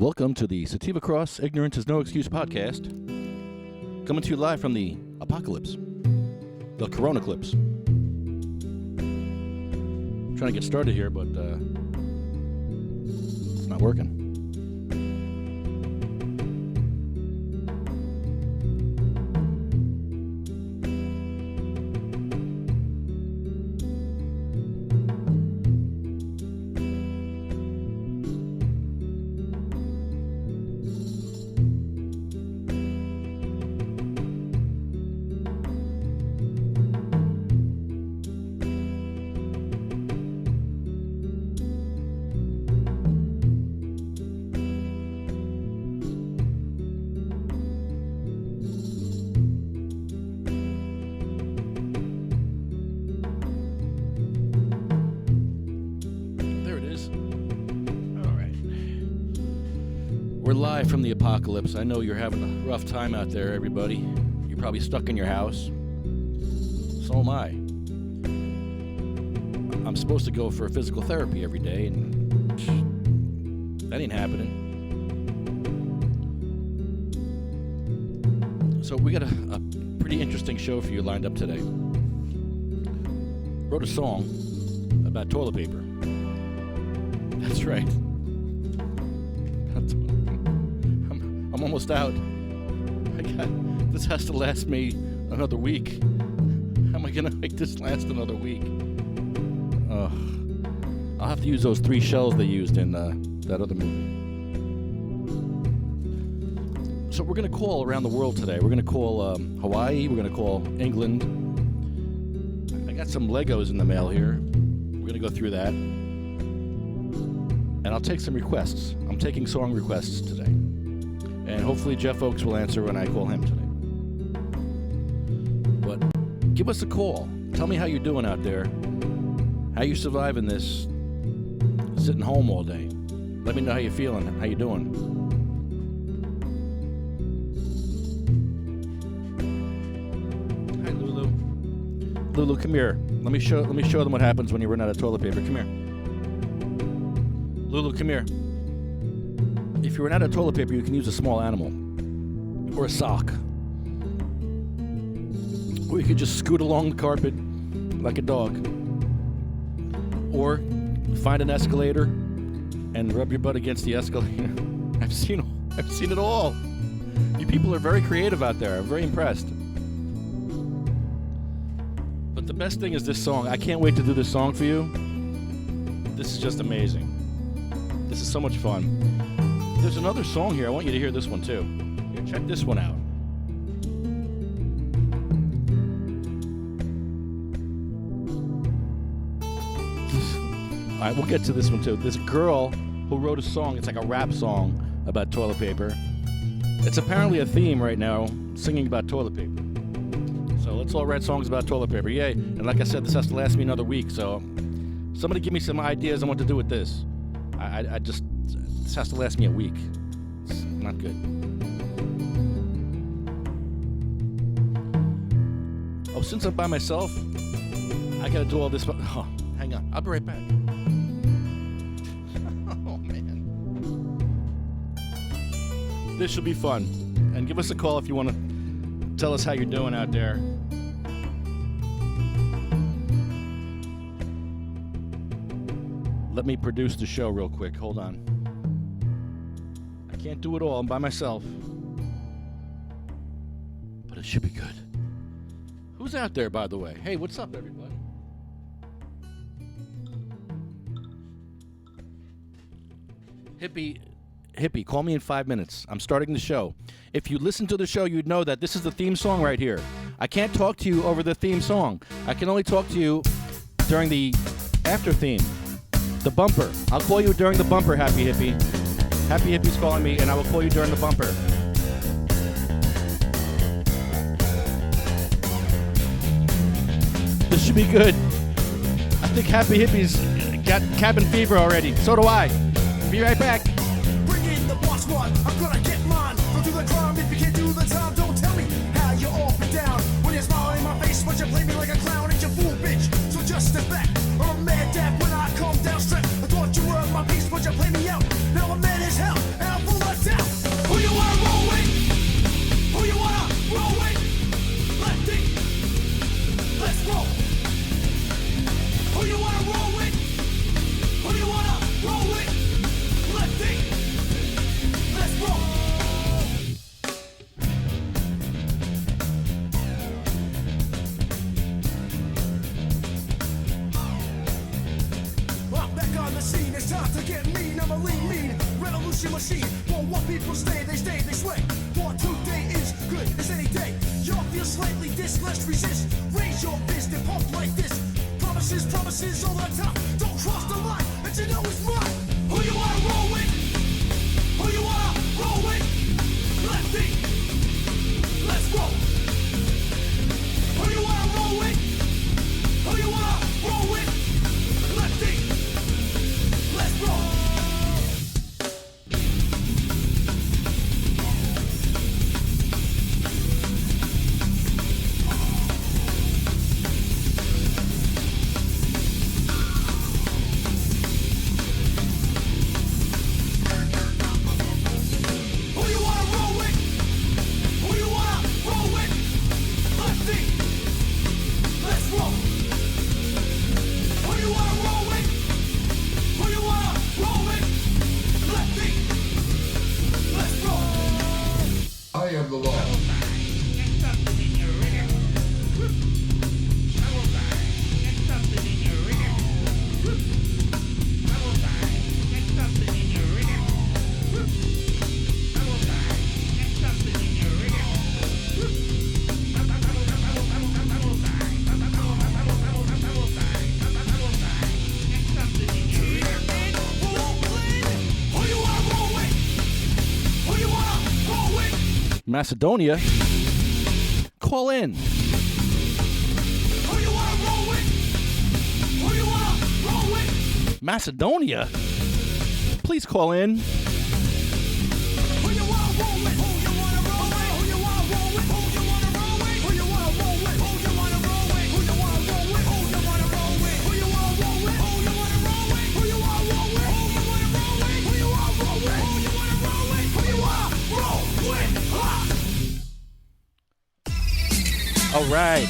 Welcome to the Sativa Cross Ignorance is No Excuse podcast. Coming to you live from the apocalypse. The Corona Clips. Trying to get started here, but it's not working. We're live from the apocalypse. I know you're having a rough time out there, everybody. You're probably stuck in your house. So am I. I'm supposed to go for physical therapy every day, and that ain't happening. So we got a pretty interesting show for you lined up today. Wrote a song about toilet paper. That's right. I'm almost out. This has to last me another week. How am I going to make this last another week? I'll have to use those 3 shells they used in that other movie. So we're going to call around the world today. We're going to call Hawaii. We're going to call England. I got some Legos in the mail here. We're going to go through that. And I'll take some requests. I'm taking song requests today. And hopefully Jeff Oakes will answer when I call him today. But give us a call. Tell me how you're doing out there. How you surviving this sitting home all day. Let me know how you're feeling, how you doing. Hi, Lulu. Lulu, come here. Let me show them what happens when you run out of toilet paper. Come here. Lulu, come here. If you run out of toilet paper, you can use a small animal or a sock. Or you could just scoot along the carpet like a dog. Or find an escalator and rub your butt against the escalator. I've seen it all. You people are very creative out there. I'm very impressed. But the best thing is this song. I can't wait to do this song for you. This is just amazing. This is so much fun. There's another song here. I want you to hear this one, too. Here, check this one out. All right, we'll get to this one, too. This girl who wrote a song, it's like a rap song about toilet paper. It's apparently a theme right now, singing about toilet paper. So let's all write songs about toilet paper. Yay. And like I said, this has to last me another week, so somebody give me some ideas on what to do with this. This has to last me a week. It's not good. Oh, since I'm by myself, I gotta do all this. Oh, hang on. I'll be right back. Oh, man. This should be fun. And give us a call if you want to tell us how you're doing out there. Let me produce the show real quick. Hold on. Can't do it all. I'm by myself. But it should be good. Who's out there, by the way? Hey, what's up, everybody? Hippy, call me in 5 minutes. I'm starting the show. If you listen to the show, you'd know that this is the theme song right here. I can't talk to you over the theme song. I can only talk to you during the after theme, the bumper. I'll call you during the bumper, Happy Hippy. Happy Hippy's calling me, and I will call you during the bumper. This should be good. I think Happy Hippy's got cabin fever already. So do I. Be right back. Bring in the boss one. I'm gonna get mine. Don't do the crime if you can't do the time. Don't tell me how you're off and down. When you're smiling in my face, but you play me like a clown and you fool bitch. So just step back. Or I'm mad dap when I come down straight. I thought you were my piece, but you play me out. Now I'm mad as hell. And I'm washing machine. For what people stay, they sway. For today is good as any day. Y'all feel slightly this, let's resist. Raise your fist and pump like this. Promises, promises all the time. Don't cross the line, and you know it's mine. Who you wanna roll with? Who you wanna roll with? Lefty, let's roll. Who you wanna roll with? Who you wanna roll with? Lefty, let's roll. I am the law. Macedonia. Call in. Macedonia? Please call in. All right.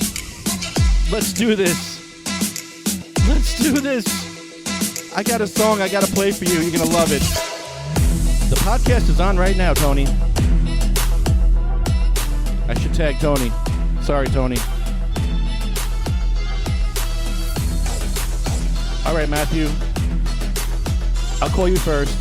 Let's do this. Let's do this. I got a song I got to play for you. You're going to love it. The podcast is on right now, Tony. I should tag Tony. Sorry, Tony. All right, Mathew. I'll call you first.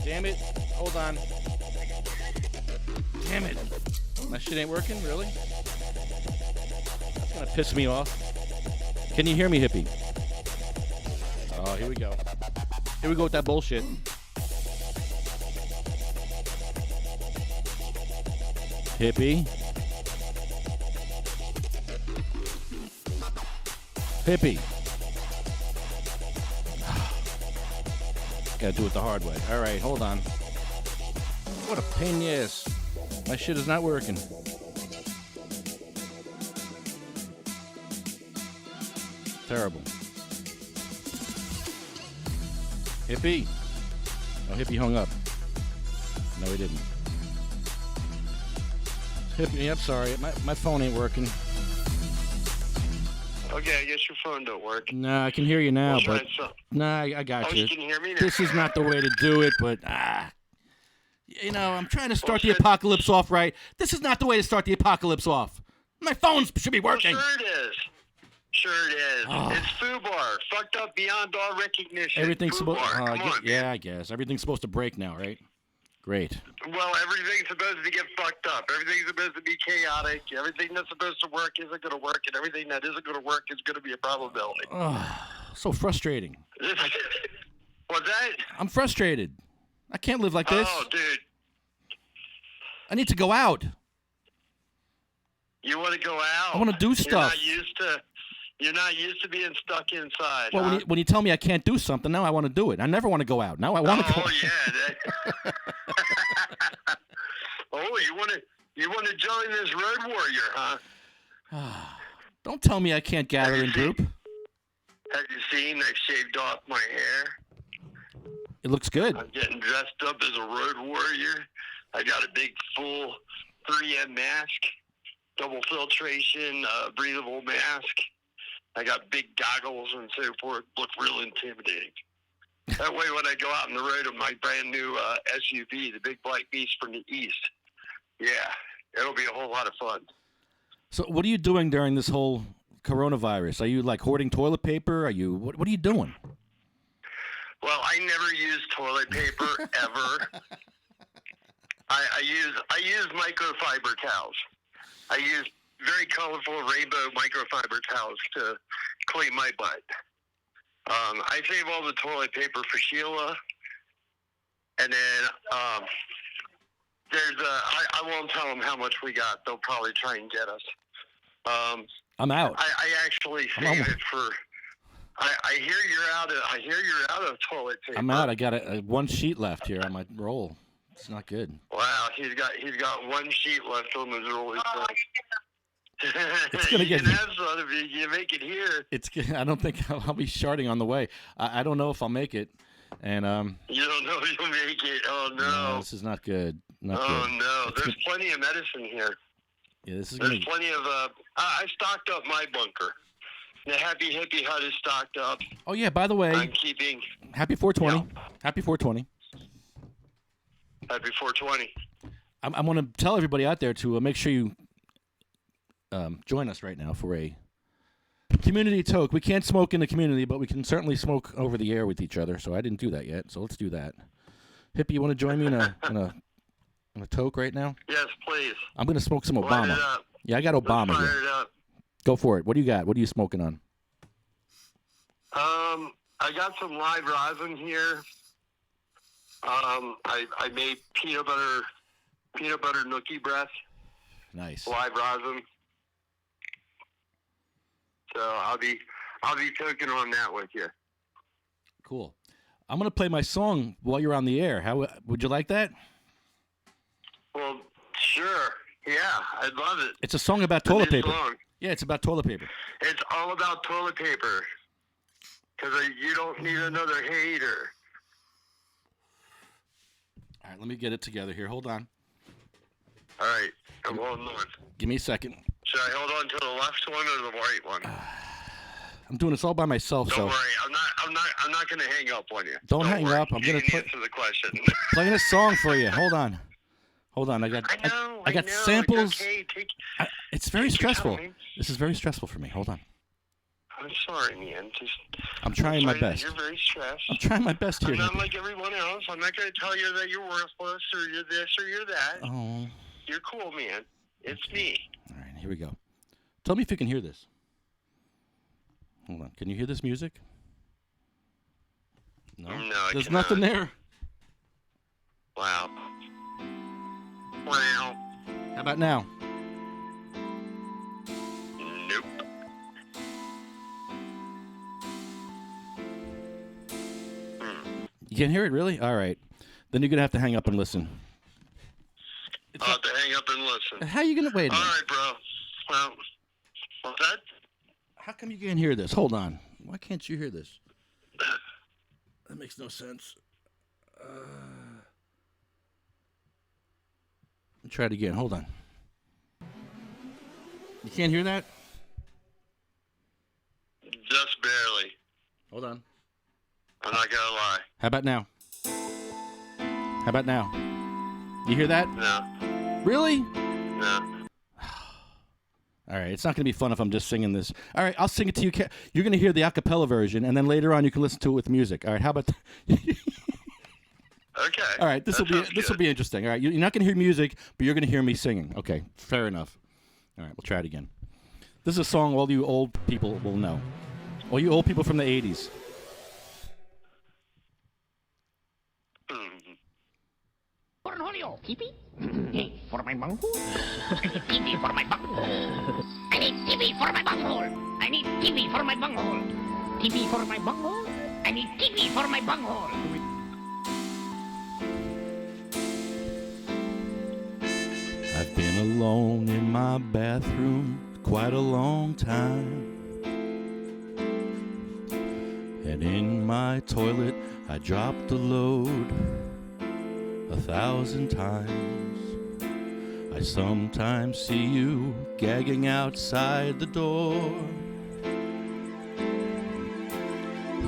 Damn it. Hold on. Damn it. My shit ain't working, really? That's gonna piss me off. Can you hear me, Hippy? Oh, here we go. Here we go with that bullshit. Hippy. Hippy. Gotta do it the hard way. All right, hold on. What a pain in the ass. My shit is not working. Terrible. Hippy. Oh, Hippy hung up. No, he didn't. Hippy, I'm sorry. My phone ain't working. Okay, I guess your phone don't work. Nah, I can hear you now, but... Nah, I got you. You can hear me now? This is not the way to do it, but... You know, I'm trying to start the apocalypse off right. This is not the way to start the apocalypse off. My phone should be working. Well, sure it is. Sure it is. Oh. It's FUBAR. Fucked up beyond all recognition. Everything's supposed... yeah, I guess. Everything's supposed to break now, right? Great. Well, everything's supposed to get fucked up. Everything's supposed to be chaotic. Everything that's supposed to work isn't going to work, and everything that isn't going to work is going to be a probability. So frustrating. What's that? I'm frustrated. I can't live like this. Oh, dude. I need to go out. You want to go out? I want to do stuff. You're not used to being stuck inside. Well, huh? when you tell me I can't do something, now I want to do it. I never want to go out. Now I want to go. Oh yeah. Oh, you want to join this road warrior, huh? Don't tell me I can't gather in group. Have you seen? I shaved off my hair. It looks good. I'm getting dressed up as a road warrior. I got a big full 3M mask, double filtration, breathable mask. I got big goggles and so forth. Look real intimidating. That way, when I go out on the road with my brand new SUV, the Big Black Beast from the East, yeah, it'll be a whole lot of fun. So what are you doing during this whole coronavirus? Are you like hoarding toilet paper? Are you what are you doing? Well, I never use toilet paper ever. I use microfiber towels. I use very colorful rainbow microfiber towels to clean my butt. I save all the toilet paper for Sheila, and then I won't tell them how much we got. They'll probably try and get us. I'm out. I actually save it for. I hear you're out of toilet paper. I'm out. I got one sheet left here on my roll. It's not good. Wow, he's got one sheet left on his roll. It's gonna get. You can have some of it. You make it here. I don't think I'll be sharding on the way. I don't know if I'll make it, and You don't know if you'll make it. Oh no. No, this is not good. Not good. No. There's plenty of medicine here. Yeah, this is. There's plenty of. I stocked up my bunker. The Happy Hippy hut is stocked up. Oh yeah. By the way, I'm keeping. Happy 420. Yeah. Happy 420. Happy 420. I want to tell everybody out there to make sure you join us right now for a community toke. We can't smoke in the community, but we can certainly smoke over the air with each other. So I didn't do that yet. So let's do that. Hippy, you want to join me in a toke right now? Yes, please. I'm gonna smoke some Light Obama. it up. Yeah, I got Obama Let's here. fire it up. Go for it. What do you got? What are you smoking on? I got some live rosin here. I made peanut butter nookie breath, Nice. live rosin. So I'll be toking on that with you. Cool. I'm gonna play my song while you're on the air. How would you like that? Well, sure. Yeah, I'd love it. It's a song about The toilet new paper. song. Yeah, it's about toilet paper. It's all about toilet paper. Because you don't need another hater. All right, let me get it together here. Hold on. All right, I'm holding on. Give me a second. Should I hold on to the left one or the right one? I'm doing this all by myself, Don't so worry, I'm not going to hang up on you. Don't hang worry. up. I'm You gonna can play- answer the question. playing a song for you. Hold on. I got I know, samples. It's okay. It's very Take your stressful. time. This is very stressful for me. Hold on. I'm sorry, man. I'm trying my best. You're very stressed. I'm trying my best here. I'm not Hippy. like everyone else. I'm not going to tell you that you're worthless or you're this or you're that. Oh. You're cool, man. It's me. All right, here we go. Tell me if you can hear this. Hold on. Can you hear this music? No. No, I There's cannot. nothing there. Wow. How about now? Nope. You can't hear it, really? All right. Then you're going to have to hang up and listen. I'll have to hang up and listen. How are you going to wait? A All minute. right, bro. Well, what's that? How come you can't hear this? Hold on. Why can't you hear this? That makes no sense. Let me try it again. Hold on. You can't hear that? Just barely. Hold on. I'm not going to lie. How about now? How about now? You hear that? No. Really? No. All right, it's not going to be fun if I'm just singing this. All right, I'll sing it to you. You're going to hear the a cappella version, and then later on you can listen to it with music. All right, how about Okay. All right, this will be interesting. All right, you're not going to hear music, but you're going to hear me singing. Okay, fair enough. All right, we'll try it again. This is a song all you old people will know. All you old people from the 80s. Cornholio, Hippy? Hey, for my bunghole? I need TV for my bunghole. I need TV for my bunghole. I need TV for my bunghole. TV for my bunghole? I need TV for my bunghole. I've been alone in my bathroom quite a long time. And in my toilet I dropped a load 1,000 times. I sometimes see you gagging outside the door.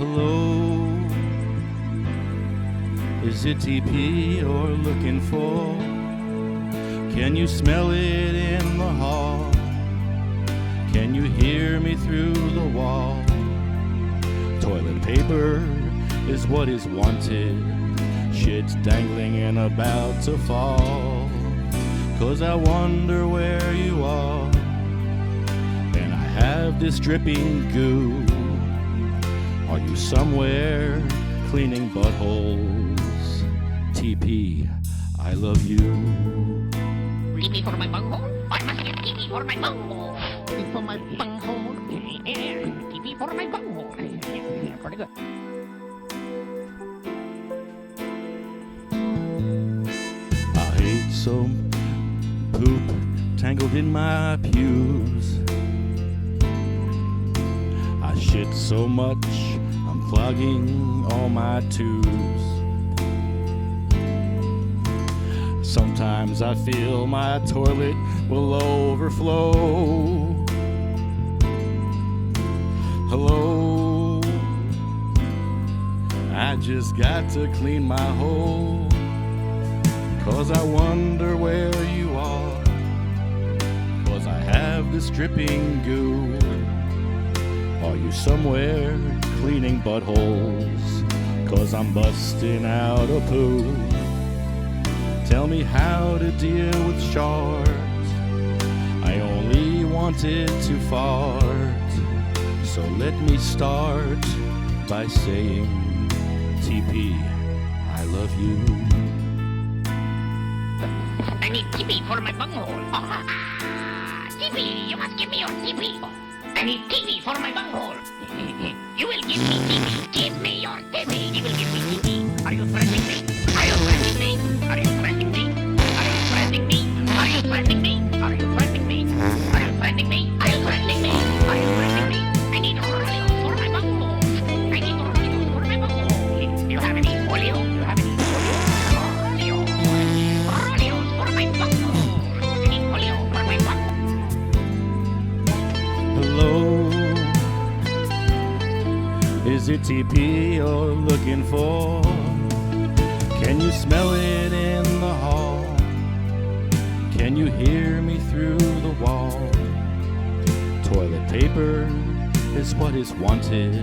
Hello, is it TP you're looking for? Can you smell it in the hall? Can you hear me through the wall? Toilet paper is what is wanted. Shit's dangling and about to fall. 'Cause I wonder where you are. And I have this dripping goo. Are you somewhere cleaning buttholes? TP, I love you. TV for my bunghole? I must get TV for my bunghole. TV for my bunghole. TV for my bunghole. Pretty good. I hate some poop tangled in my pews. I shit so much, I'm clogging all my tubes. Sometimes I feel my toilet will overflow. Hello, I just got to clean my hole. 'Cause I wonder where you are. 'Cause I have this dripping goo. Are you somewhere cleaning buttholes? 'Cause I'm busting out a poo. Tell me how to deal with shards. I only wanted to fart. So let me start by saying, TP, I love you. I need TV for my bunghole. TV, you must give me your TV. I need TV for my bunghole. You will give me TV. Give me your TV. You will give me TV. Are you threatening me? Are you threatening me? Are you threatening me? Are you threatening me? Are you threatening me? Are you threatening me? Are you threatening me? Are you threatening me? Are you threatening me? I need Rodeo for my bunghole. I need Rodeo for my bunghole. Do you have any Rodeo? Do you have any Rodeo? Rodeos for my bunghole. I need Rodeo for my bunghole. Hello, is it TP you're looking for? Can you smell it in the hall? Can you hear me through the wall? Toilet paper is what is wanted.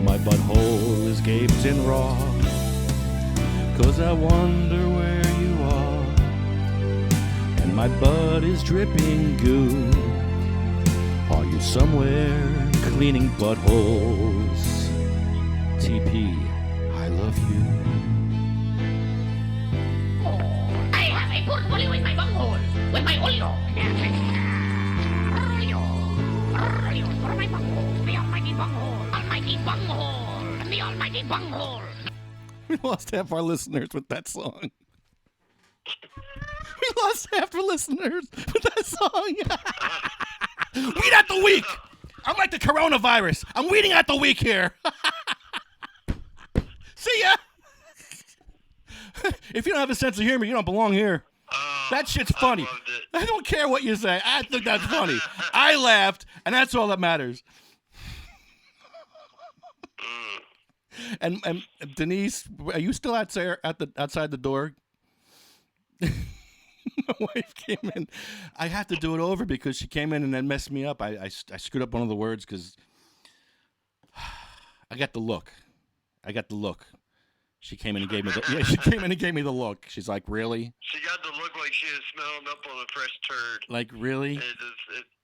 My butthole is gaped and raw. 'Cause I wonder where you are. And my butt is dripping goo. Are you somewhere cleaning buttholes? TP, I love you. I have a portfolio in my bunghole with my oleo. Oleo for my bunghole. The almighty bunghole. Almighty bunghole. The almighty bunghole. We lost half our listeners with that song. We lost half our listeners with that song. Weed at the week. I'm like the coronavirus. I'm weeding at the week here. See ya. If you don't have a sense of humor, you don't belong here. That shit's funny. I don't care what you say. I think that's funny. I laughed, and that's all that matters. And Denise, are you still outside the door? My wife came in. I have to do it over because she came in and then messed me up. I screwed up one of the words because I got the look. She came in and gave me the look. She's like, really? She got the look like she was smelling up on a fresh turd. Like, really? It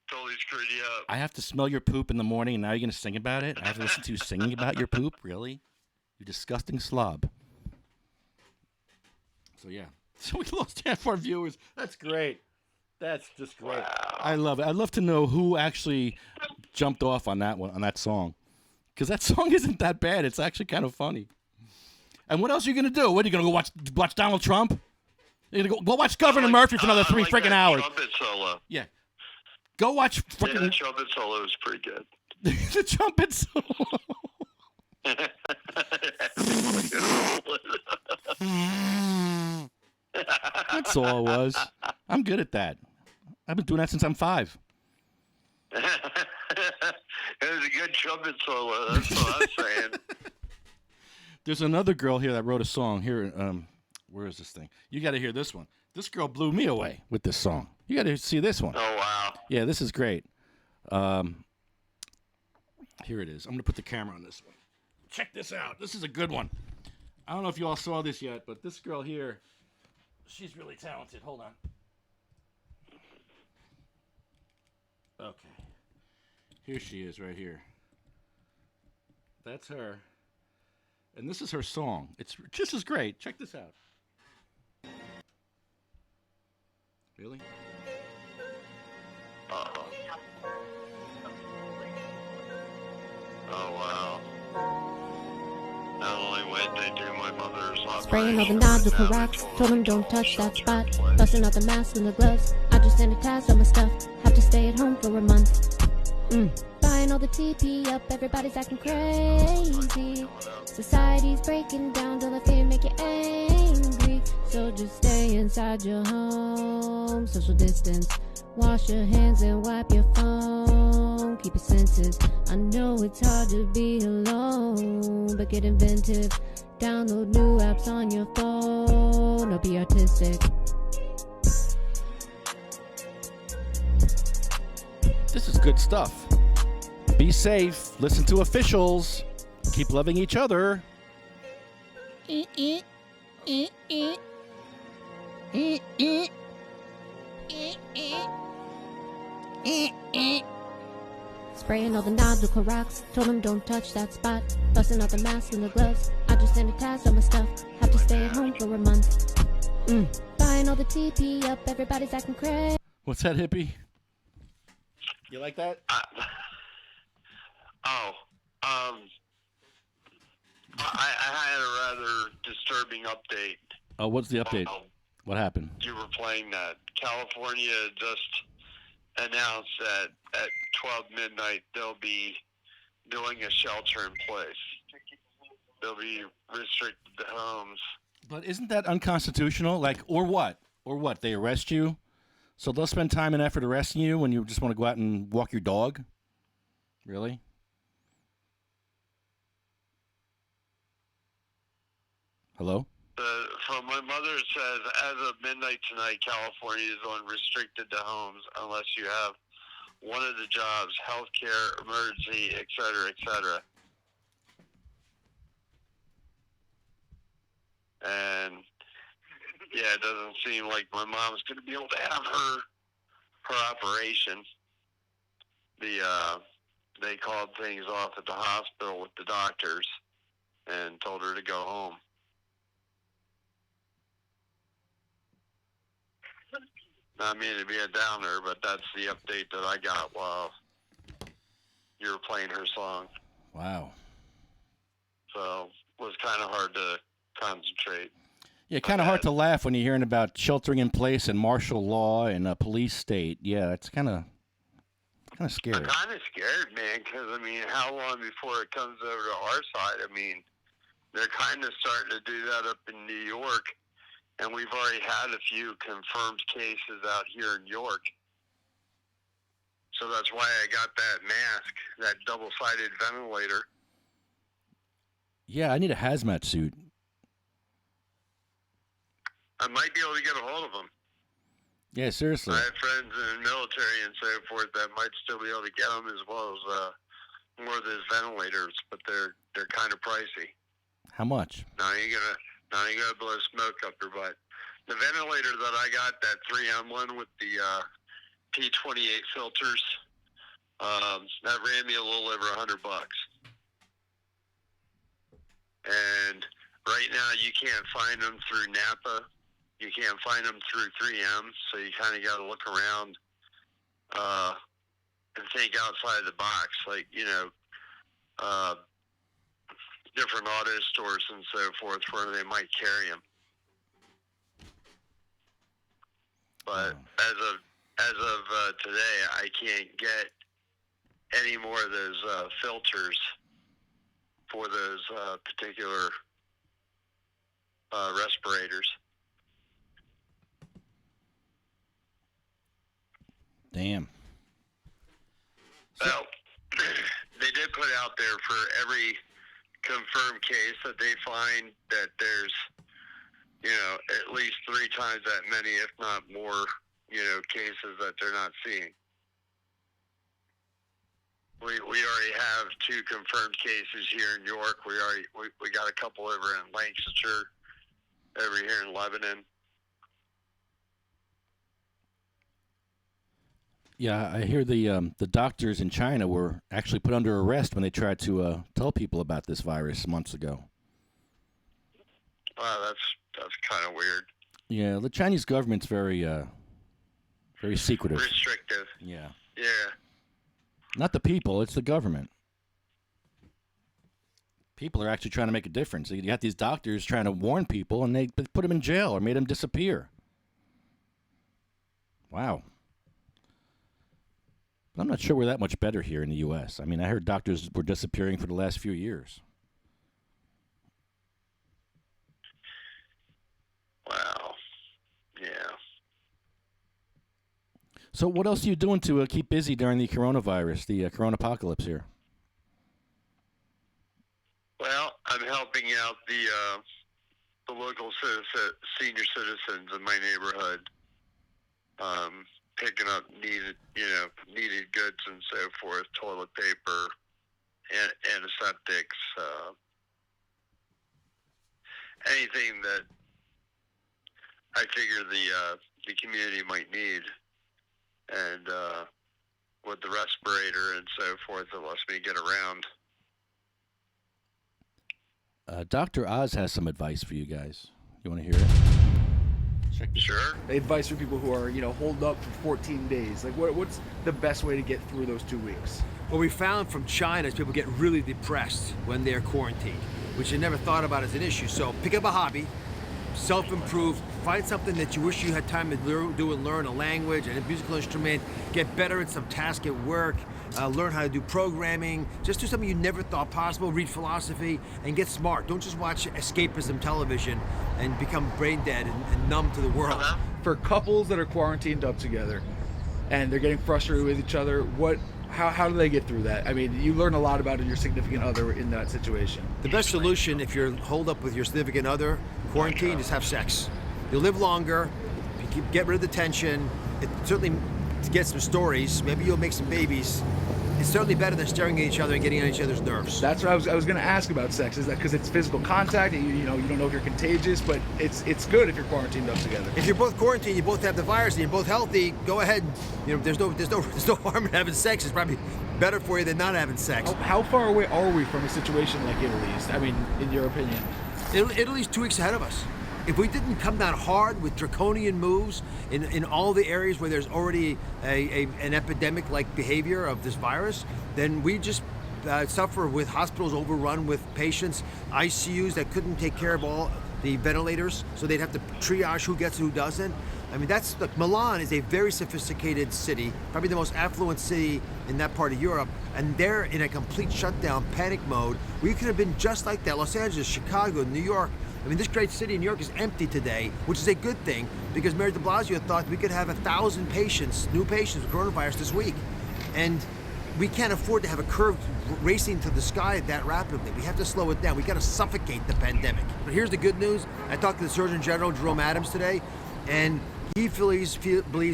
totally screwed you up. I have to smell your poop in the morning, and now you're going to sing about it? I have to listen to you singing about your poop? Really? You disgusting slob. So, yeah. So we lost half our viewers. That's great. That's just great. Wow. I love it. I'd love to know who actually jumped off on that one, on that song. Because that song isn't that bad. It's actually kind of funny. And what else are you going to do? What, are you going to go watch Donald Trump? You're going to go watch Governor Murphy for another three freaking hours. Trumpet solo. Yeah. Go watch freaking... Yeah, the trumpet solo is pretty good. The trumpet solo. That's all it was. I'm good at that. I've been doing that since I'm 5. It was a good trumpet solo. That's what I'm saying. There's another girl here that wrote a song. Here, where is this thing? You got to hear this one. This girl blew me away with this song. You got to see this one. Oh, wow. Yeah, this is great. Here it is. I'm going to put the camera on this one. Check this out. This is a good one. I don't know if you all saw this yet, but this girl here, she's really talented. Hold on. Okay. Here she is right here. That's her. And this is her song. It's just as great. Check this out. Really? Uh-oh. Oh, wow. Not only went they do my mother's Spraying all the knobs with Clorox. Told them don't touch that spot. Busting out the masks and the gloves. I just sanitized all my stuff. Have to stay at home for a month. Buying all the TP up. Everybody's acting crazy. Society's breaking down. Don't let fear make you angry. So just stay inside your home. Social distance. Wash your hands and wipe your phone. Keep your senses. I know it's hard to be alone, but get inventive. Download new apps on your phone or be artistic. This is good stuff. Be safe. Listen to officials. Keep loving each other. Spraying all the knobs with Clorox. Told them don't touch that spot. Busting out the masks and the gloves. I just sanitized all my stuff. Have to stay at home for a month. Buying all the TP up. Everybody's acting crazy. What's that, Hippy? You like that? I had a rather disturbing update. Oh, what's the update? What happened? You were playing that. California just announced that at 12 midnight they'll be doing a shelter in place. They'll be restricted to homes. But isn't that unconstitutional? Like, or what? Or what? They arrest you? So they'll spend time and effort arresting you when you just want to go out and walk your dog? Really? Hello? From my mother, it says, as of midnight tonight, California is on restricted to homes unless you have one of the jobs, healthcare, emergency, et cetera, et cetera. And, yeah, it doesn't seem like my mom's going to be able to have her operation. They called things off at the hospital with the doctors and told her to go home. Not meaning to be a downer, but that's the update that I got while you were playing her song. Wow. So it was kind of hard to concentrate. Yeah, kind of hard to laugh when you're hearing about sheltering in place and martial law and a police state. Yeah, it's kind of scary. I'm kind of scared, man, because, I mean, how long before it comes over to our side? I mean, they're kind of starting to do that up in New York. And we've already had a few confirmed cases out here in York. So that's why I got that mask, that double-sided ventilator. Yeah, I need a hazmat suit. I might be able to get a hold of them. Yeah, seriously. I have friends in the military and so forth that might still be able to get them, as well as more of those ventilators, but they're kind of pricey. How much? Now you gotta blow smoke up your butt. The ventilator that I got, that 3M one with the P28 filters, that ran me a little over $100. And right now you can't find them through Napa. You can't find them through 3M, so you kind of got to look around and think outside the box, like, different auto stores and so forth where they might carry them. But as of today, I can't get any more of those filters for those particular respirators. Damn. Well, they did put out there for every confirmed case that they find that there's, at least 3 times that many, if not more, cases that they're not seeing. We already have 2 confirmed cases here in York. We got a couple over in Lancashire, over here in Lebanon. Yeah, I hear the doctors in China were actually put under arrest when they tried to tell people about this virus months ago. Wow, that's kind of weird. Yeah, the Chinese government's very secretive. Restrictive. Yeah. Yeah. Not the people, it's the government. People are actually trying to make a difference. You got these doctors trying to warn people, and they put them in jail or made them disappear. Wow. But I'm not sure we're that much better here in the U.S. I mean, I heard doctors were disappearing for the last few years. Wow. Yeah. So what else are you doing to keep busy during the coronavirus, the corona apocalypse here? Well, I'm helping out the local senior citizens in my neighborhood, picking up needed goods and so forth, toilet paper, antiseptics, anything that I figure the community might need, and with the respirator and so forth, it lets me get around. Dr. Oz has some advice for you guys. You want to hear it? Check this. Sure. Advice for people who are, holed up for 14 days. Like, what's the best way to get through those 2 weeks? What we found from China is people get really depressed when they're quarantined, which they never thought about as an issue. So pick up a hobby, self-improve, find something that you wish you had time to do and learn, a language, a musical instrument, get better at some task at work, learn how to do programming, just do something you never thought possible, read philosophy, and get smart. Don't just watch escapism television and become brain dead and numb to the world. For couples that are quarantined up together and they're getting frustrated with each other, how do they get through that? I mean, you learn a lot about your significant other in that situation. The best solution if you're holed up with your significant other, quarantine, is have sex. You'll live longer, get rid of the tension, it certainly gets some stories, maybe you'll make some babies. It's certainly better than staring at each other and getting on each other's nerves. That's what I was going to ask about sex. Is that because it's physical contact? You don't know if you're contagious, but it's good if you're quarantined up together. If you're both quarantined, you both have the virus, and you're both healthy, go ahead. There's no harm in having sex. It's probably better for you than not having sex. How far away are we from a situation like Italy's? I mean, in your opinion? Italy's 2 weeks ahead of us. If we didn't come down hard with draconian moves in all the areas where there's already an epidemic-like behavior of this virus, then we just suffer with hospitals overrun with patients, ICUs that couldn't take care of all the ventilators, so they'd have to triage who gets and who doesn't. I mean, Milan is a very sophisticated city, probably the most affluent city in that part of Europe, and they're in a complete shutdown, panic mode. We could have been just like that. Los Angeles, Chicago, New York. I mean, this great city in New York is empty today, which is a good thing, because Mayor de Blasio thought we could have 1,000 new patients with coronavirus this week. And we can't afford to have a curve racing to the sky that rapidly. We have to slow it down. We got to suffocate the pandemic. But here's the good news. I talked to the Surgeon General, Jerome Adams, today, and he believes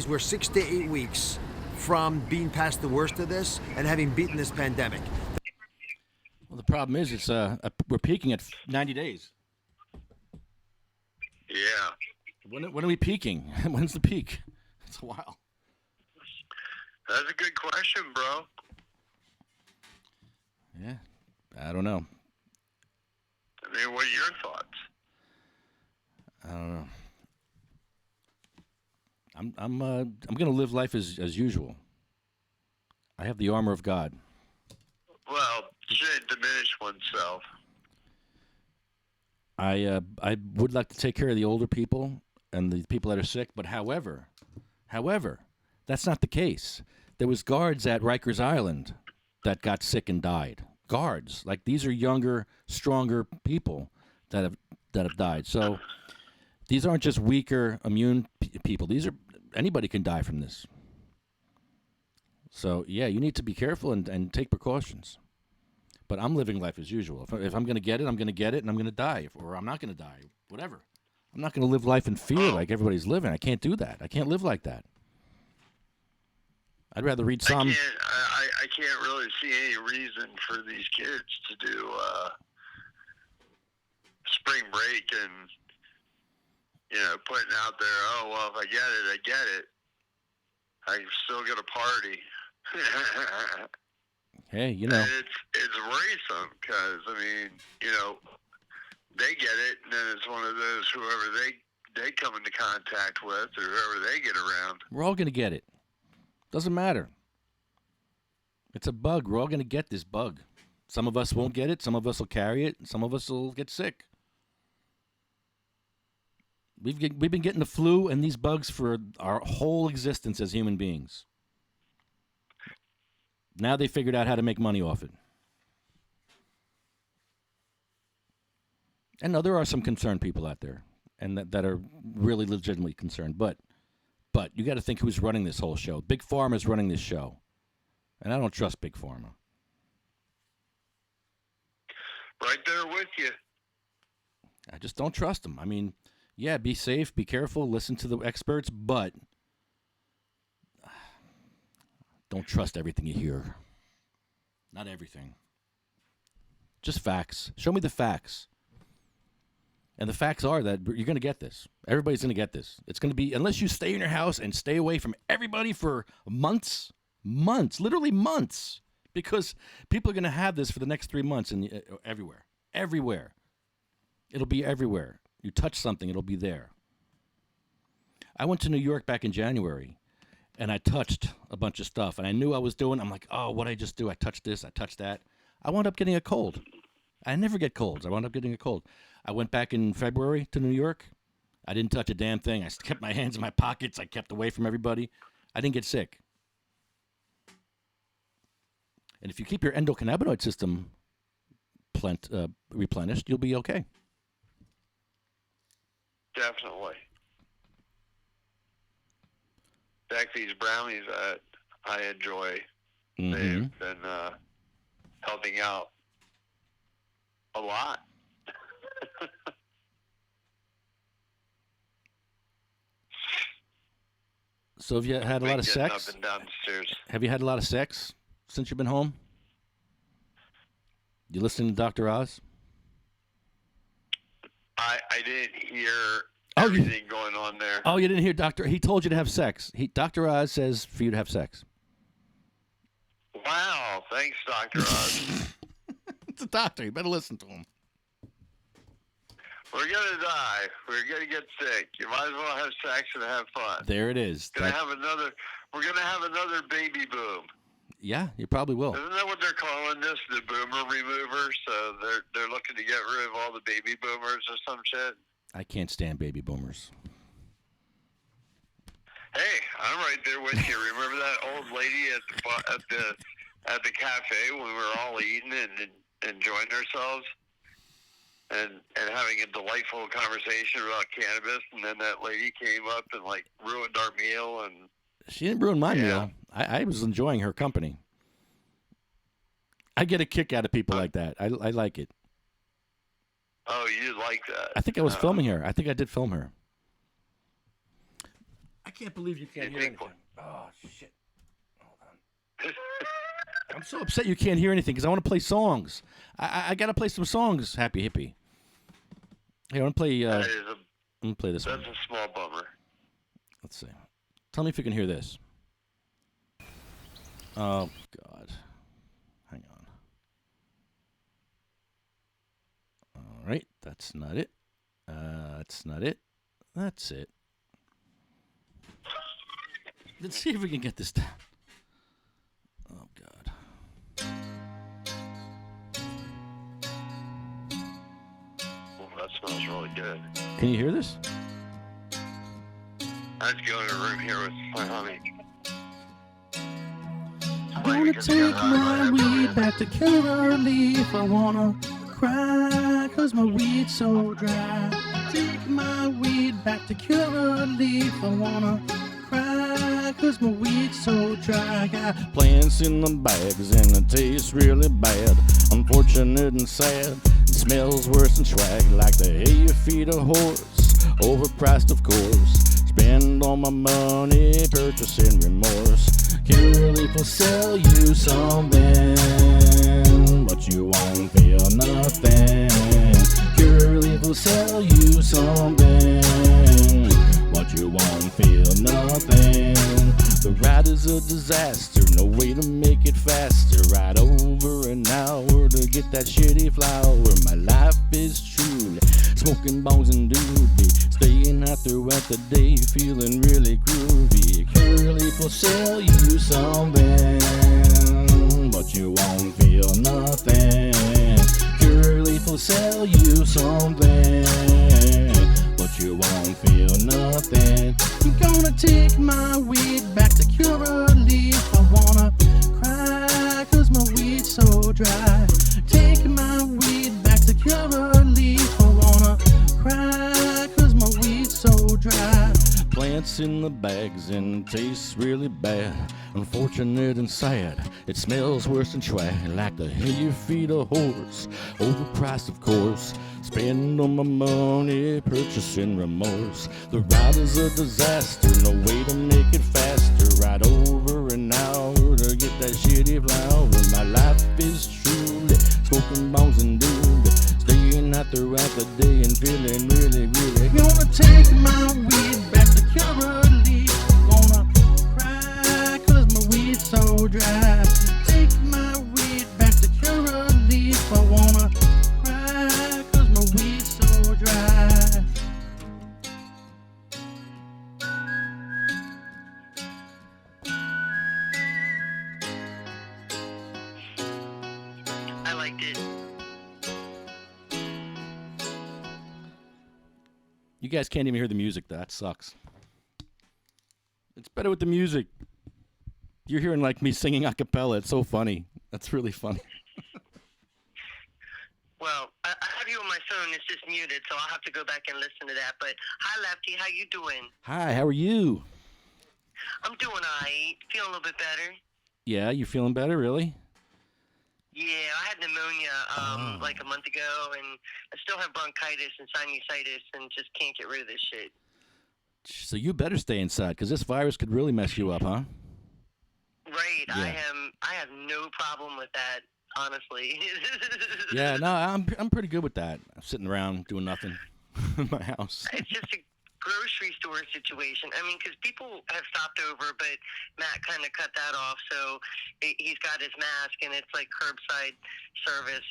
we're 6 to 8 weeks from being past the worst of this and having beaten this pandemic. Well, the problem is we're peaking at 90 days. Yeah. When are we peaking? When's the peak? It's a while. That's a good question, bro. Yeah, I don't know. I mean, what are your thoughts? I don't know. I'm gonna live life as usual. I have the armor of God. Well, shouldn't diminish oneself. I would like to take care of the older people and the people that are sick, but however, that's not the case. There was guards at Rikers Island that got sick and died. Guards, like these are younger, stronger people that have died. So these aren't just weaker, immune people. Anybody can die from this. So yeah, you need to be careful and take precautions. But I'm living life as usual. If I'm going to get it, I'm going to get it, and I'm going to die. Or I'm not going to die. Whatever. I'm not going to live life in fear like everybody's living. I can't do that. I can't live like that. I'd rather read some. I can't really see any reason for these kids to do spring break and, putting out there, oh, well, if I get it. I can still get a party. Hey, It's worrisome because, they get it, and then it's one of those, whoever they come into contact with or whoever they get around. We're all going to get it. Doesn't matter. It's a bug. We're all going to get this bug. Some of us won't get it. Some of us will carry it. And some of us will get sick. We've been getting the flu and these bugs for our whole existence as human beings. Now they figured out how to make money off it. And no, there are some concerned people out there and that are really legitimately concerned. But you got to think who's running this whole show. Big Pharma's running this show. And I don't trust Big Pharma. Right there with you. I just don't trust them. I mean, yeah, be safe, be careful, listen to the experts, but don't trust everything you hear. Not everything. Just facts. Show me the facts. And the facts are that you're going to get this. Everybody's going to get this. It's going to be, unless you stay in your house and stay away from everybody for months, literally months, because people are going to have this for the next 3 months and everywhere. It'll be everywhere. You touch something, it'll be there. I went to New York back in January, and I touched a bunch of stuff, and I knew I was doing. I'm like, oh, what'd I just do? I touched this, I touched that. I wound up getting a cold. I never get colds. I wound up getting a cold. I went back in February to New York. I didn't touch a damn thing. I kept my hands in my pockets. I kept away from everybody. I didn't get sick. And if you keep your endocannabinoid system replenished, you'll be okay. Definitely. In fact, these brownies that I enjoy, they've been helping out a lot. So have you had a lot of sex? Up and down the stairs. Have you had a lot of sex since you've been home? You listening to Dr. Oz? I didn't hear everything going on there. Oh, you didn't hear Dr. He told you to have sex. Dr. Oz says for you to have sex. Wow. Thanks, Dr. Oz. It's a doctor. You better listen to him. We're going to die. We're going to get sick. You might as well have sex and have fun. There it is. We're going to have another baby boom. Yeah, you probably will. Isn't that what they're calling this? The boomer remover? So they're looking to get rid of all the baby boomers or some shit? I can't stand baby boomers. Hey, I'm right there with you. Remember that old lady at the cafe when we were all eating and enjoying ourselves and having a delightful conversation about cannabis, and then that lady came up and ruined our meal. And she didn't ruin my meal. I was enjoying her company. I get a kick out of people like that. I like it. Oh, you like that? I think I was filming her. I think I did film her. I can't believe you can't hear anything. Oh, shit. Hold on. I'm so upset you can't hear anything because I want to play songs. I got to play some songs, Happy Hippy. Hey, I want to play... I'm going to play this one. That's a small bummer. Let's see. Tell me if you can hear this. Oh, God. Hang on. All right. That's not it. That's not it. That's it. Let's see if we can get this down. Oh, God. Well, that smells really good. Can you hear this? I have to go in a room here with my honey. I wanna take my weed back to Curaleaf. I wanna cry 'cause my weed's so dry. Take my weed back to Curaleaf. I wanna cry 'cause my weed's so dry. Got plants in the bags and it tastes really bad. Unfortunate and sad. It smells worse than swag, like the hay you feed a horse. Overpriced, of course. Spend all my money purchasing remorse. Curaleaf will sell you something, but you won't feel nothing. Curaleaf will sell you something, but you won't feel nothing. The ride is a disaster, no way to make it faster. Ride over an hour to get that shitty flower. My life is truly smoking bongs and doobie, staying out throughout the day, feeling really groovy. Curaleaf will sell you something, but you won't feel nothing. Curaleaf will sell you something, but you won't feel nothing. I'm gonna take my weed back to Curaleaf. I wanna cry 'cause my weed's so dry. Take my weed back to Curaleaf. I wanna cry 'cause my weed's so dry. Plants in the bags and it tastes really bad. Unfortunate and sad. It smells worse than swag, like the hay you feed a horse. Overpriced, of course. Spend all my money purchasing remorse. The ride is a disaster, no way to make it faster. Ride over an hour to get that shitty flower. My life is truly smoking bongs and doobie, staying out throughout the day and feeling really, really. Gonna take my weed back to Curaleaf. Gonna cry 'cause my weed's so dry. Take my weed back to Curaleaf. I wanna cry 'cause my weed's so dry. I liked it. You guys can't even hear the music. That sucks. It's better with the music. You're hearing like me singing a cappella. It's so funny. That's really funny. Well, I have you on my phone. It's just muted, so I'll have to go back and listen to that. But hi, Lefty. How you doing? Hi, how are you? I'm doing all right. Feeling a little bit better. Yeah, you feeling better, really? Yeah, I had pneumonia like a month ago, and I still have bronchitis and sinusitis and just can't get rid of this shit. So you better stay inside, because this virus could really mess you up, huh? Right. Yeah. I have no problem with that, honestly. Yeah, no, I'm pretty good with that. I'm sitting around doing nothing in my house. It's just a grocery store situation. I mean, because people have stopped over, but Matt kind of cut that off. So he's got his mask, and it's like curbside service,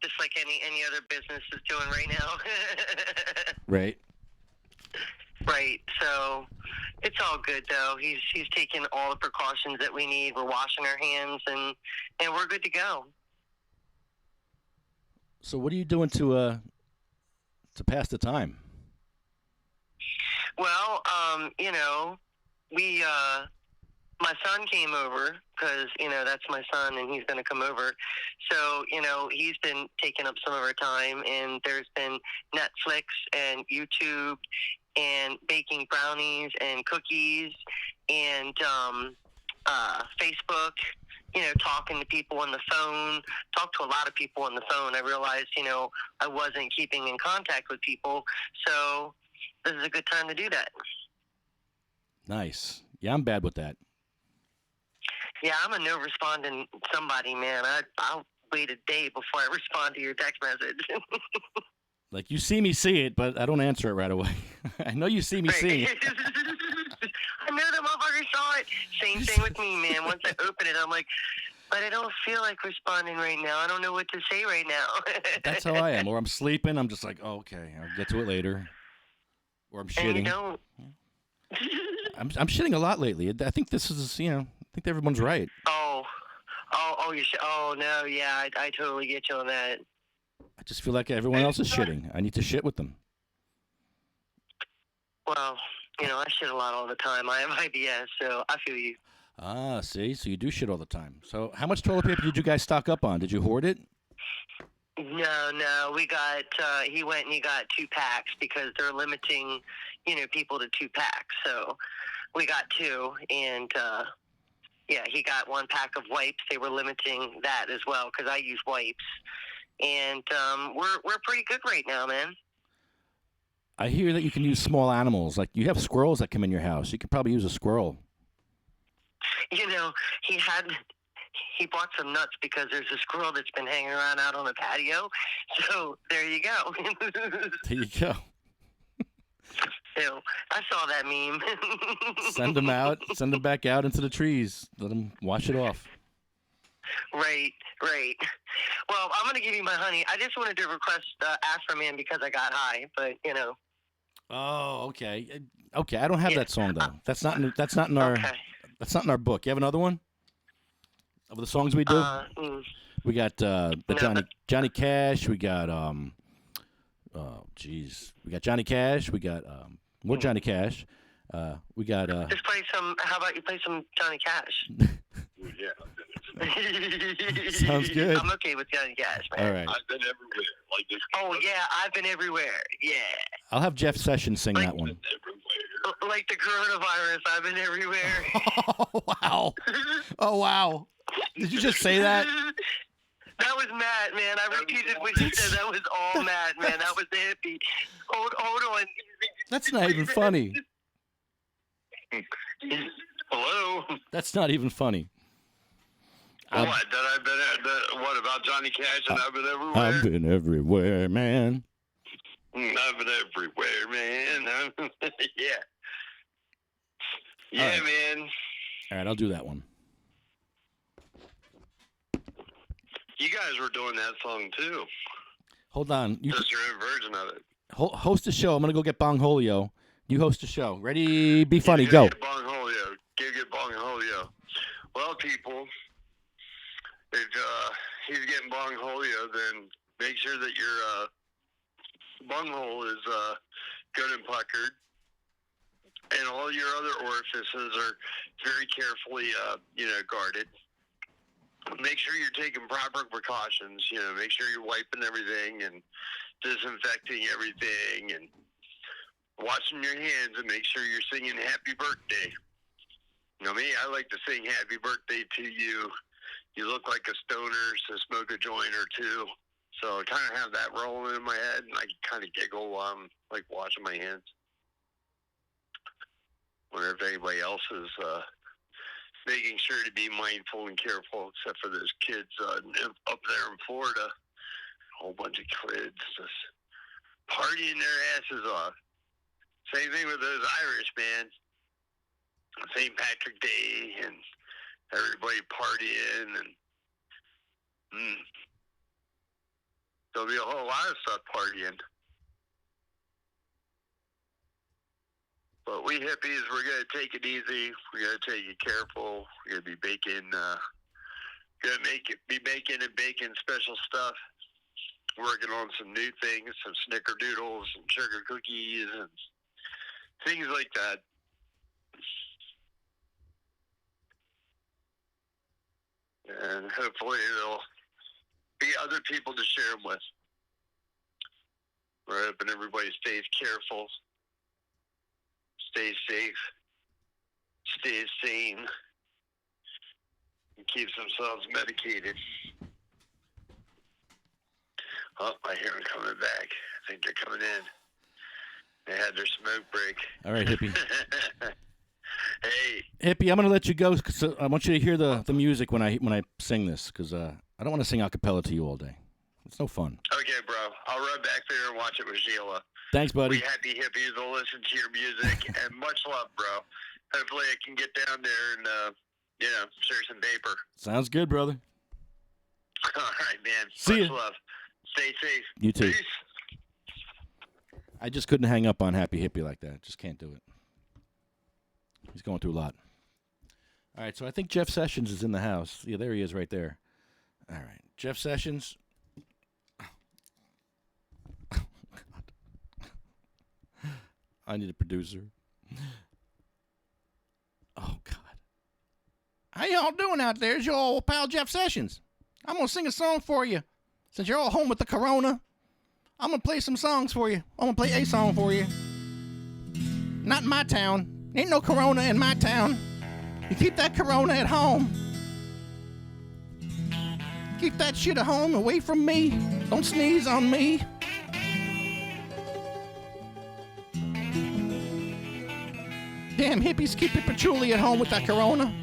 just like any other business is doing right now. Right. Right. So it's all good, though. He's taking all the precautions that we need. We're washing our hands, and we're good to go. So what are you doing to pass the time? Well, my son came over because, that's my son and he's going to come over. So, he's been taking up some of our time, and there's been Netflix and YouTube and baking brownies and cookies and Facebook, talking to people on the phone, talked to a lot of people on the phone. I realized, I wasn't keeping in contact with people. So this is a good time to do that. Nice. Yeah, I'm bad with that. Yeah, I'm a no responding somebody, man. I'll wait a day before I respond to your text message. Like, you see me see it, but I don't answer it right away. I know you see me see it. I know the motherfucker saw it. Same thing with me, man. Once I open it, I'm like, but I don't feel like responding right now. I don't know what to say right now. That's how I am. Or I'm sleeping. I'm just like, oh, okay, I'll get to it later. Or I'm shitting. And you don't. I'm shitting a lot lately. I think this is, I think everyone's right. Oh, no, yeah, I totally get you on that. I just feel like everyone else is shitting. I need to shit with them. Well, I shit a lot all the time. I have IBS, so I feel you. Ah, see? So you do shit all the time. So how much toilet paper did you guys stock up on? Did you hoard it? No, we got, he went and he got 2 packs because they're limiting, people to 2 packs. So we got 2, and yeah, he got 1 pack of wipes. They were limiting that as well because I use wipes, and we're pretty good right now, man. I hear that you can use small animals. Like you have squirrels that come in your house. You could probably use a squirrel. You know, he bought some nuts because there's a squirrel that's been hanging around out on the patio. So there you go. There you go. So, I saw that meme. Send them out. Send them back out into the trees. Let them wash it off. Right. Well, I'm going to give you my honey. I just wanted to request Afro Man because I got high, but, you know. Oh, okay. Okay, I don't have that song though. That's not in our Okay. That's not in our book. You have another one of the songs we do? We got Johnny Cash. We got we got Johnny Cash. We got more Johnny Cash. We got just play some. How about you play some Johnny Cash? Sounds good. I'm okay with Johnny Cash, man. All right. I've been everywhere. Like this. Oh yeah, I've been everywhere. Yeah. I'll have Jeff Sessions sing that one. Like the coronavirus, I've been everywhere. Oh wow! Oh wow! Did you just say that? That was Matt, man. I repeated what you said. That was all Matt, man. That was the hippie. Hold on. That's not even funny. Hello. That's not even funny. What? What about Johnny Cash and I've been everywhere? I've been everywhere, man. I've been everywhere, man. Yeah. Yeah, right. man. All right, I'll do that one. You guys were doing that song too. Hold on. Just your own version of it. Host the show. I'm going to go get Bong Holio. You host the show. Ready? Be funny. Yeah, Go. Get Bong Holio. Get Bong Holio. Well, people, if he's getting Bong Holio, then make sure that your bunghole is good and puckered, and all your other orifices are very carefully, guarded. Make sure you're taking proper precautions. Make sure you're wiping everything and disinfecting everything and washing your hands, and make sure you're singing happy birthday. Me, I like to sing happy birthday to you. You look like a stoner, so smoke a joint or two. So I kind of have that rolling in my head, and I kind of giggle while I'm like washing my hands. Wonder if anybody else is making sure to be mindful and careful, except for those kids up there in Florida. A whole bunch of kids just partying their asses off. Same thing with those Irish, man. St. Patrick Day and everybody partying, and there'll be a whole lot of stuff partying. But we hippies, we're going to take it easy. We're going to take it careful. We're going to be baking, and baking special stuff. Working on some new things, some snickerdoodles and sugar cookies and things like that. And hopefully there'll be other people to share them with. We're hoping everybody stays careful, stays safe, stays sane, and keeps themselves medicated. Oh, I hear them coming back. I think they're coming in. They had their smoke break. All right, Hippy. Hey. Hippy, I'm going to let you go because I want you to hear the music when I sing this, because I don't want to sing a cappella to you all day. It's no fun. Okay, bro. I'll run back there and watch it with Sheila. Thanks, buddy. We happy hippies will listen to your music, and much love, bro. Hopefully I can get down there and, share some vapor. Sounds good, brother. All right, man. See much ya. love. Stay safe. You too. Peace. I just couldn't hang up on Happy Hippie like that. Just can't do it. He's going through a lot. All right, so I think Jeff Sessions is in the house. Yeah, there he is right there. All right. Jeff Sessions. Oh, God. I need a producer. Oh, God. How y'all doing out there? It's your old pal Jeff Sessions. I'm going to sing a song for you. Since you're all home with the corona, I'm going to play some songs for you. I'm going to play a song for you. Not in my town. Ain't no corona in my town. You keep that corona at home. Keep that shit at home, away from me. Don't sneeze on me. Damn hippies, keep your patchouli at home with that corona.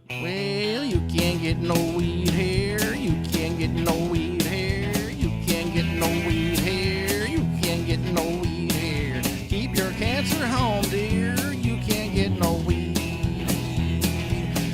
Well, you can't get no weed here. You can't get no weed here. You can't get no weed here. You can't get no weed here. Keep your cancer home, dear. You can't get no weed.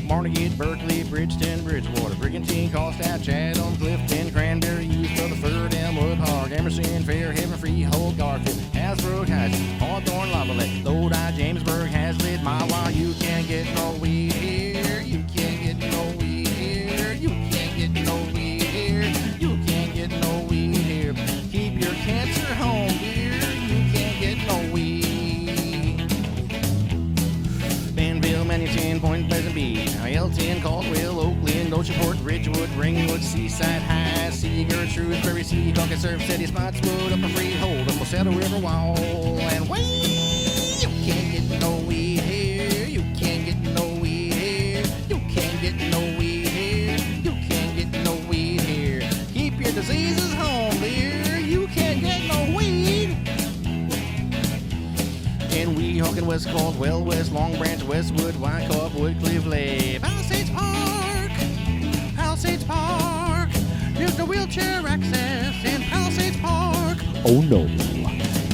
Barnegat, Berkeley, Bridgeton, Bridgewater, Brigantine, Callstaff, Chatham, Clifton, Cranberry, East Rutherford, Elmwood Park, Emerson, Fairhaven, Freehold, Garfield, Hasbrook, Heights, Hawthorne, Lavalette, Lodi, Jamesburg, Hazlitt, Maaah. You can't get no weed here. You can't get no weed here. You can't get no weed here. You can't get no weed here. Keep your cancer home, dear. You can't get no weed. Danville, Manhattan, Point Pleasant Beach, Elton, Caldwell, Oakland, Oceanport, Ridgewood, Ringwood, Seaside High, Seagirt, Shrewsbury, Seahawk, and Surf City, Spotswood, Upper Freehold, Upper Saddle River Wall, and way you can't get no weed here. You can't get no weed here. You can't get no weed here. You can't get no weed here. Keep your diseases home, dear. You can't get no weed. And Weehawken, West Caldwell, West Long Branch, Westwood, Wyckoff, Woodcliff, Lake, Palisades Park, Palisades Park. There's no wheelchair access in Palisades Park. Oh no.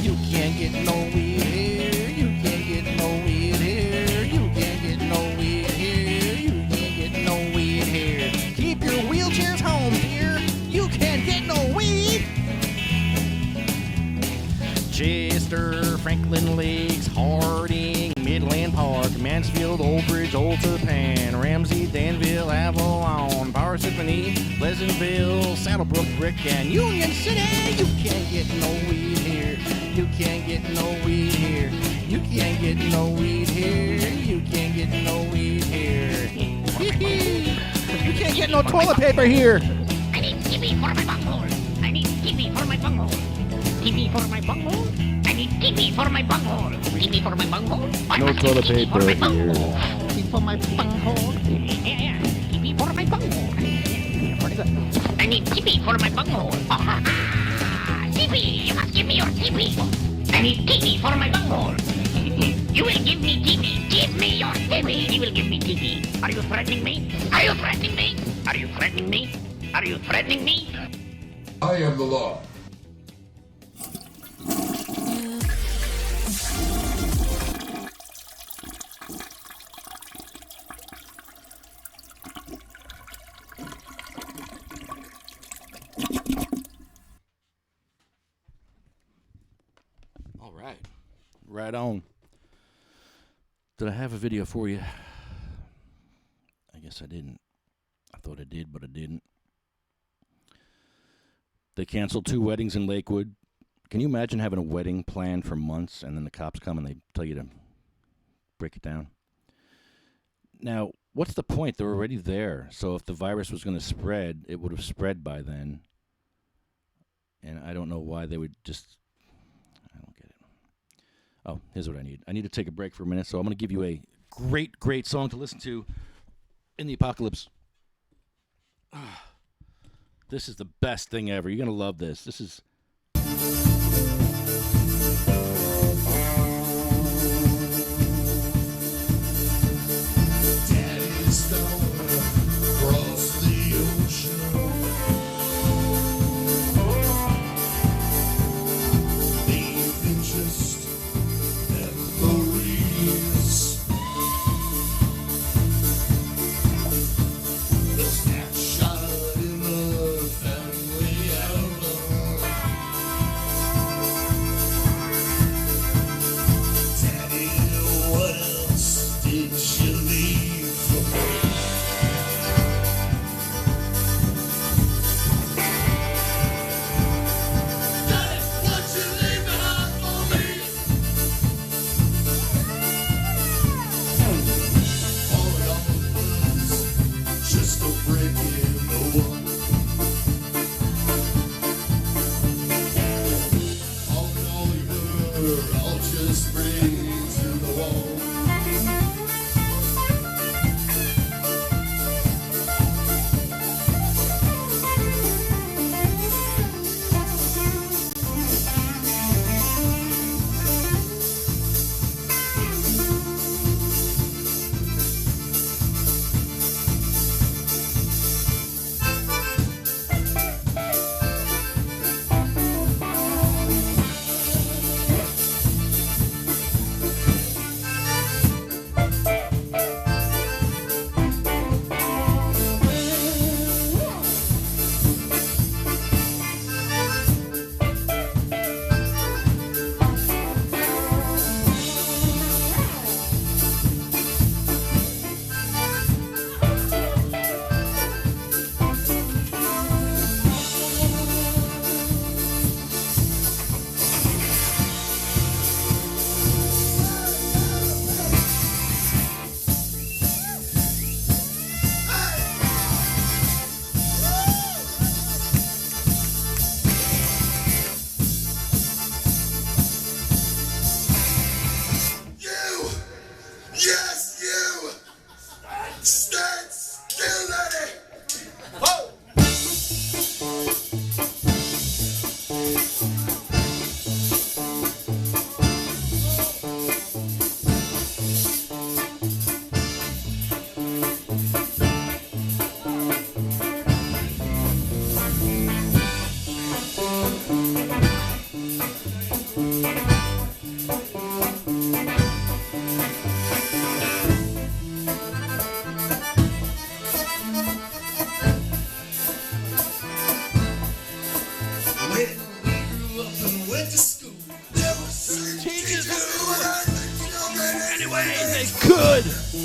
You can't get no weed here. You can't get no weed here. You can't get no weed here. You can't get no weed here. Keep your wheelchairs home, dear. You can't get no weed. Chester, Franklin Lakes, Harding, Midland Park, Mansfield, Old Bridge, Old Tappan, Ramsey, Danville, Avalon, Power Symphony, Pleasantville, Saddlebrook, Brick, and Union City. You can't get no weed here. You can't get no weed here. You can't get no weed here. You can't get no weed here. You can't get no toilet paper here. I need TV for my bunghole. I need TV for my bunghole. TV for my bunghole. I need TV for my bunghole. TV for my bunghole. No toilet paper here. TV for my bunghole. Yeah. TV for my bunghole. Pretty good. I need TV for my bunghole. TV, you must give me your TV. I need TV for my bunghole. You will give me TV. Give me your TV. You will give me TV. Are you threatening me? Are you threatening me? Are you threatening me? Are you threatening me? I am the law. All right. Right on. Did I have a video for you? I guess I didn't. I thought I did, but I didn't. They canceled 2 weddings in Lakewood. Can you imagine having a wedding planned for months and then the cops come and they tell you to break it down? Now, what's the point? They're already there. So if the virus was going to spread, it would have spread by then. And I don't know why they would just... I don't get it. Oh, here's what I need. I need to take a break for a minute, so I'm going to give you a great, great song to listen to in the apocalypse. This is the best thing ever. You're going to love this. This is... Daddy's down across the ocean. Leaving just memories. The snapshot in a family album.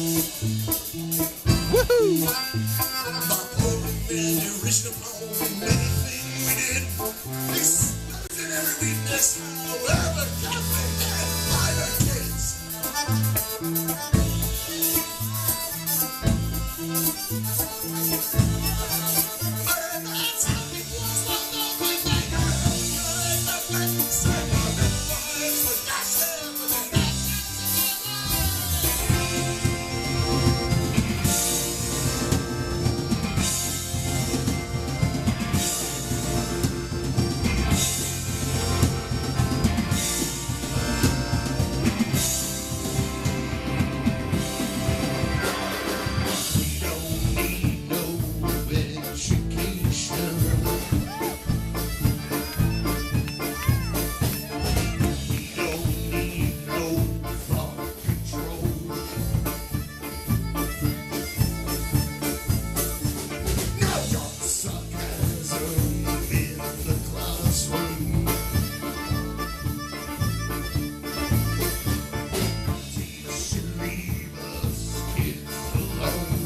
Woohoo!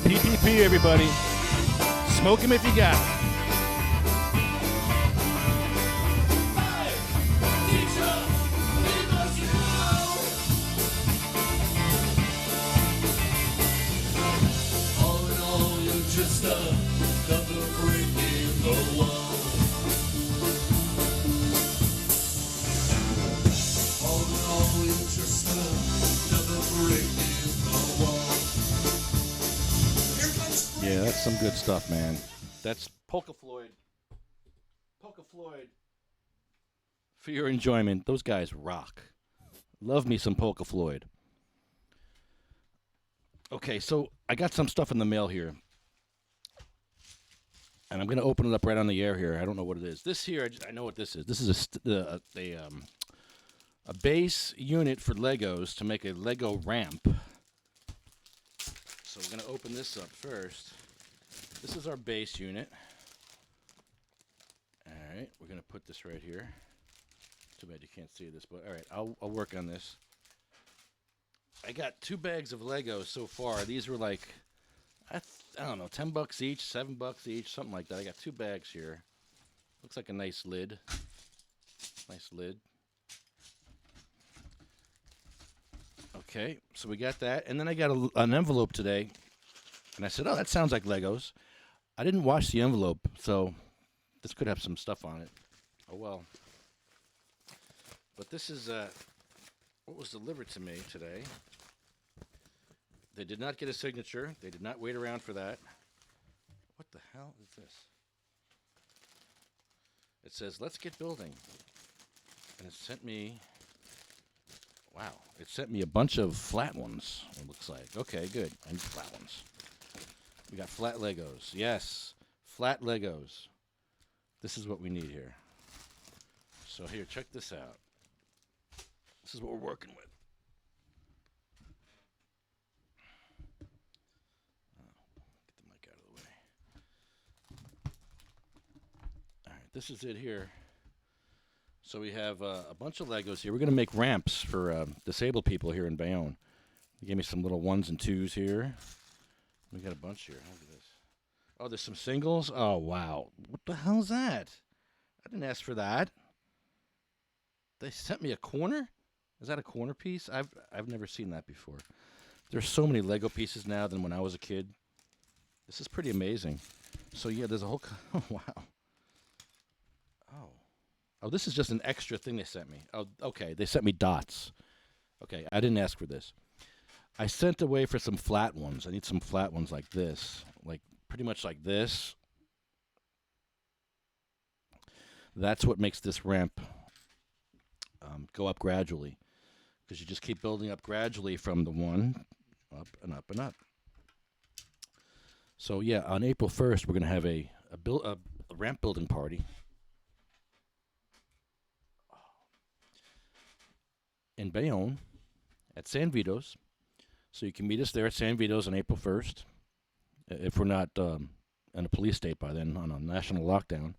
PPP, everybody. Smoke him if you got it. All in all, you're just another brick in the wall. All in all, you're just another brick in the wall. Yeah, that's some good stuff, man. That's Polka Floyd. Polka Floyd. For your enjoyment, those guys rock. Love me some Polka Floyd. Okay, so I got some stuff in the mail here. And I'm going to open it up right on the air here. I don't know what it is. This here, I know what this is. This is a base unit for Legos to make a Lego ramp. So we're going to open this up first. This is our base unit. All right, we're going to put this right here. Too bad you can't see this, but all right, I'll work on this. I got 2 bags of Legos so far. These were like, I don't know, $10 each, $7 each, something like that. I got 2 bags here. Looks like a nice lid. Nice lid. Okay, so we got that. And then I got an envelope today. And I said, oh, that sounds like Legos. I didn't wash the envelope, so this could have some stuff on it. Oh, well. But this is what was delivered to me today. They did not get a signature. They did not wait around for that. What the hell is this? It says, let's get building. And it sent me, wow, it sent me a bunch of flat ones, it looks like. Okay, good. I need flat ones. We got flat Legos. Yes, flat Legos. This is what we need here. So here, check this out. This is what we're working with. Get the mic out of the way. All right, this is it here. So we have a bunch of Legos here. We're going to make ramps for disabled people here in Bayonne. They gave me some little 1s and 2s here. We got a bunch here. Look at this. Oh, there's some singles. Oh, wow. What the hell is that? I didn't ask for that. They sent me a corner? Is that a corner piece? I've never seen that before. There's so many Lego pieces now than when I was a kid. This is pretty amazing. So, yeah, there's a whole... Oh, wow. Oh, this is just an extra thing they sent me. Oh, okay. They sent me dots. Okay, I didn't ask for this. I sent away for some flat ones. I need some flat ones like this. Like, pretty much like this. That's what makes this ramp go up gradually. Because you just keep building up gradually from the 1 up and up and up. So, yeah, on April 1st, we're going to have a ramp building party. In Bayonne at San Vito's. So you can meet us there at San Vito's on April 1st. If we're not in a police state by then on a national lockdown.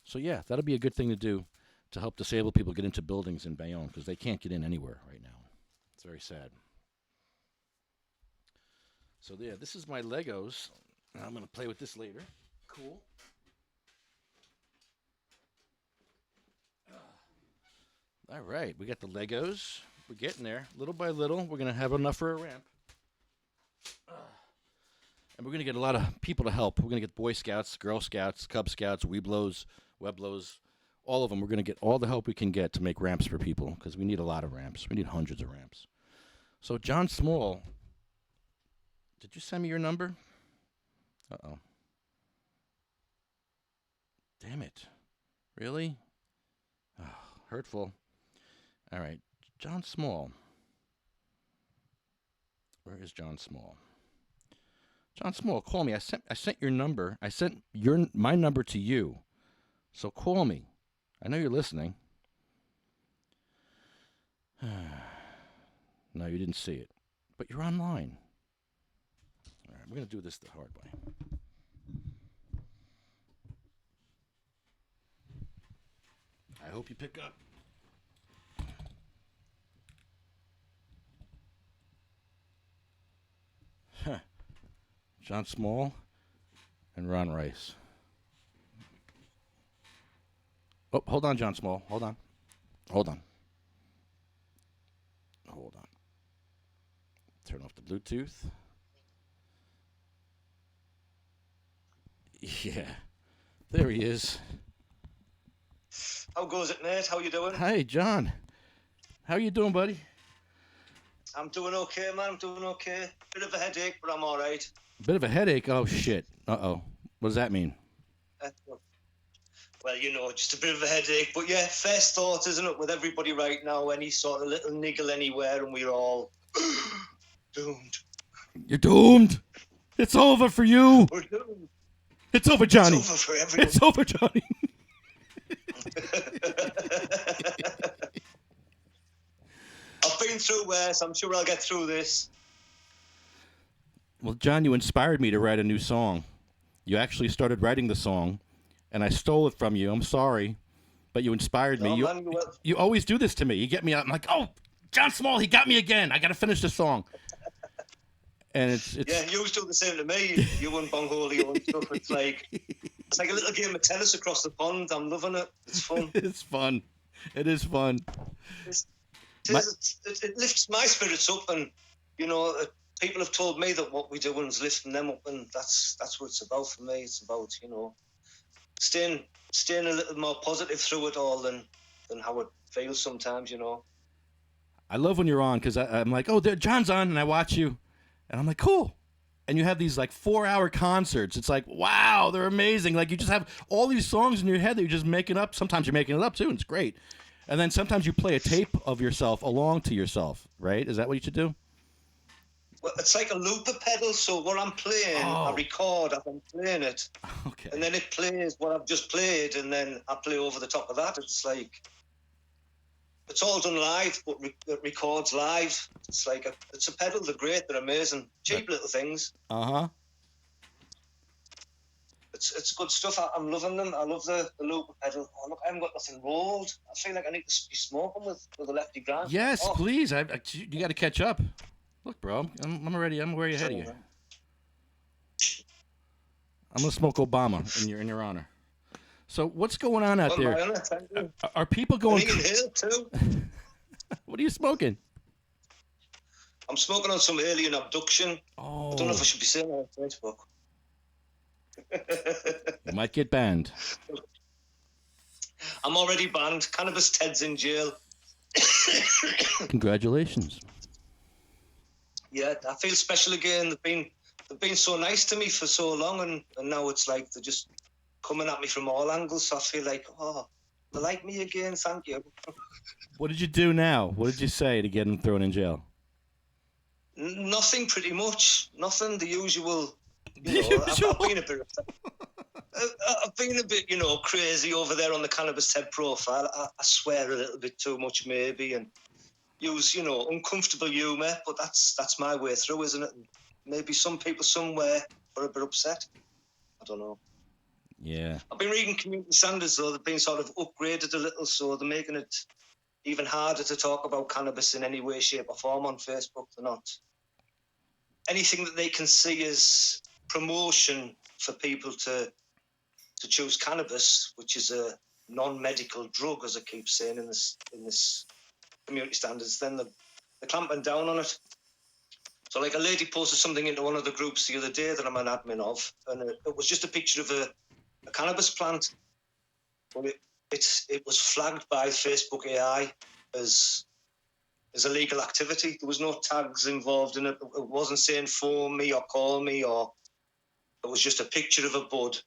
So, yeah, that'll be a good thing to do to help disabled people get into buildings in Bayonne because they can't get in anywhere right now. It's very sad. So yeah, this is my Legos. I'm gonna play with this later. Cool. All right, we got the Legos. We're getting there, little by little. We're gonna have enough for a ramp, and we're gonna get a lot of people to help. We're gonna get Boy Scouts, Girl Scouts, Cub Scouts, Weeblos, Weblos, all of them. We're gonna get all the help we can get to make ramps for people because we need a lot of ramps. We need hundreds of ramps. So John Small, did you send me your number? Uh-oh. Damn it. Really? Oh, hurtful. All right. John Small. Where is John Small? John Small, call me. I sent your number. I sent my number to you. So call me. I know you're listening. No, you didn't see it. But you're online. All right, we're going to do this the hard way. I hope you pick up. Huh. John Small and Ron Rice. Oh, hold on, John Small. Hold on. Hold on. Hold on. Turn off the Bluetooth. Yeah. There he is. How goes it, mate? How you doing? Hi, John. How you doing, buddy? I'm doing okay, man. I'm doing okay. Bit of a headache, but I'm all right. Bit of a headache? Oh, shit. Uh-oh. What does that mean? Well, you know, just a bit of a headache. But yeah, first thought, isn't it, with everybody right now, any sort of little niggle anywhere, and we're all doomed. You're doomed. It's over for you. We're doomed. It's over, Johnny. It's over for everyone. It's over, Johnny. I've been through worse. I'm sure I'll get through this. Well, John, you inspired me to write a new song. You actually started writing the song, and I stole it from you. I'm sorry, but you inspired me. You always do this to me. You get me out. I'm like, oh, John Small, he got me again. I got to finish the song. And it's yeah, you always do the same to me. You and Bong and stuff. It's like a little game of tennis across the pond. I'm loving it. It's fun. It's fun. It is fun. It lifts my spirits up, and you know, people have told me that what we do is lifting them up, and that's what it's about for me. It's about, you know, staying a little more positive through it all than how it feels sometimes, you know. I love when you're on because I'm like, oh, John's on, and I watch you, and I'm like, cool. And you have these like 4-hour concerts. It's like, wow, they're amazing. Like you just have all these songs in your head that you're just making up. Sometimes you're making it up too, and it's great. And then sometimes you play a tape of yourself along to yourself, right? Is that what you should do? Well, it's like a looper pedal. So what I'm playing, I record as I'm playing it. Okay. And then it plays what I've just played, and then I play over the top of that. It's like, it's all done live, but it records live. It's like it's a pedal. They're great. They're amazing. Cheap little things. Uh-huh. It's good stuff. I'm loving them. I love the looper pedal. Oh, look, I haven't got nothing rolled. I feel like I need to be smoking with a lefty grand. Yes, please. You got to catch up. Look, bro, I'm ready. I'm way ahead of you. I'm gonna smoke Obama in your honor. So what's going on out there? Are people going? Too. What are you smoking? I'm smoking on some alien abduction. Oh. I don't know if I should be saying that on Facebook. You might get banned. I'm already banned. Cannabis Ted's in jail. Congratulations. Yeah, I feel special again. They've been so nice to me for so long, and now it's like they're just coming at me from all angles. So I feel like, oh, they like me again. Thank you. What did you do now? What did you say to get him thrown in jail? Nothing, pretty much. Nothing. The usual. You know, I've been a bit, you know, crazy over there on the Cannabis Ted profile. I swear a little bit too much, maybe, and use, you know, uncomfortable humour. But that's my way through, isn't it? And maybe some people somewhere are a bit upset. I don't know. Yeah. I've been reading community standards, though. They've been sort of upgraded a little, so they're making it even harder to talk about cannabis in any way, shape, or form on Facebook. They're not anything that they can see as promotion for people to choose cannabis, which is a non-medical drug, as I keep saying in this community standards, then they're clamping down on it. So, like, a lady posted something into one of the groups the other day that I'm an admin of, and it was just a picture of a cannabis plant. But it was flagged by Facebook AI as illegal activity. There was no tags involved in it. It wasn't saying phone me or call me, or it was just a picture of a bud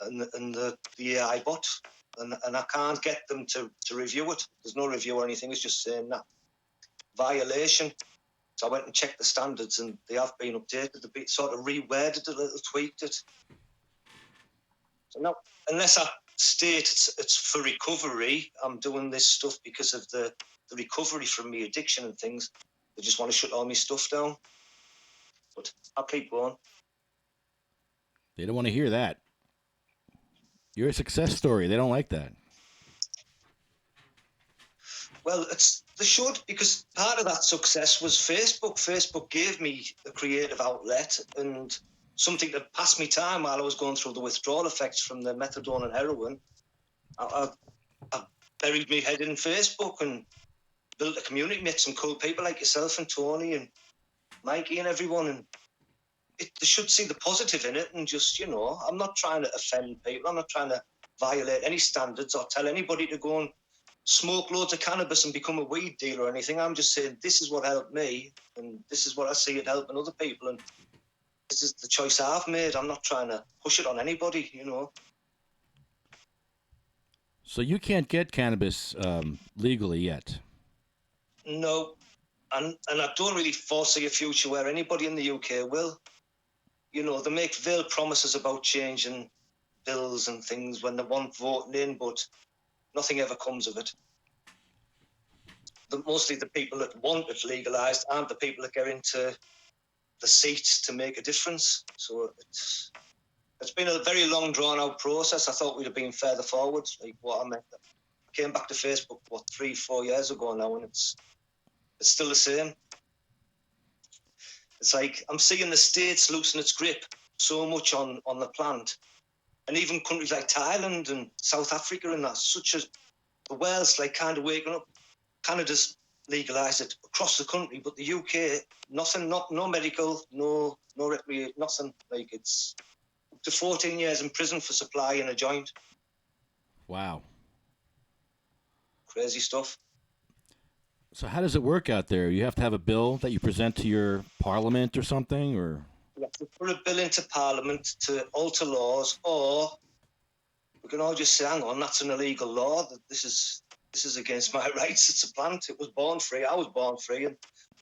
and the AI bot. And I can't get them to review it. There's no review or anything. It's just saying that violation. So I went and checked the standards, and they have been updated. They've been sort of reworded a little, tweaked it. So now, unless I state it's for recovery, I'm doing this stuff because of the recovery from my addiction and things. They just want to shut all my stuff down. But I'll keep going. They don't want to hear that. You're a success story. They don't like that. Well, they should, because part of that success was Facebook. Facebook gave me a creative outlet and something to pass me time while I was going through the withdrawal effects from the methadone and heroin. I buried my head in Facebook and built a community, met some cool people like yourself and Tony and Mikey and everyone. And they should see the positive in it and just, I'm not trying to offend people. I'm not trying to violate any standards or tell anybody to go and smoke loads of cannabis and become a weed dealer or anything. I'm just saying this is what helped me and this is what I see it helping other people, and this is the choice I've made. I'm not trying to push it on anybody, So you can't get cannabis legally yet? No, and I don't really foresee a future where anybody in the UK will. They make veiled promises about changing bills and things when they want voting in, but nothing ever comes of it. Mostly the people that want it legalised aren't the people that get into the seats to make a difference. So it's been a very long, drawn-out process. I thought we'd have been further forward. Like what I meant, I came back to Facebook 3-4 years ago now, and it's still the same. It's like I'm seeing the States loosen its grip so much on the plant, and even countries like Thailand and South Africa and that. The world's like kind of waking up. Canada's legalised it across the country, but the UK, nothing, no medical, no recreation, nothing. Like it's up to 14 years in prison for supplying a joint. Wow. Crazy stuff. So how does it work out there? You have to have a bill that you present to your parliament or something, or? We have to put a bill into Parliament to alter laws, or we can all just say, hang on, that's an illegal law. That this is against my rights. It's a plant. It was born free. I was born free, and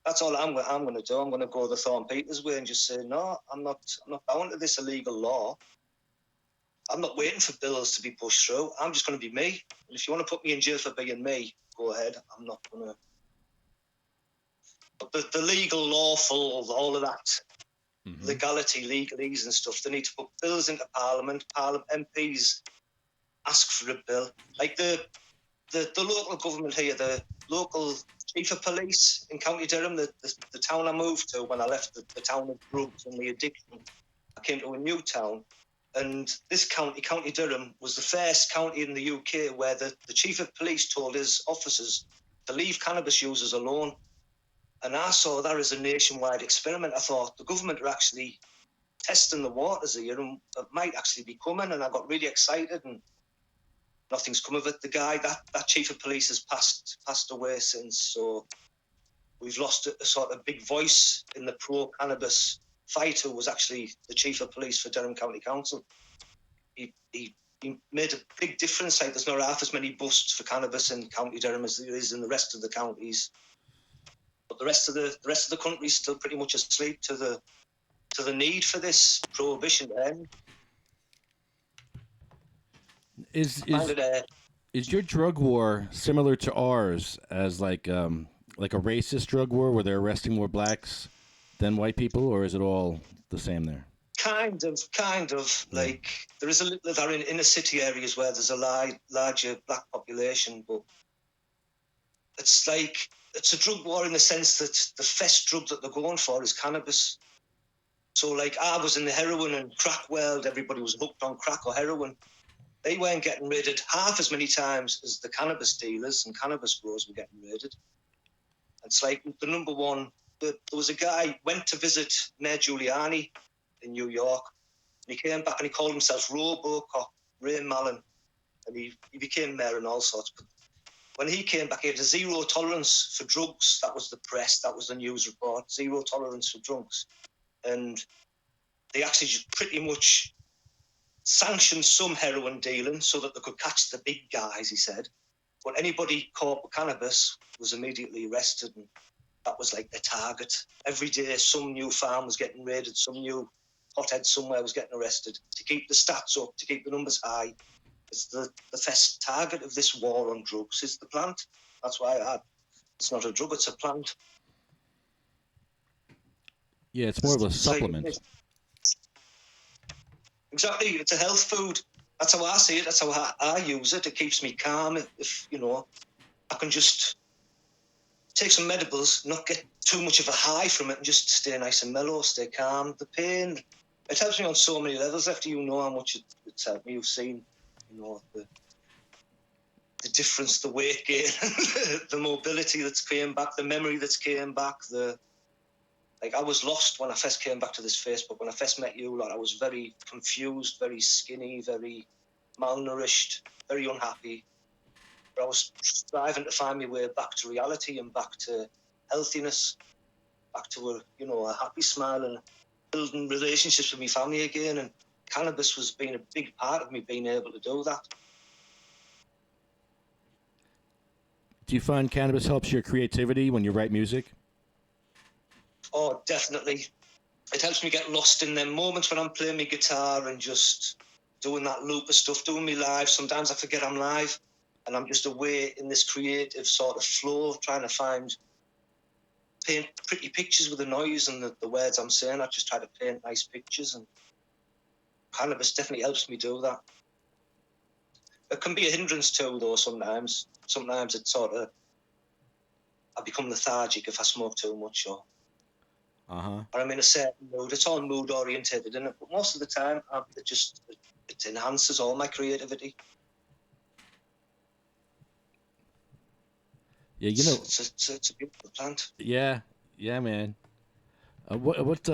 that's all I'm going to do. I'm going to go the Thorn Peters way and just say, no, I'm not bound to this illegal law. I'm not waiting for bills to be pushed through. I'm just going to be me. And if you want to put me in jail for being me, go ahead. I'm not going to. But the legal, lawful, all of that, legality, legalese and stuff, they need to put bills into Parliament. MPs ask for a bill. Like the local government here, the local chief of police in County Durham, the town I moved to when I left the town of drugs and the addiction, I came to a new town. And this county, County Durham, was the first county in the UK where the chief of police told his officers to leave cannabis users alone. And I saw that as a nationwide experiment. I thought the government are actually testing the waters here and it might actually be coming. And I got really excited and nothing's come of it. The guy, that chief of police has passed away since. So we've lost a sort of big voice in the pro-cannabis fight, who was actually the chief of police for Durham County Council. He made a big difference. Like there's not half as many busts for cannabis in County Durham as there is in the rest of the counties. But the rest of the country is still pretty much asleep to the need for this prohibition to end. Is your drug war similar to ours as like a racist drug war where they're arresting more blacks than white people, or is it all the same there? Kind of. Like there is a little there in inner city areas where there's a larger black population, but it's like it's a drug war in the sense that the first drug that they're going for is cannabis. So, like, I was in the heroin and crack world. Everybody was hooked on crack or heroin. They weren't getting raided half as many times as the cannabis dealers and cannabis growers were getting raided. It's like the number one. There was a guy went to visit Mayor Giuliani in New York, and he came back and he called himself RoboCop Ray Mallon, and he became mayor and all sorts. But when he came back, he had a zero tolerance for drugs. That was the press. That was the news report. Zero tolerance for drugs, and they actually just pretty much sanctioned some heroin dealing so that they could catch the big guys, he said. But anybody caught with cannabis was immediately arrested, and that was like their target. Every day, some new farm was getting raided, some new hothead somewhere was getting arrested. To keep the stats up, to keep the numbers high, it's the first target of this war on drugs is the plant. That's why it's not a drug, it's a plant. Yeah, it's more of a supplement. Exactly, it's a health food. That's how I see it. That's how I use it. It keeps me calm. If I can just take some medibles, not get too much of a high from it, and just stay nice and mellow, stay calm. The pain, it helps me on so many levels. After you know how much it's helped me, you've seen, the difference, the weight gain, the mobility that's came back, the memory that's came back. I was lost when I first came back to this Facebook. When I first met you, I was very confused, very skinny, very malnourished, very unhappy. But I was striving to find my way back to reality and back to healthiness, back to a happy smile and building relationships with my family again. And cannabis was being a big part of me being able to do that. Do you find cannabis helps your creativity when you write music? Oh, definitely. It helps me get lost in them moments when I'm playing my guitar and just doing that loop of stuff, doing me live. Sometimes I forget I'm live and I'm just away in this creative sort of flow, trying to paint pretty pictures with the noise and the words I'm saying. I just try to paint nice pictures, and cannabis definitely helps me do that. It can be a hindrance too, though, sometimes. Sometimes it's I become lethargic if I smoke too much or I'm in a certain mood. It's all mood orientated, isn't it? But most of the time, it enhances all my creativity. Yeah, it's a beautiful plant. Yeah, man. Do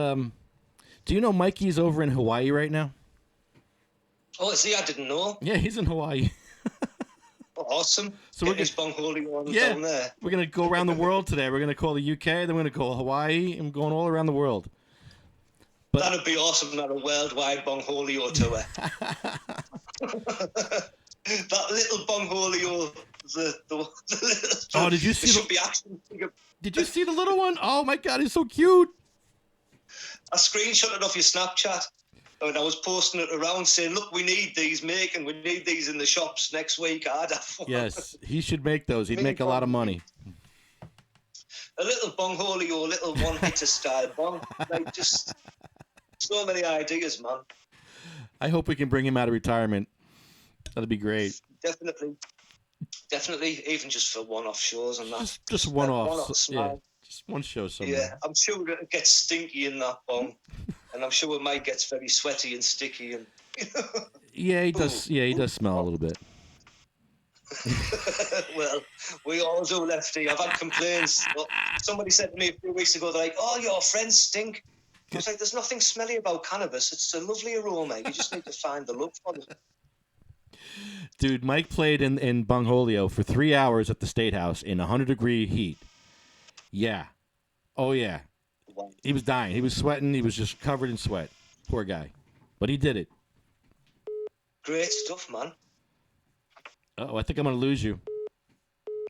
you know Mikey's over in Hawaii right now? Oh, is he? I didn't know. Yeah, he's in Hawaii. Awesome. So we're Bong on down there. We're gonna go around the world today. We're gonna call the UK, then we're gonna call Hawaii, and we're going all around the world. But that'd be awesome. Not a worldwide Bongholio tour. That little Bongholio, oh, did you see? Did you see the little one? Oh my God, he's so cute. I screenshot it off your Snapchat. And I was posting it around saying, look, we need these we need these in the shops next week. Yes, he should make those. He'd make a lot of money. A little Bongholio, little one-hitter style Bong. Just so many ideas, man. I hope we can bring him out of retirement. That'd be great. Definitely, even just for one-off shows and that. Just one-off. Yeah, just one show somewhere. Yeah, I'm sure it gets stinky in that Bong. And I'm sure mine gets very sweaty and sticky. And yeah, he does. Yeah, he does smell a little bit. Well, we all do, Lefty. I've had complaints. Somebody said to me a few weeks ago, they're like, "Oh, your friends stink." I was like, "There's nothing smelly about cannabis. It's a lovely aroma. You just need to find the love for it." Dude, Mike played in Bongholio for 3 hours at the State House in 100-degree heat. Yeah. Oh yeah. He was dying. He was sweating. He was just covered in sweat. Poor guy. But he did it. Great stuff, man. Oh, I think I'm going to lose you.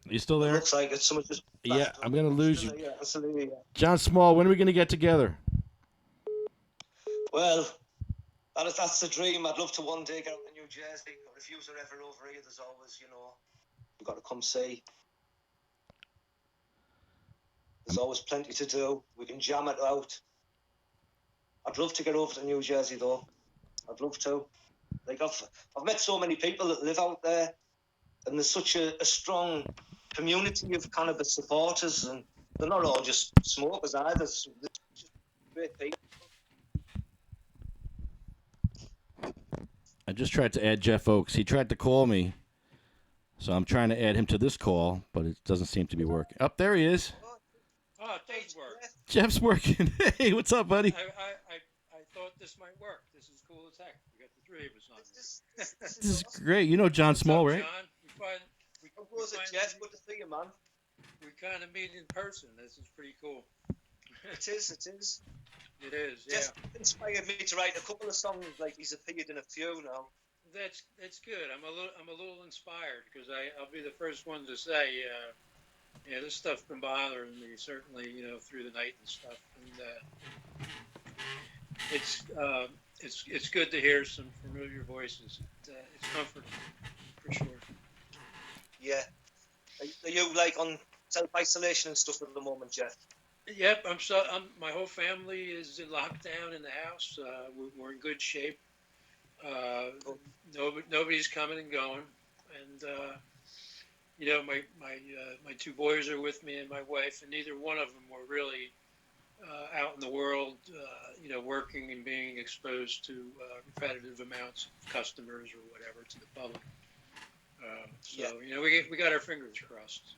Are you still there? Looks like it's someone just... Yeah, I'm going to lose you. Yeah, absolutely, yeah. John Small, when are we going to get together? Well, that's the dream. I'd love to one day get out to New Jersey. Or if you are ever over here, there's always, you've got to come see. There's always plenty to do. We can jam it out. I'd love to get over to New Jersey, though. I'd love to. I've met so many people that live out there, and there's such a strong community of cannabis supporters, and they're not all just smokers either. They're just great people. I just tried to add Jeff Oakes. He tried to call me, so I'm trying to add him to this call, but it doesn't seem to be working. Up there he is. Oh, it does work. Jeff's working. Hey, what's up, buddy? I thought this might work. This is cool as heck. We got the three of us on here. This is great. You know John Small, right? John, How was it, Jeff? Good to see you, man. we kind of meet in person. This is pretty cool. It is. It is. It is, yeah. Jeff inspired me to write a couple of songs. Like he's appeared in a few now. That's good. I'm a little inspired because I'll be the first one to say, yeah, this stuff's been bothering me certainly, through the night and stuff, and it's good to hear some familiar voices. It's comforting for sure. Yeah. Are you like on self-isolation and stuff at the moment, Jeff? Yep, my whole family is in lockdown in the house. We're in good shape. Nobody's coming and going, and my two boys are with me and my wife, and neither one of them were really out in the world, working and being exposed to repetitive amounts of customers or whatever to the public. We got our fingers crossed.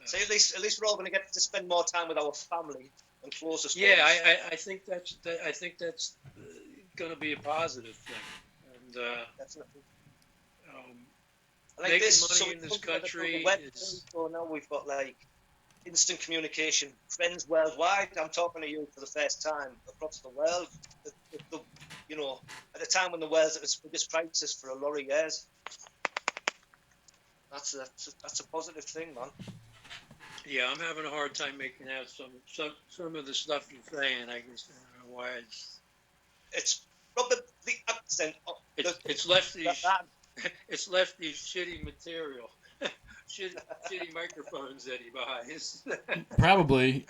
So at least we're all going to get to spend more time with our family and closest. Yeah, ones. I think that's going to be a positive thing, and definitely. Making money in this country is. So now we've got like instant communication, friends worldwide. I'm talking to you for the first time across the world. At a time when the world's at its biggest crisis for a lot of years. That's a positive thing, man. Yeah, I'm having a hard time making out some of the stuff you're saying. I guess I don't know why it's probably the accent. It's left these shitty material, shitty microphones that he buys. Probably.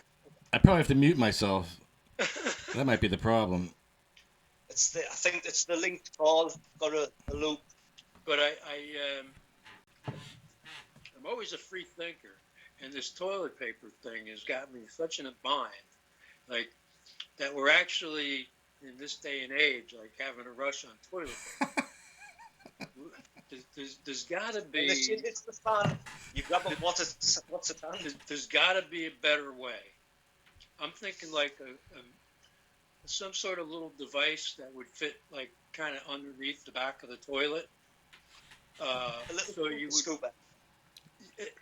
I probably have to mute myself. That might be the problem. I think it's the linked call. Got a loop. But I'm always a free thinker. And this toilet paper thing has got me such in a bind, like that we're actually in this day and age, like having a rush on toilet paper. There's got to be. It's the fun. You grab a what's it on? There's got to be a better way. I'm thinking like some sort of little device that would fit like kind of underneath the back of the toilet. So you would. Scuba.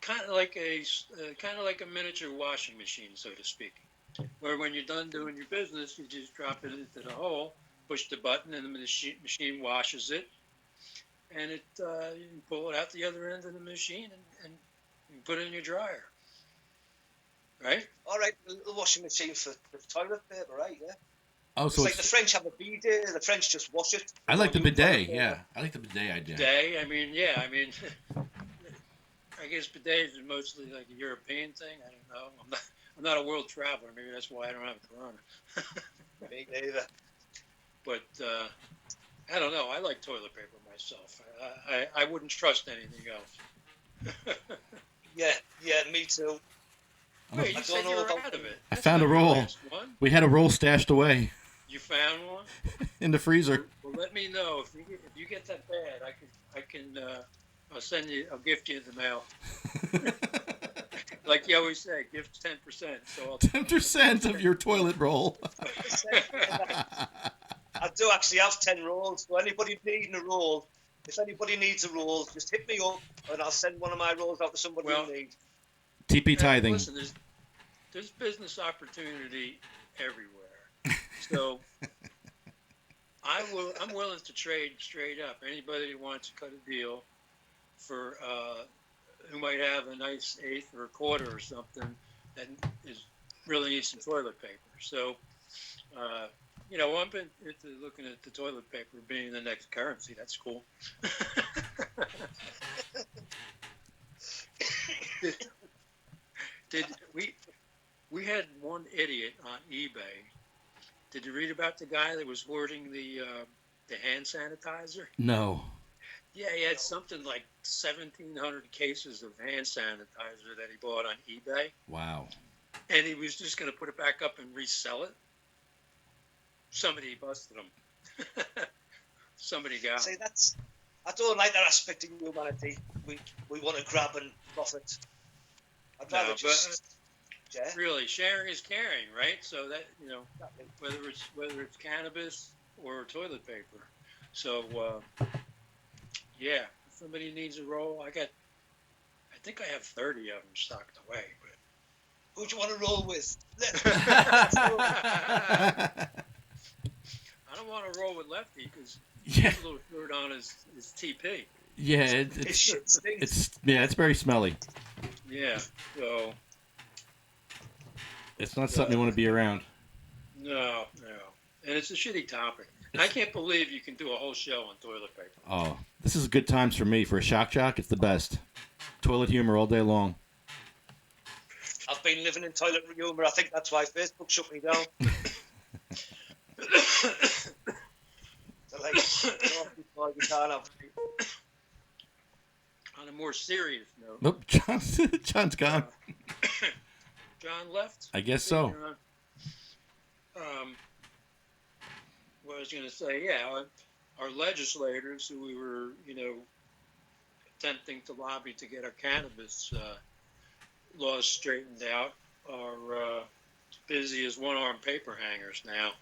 Kind of like a miniature washing machine, so to speak, where when you're done doing your business, you just drop it into the hole, push the button, and the machine washes it, and you can pull it out the other end of the machine and put it in your dryer. Right? All right, a little washing machine for toilet paper, right? Yeah. Oh, so it's like the French have a bidet. The French just wash it. I like the bidet. Yeah, I like the bidet idea. Bidet. I guess bidets are mostly like a European thing. I don't know. I'm not a world traveler. Maybe that's why I don't have corona. Me neither. But I don't know. I like toilet paper myself. I wouldn't trust anything else. Yeah, me too. Wait, you said you were out of it. I found a roll. We had a roll stashed away. You found one? In the freezer. Well, let me know if you get that bad. I can. I'll gift you in the mail. Like you always say, gift 10%. So 10% of your toilet roll. I do actually have 10 rolls. So anybody needing a roll, if anybody needs a roll, just hit me up and I'll send one of my rolls out to somebody who needs. TP tithing. Listen, there's business opportunity everywhere. So I'm willing to trade straight up. Anybody who wants to cut a deal for who might have a nice eighth or a quarter or something that really needs some toilet paper. So, I've been into looking at the toilet paper being the next currency. That's cool. We had one idiot on eBay. Did you read about the guy that was hoarding the hand sanitizer? No. Yeah, he had something like 1,700 cases of hand sanitizer that he bought on eBay. Wow. And he was just going to put it back up and resell it. Somebody busted him. somebody got. See, I don't like that aspect of humanity. We want to grab and profit. I'd rather No, just share. Really, sharing is caring, right? So that whether it's cannabis or toilet paper. So yeah, if somebody needs a roll, I think I have 30 of them stocked away. But who do you want to roll with? I don't want to roll with Lefty because Yeah. he's a little short on his TP. Yeah, it's very smelly. Yeah, so It's not something you want to be around. no, and it's a shitty topic. I can't believe you can do a whole show on toilet paper. Oh, this is good times for me. For a shock jock, it's the best. Toilet humor all day long. I've been living in toilet humour. I think that's why Facebook shut me down. So, like, you can't have. On a more serious note. Nope, John's gone. John left? I guess so. What I was going to say, yeah, our legislators who we were, attempting to lobby to get our cannabis laws straightened out are busy as one-armed paper hangers now.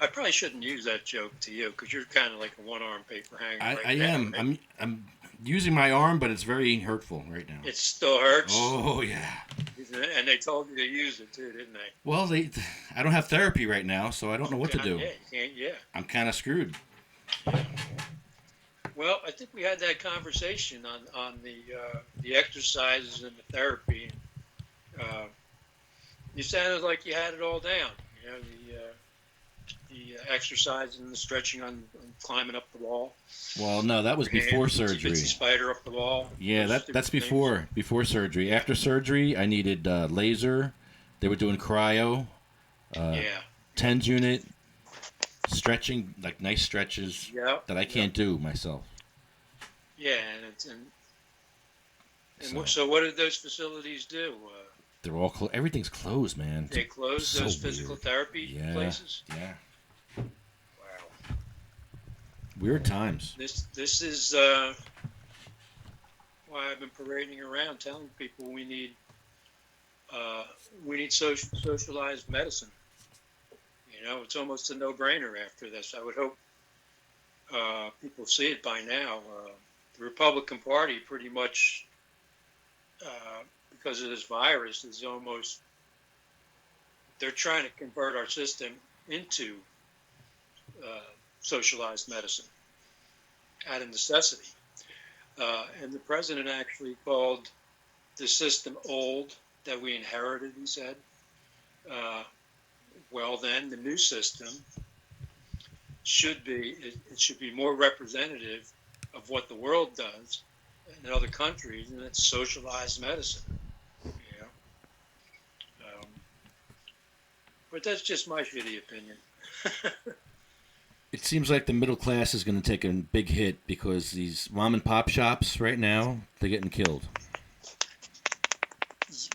I probably shouldn't use that joke to you because you're kind of like a one-armed paper hanger. I am. Right? I'm using my arm, but it's very hurtful right now. It still hurts? Oh, yeah. And they told you to use it too, didn't they? Well, I don't have therapy right now, so I don't know what to do. Yeah, you can't, yeah. I'm kind of screwed. Well, I think we had that conversation on the exercises and the therapy. You sounded like you had it all down. The exercise and the stretching on climbing up the wall. Well, no, that was before surgery. Spider up the wall. Yeah, that's before surgery. After surgery, I needed laser. They were doing cryo. TENS unit, stretching, like nice stretches that I can't do myself. Yeah, so what did those facilities do? They're all everything's closed, man. They closed those physical therapy places? Yeah. Wow. Weird times. This is why I've been parading around telling people we need socialized medicine. It's almost a no-brainer after this. I would hope people see it by now. The Republican Party pretty much, because of this virus, is almost, they're trying to convert our system into socialized medicine out of necessity. And the president actually called the system old that we inherited, he said. Well, then the new system should be more representative of what the world does in other countries, and it's socialized medicine. But that's just my shitty opinion. It seems like the middle class is going to take a big hit because these mom and pop shops right now, they're getting killed.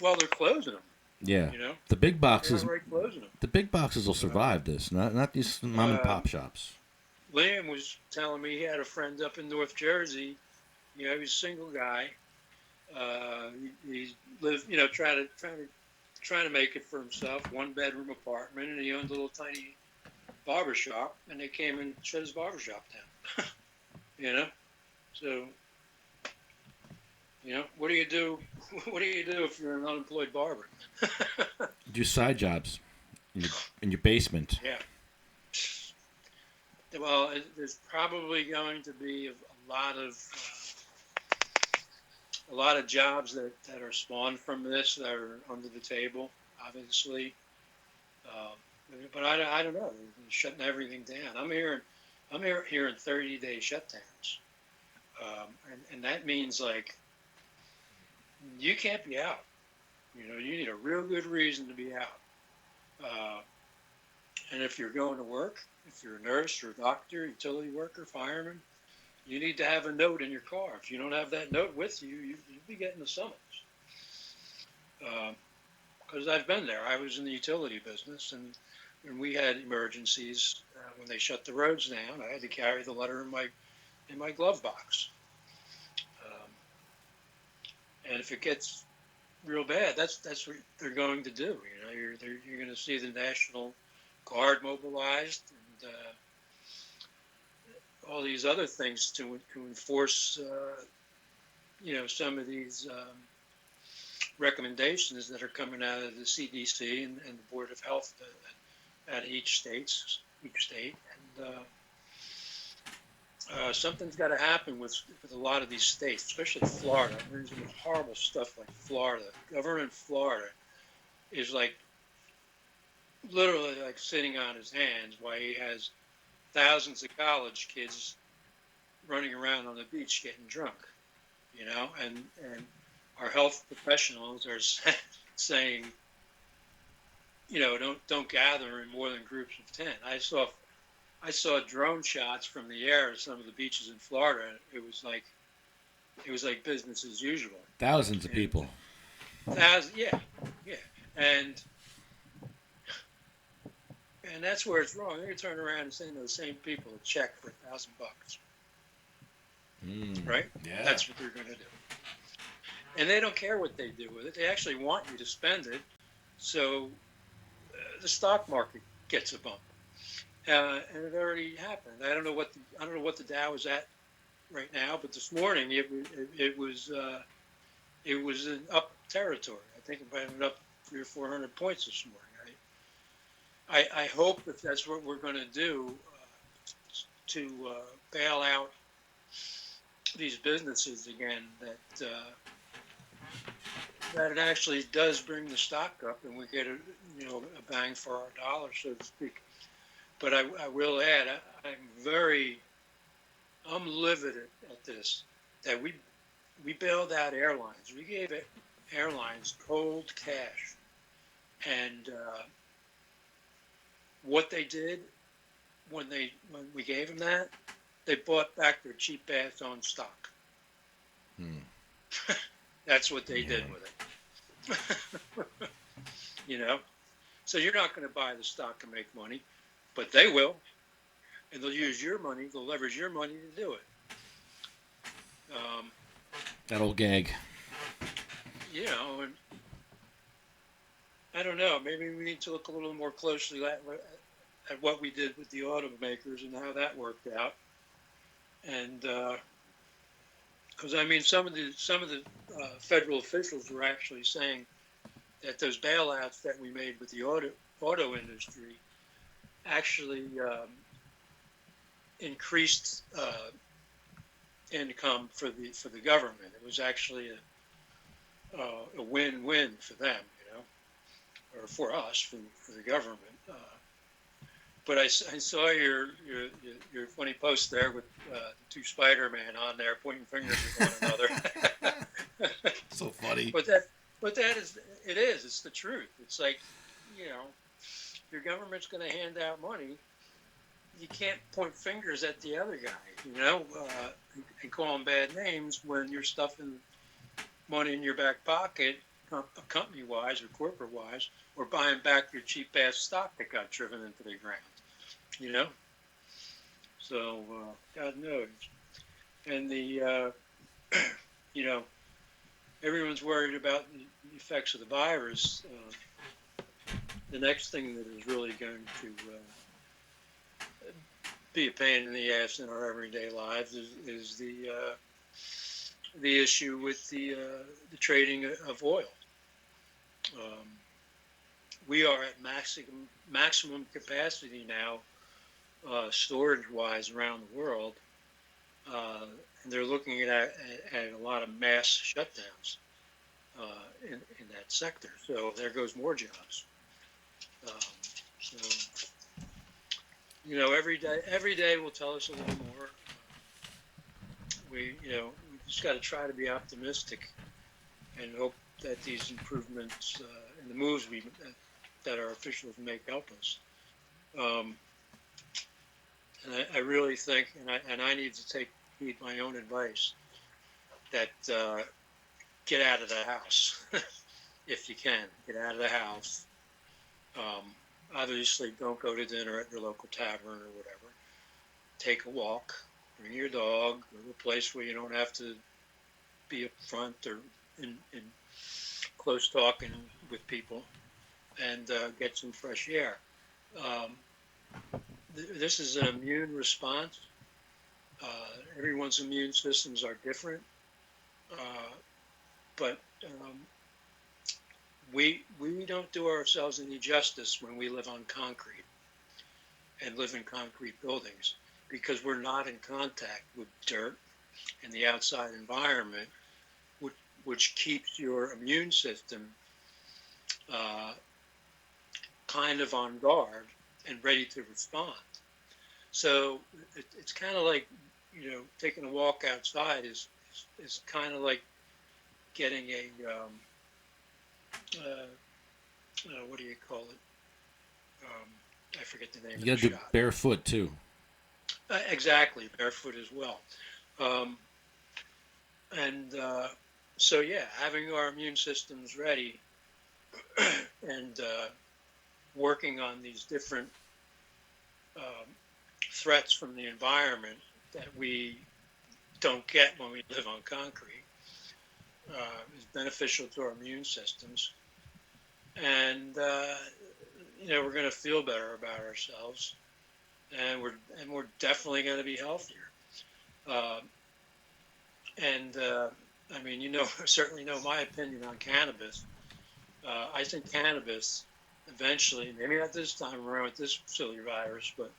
Well, they're closing them. Yeah. The big boxes. They're already closing them. The big boxes will survive this, not these mom and pop shops. Liam was telling me he had a friend up in North Jersey. He was a single guy. He lived, trying to make it for himself, 1-bedroom apartment, and he owned a little tiny barber shop, and they came and shut his barber shop down. So, what do you do? What do you do if you're an unemployed barber? Do side jobs in your basement. Yeah. Well, there's probably going to be a lot of jobs that are spawned from this that are under the table, obviously. But I don't know. They're shutting everything down. I'm hearing 30-day shutdowns, and that means like you can't be out. You need a real good reason to be out. And if you're going to work, if you're a nurse or a doctor, utility worker, fireman, you need to have a note in your car. If you don't have that note with you, you'll be getting a summons. Because I've been there. I was in the utility business, and we had emergencies when they shut the roads down, I had to carry the letter in my glove box. And if it gets real bad, that's what they're going to do. You're going to see the National Guard mobilized and all these other things to enforce, some of these recommendations that are coming out of the CDC and the Board of Health at each state. And something's got to happen with a lot of these states, especially Florida. There's some horrible stuff like Florida. Governor in Florida is like literally like sitting on his hands while he has thousands of college kids running around on the beach getting drunk, and our health professionals are saying, don't gather in more than groups of 10. I saw drone shots from the air of some of the beaches in Florida. It was like business as usual. Thousands of people. Yeah. And that's where it's wrong. They're going to turn around and send those same people a check for $1,000. Right? Yeah. That's what they're going to do. And they don't care what they do with it. They actually want you to spend it, so the stock market gets a bump. And it already happened. I don't know what the Dow is at right now, but this morning it was in up territory. I think it went up 300 or 400 points this morning. I hope if that's what we're going to do to bail out these businesses again, that it actually does bring the stock up and we get a bang for our dollar, so to speak. But I will add, I'm livid at this, that we bailed out airlines. We gave airlines cold cash, and what they did when we gave them that, they bought back their cheap ass own stock. That's what they did with it. So you're not going to buy the stock and make money, but they will, and they'll use your money, they'll leverage your money to do it. That old gag. And I don't know, maybe we need to look a little more closely at what we did with the automakers and how that worked out. And because some of the federal officials were actually saying that those bailouts that we made with the auto industry actually increased income for the government. It was actually a win-win for them, or for us, for the government. But I saw your funny post there with the two Spider-Man on there pointing fingers at one another. So funny. But it's the truth. It's like, your government's going to hand out money. You can't point fingers at the other guy, and call him bad names when you're stuffing money in your back pocket, company-wise or corporate-wise, or buying back your cheap-ass stock that got driven into the ground. So God knows. And everyone's worried about the effects of the virus. The next thing that is really going to be a pain in the ass in our everyday lives is the issue with the trading of oil. We are at maximum capacity now, storage-wise around the world, and they're looking at a lot of mass shutdowns in that sector. So there goes more jobs. Every day will tell us a little more. We just got to try to be optimistic and hope that these improvements and the moves that our officials make help us. And I really think, and I need to heed my own advice, that get out of the house if you can. Get out of the house. obviously don't go to dinner at your local tavern or whatever. Take a walk, bring your dog, go to a place where you don't have to be up front or in close talking with people, and get some fresh air. This is an immune response. Everyone's immune systems are different, but we don't do ourselves any justice when we live on concrete and live in concrete buildings, because we're not in contact with dirt and the outside environment, which keeps your immune system kind of on guard and ready to respond. So it's kind of like, taking a walk outside is kind of like getting a what do you call it? I forget the name. You got to do barefoot too. Exactly, barefoot as well. So yeah, having our immune systems ready and working on these different threats from the environment that we don't get when we live on concrete is beneficial to our immune systems, and we're going to feel better about ourselves, and we're definitely going to be healthier. I mean, certainly know my opinion on cannabis. I think cannabis eventually, maybe not this time around with this silly virus, but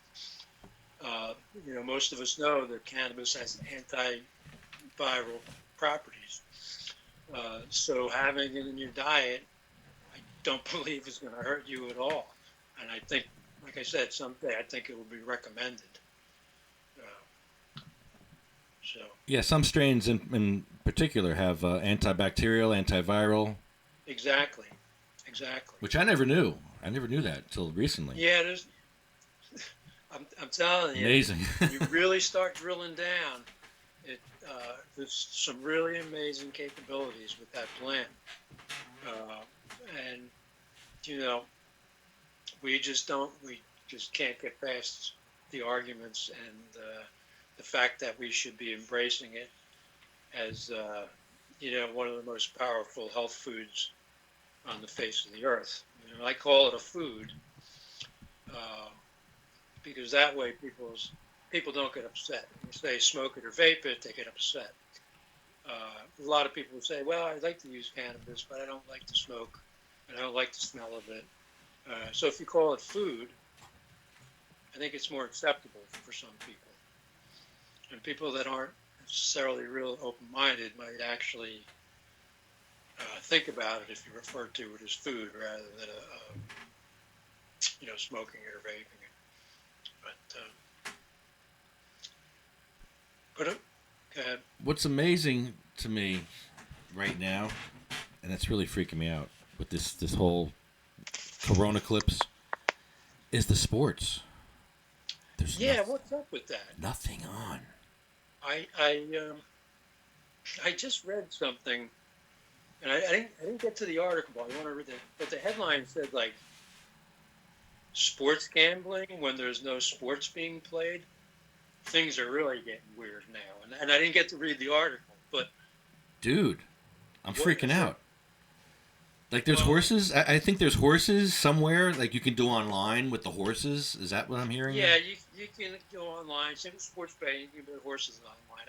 most of us know that cannabis has antiviral properties. So having it in your diet, I don't believe is going to hurt you at all. And I think, like I said, someday I think it will be recommended. Yeah, some strains in particular have antibacterial, antiviral. Exactly. Which I never knew. I never knew that until recently. Yeah, I'm telling you. Amazing. You really start drilling down. There's some really amazing capabilities with that plant. And we just can't get past the arguments and the fact that we should be embracing it as one of the most powerful health foods on the face of the earth. I call it a food because that way people don't get upset. If they smoke it or vape it, they get upset. A lot of people say, well, I'd like to use cannabis, but I don't like to smoke, and I don't like the smell of it. So if you call it food, I think it's more acceptable for some people. And people that aren't necessarily real open-minded might actually think about it if you refer to it as food rather than smoking it or vaping it. But what's amazing to me right now, and it's really freaking me out with this whole Corona clips, is the sports. There's what's up with that? Nothing on. I just read something, and I didn't get to the article. I want to read it, but the headline said like sports gambling when there's no sports being played. Things are really getting weird now, and I didn't get to read the article, but dude, I'm freaking out. Like there's horses. I think there's horses somewhere. Like you can do online with the horses. Is that what I'm hearing? Yeah, you can go online. Same with sports betting. You can buy horses online.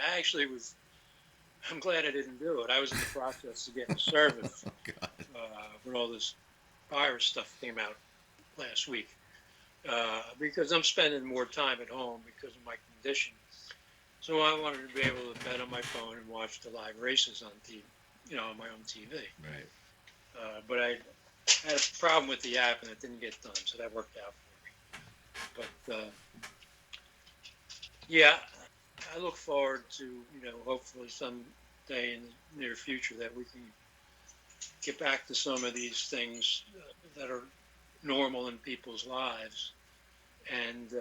I'm glad I didn't do it. I was in the process of getting service when all this virus stuff came out last week. Because I'm spending more time at home because of my condition. So I wanted to be able to bet on my phone and watch the live races on TV, on my own TV. Right. But I had a problem with the app and it didn't get done, so that worked out for me. But I look forward to, hopefully someday in the near future that we can get back to some of these things that are normal in people's lives. And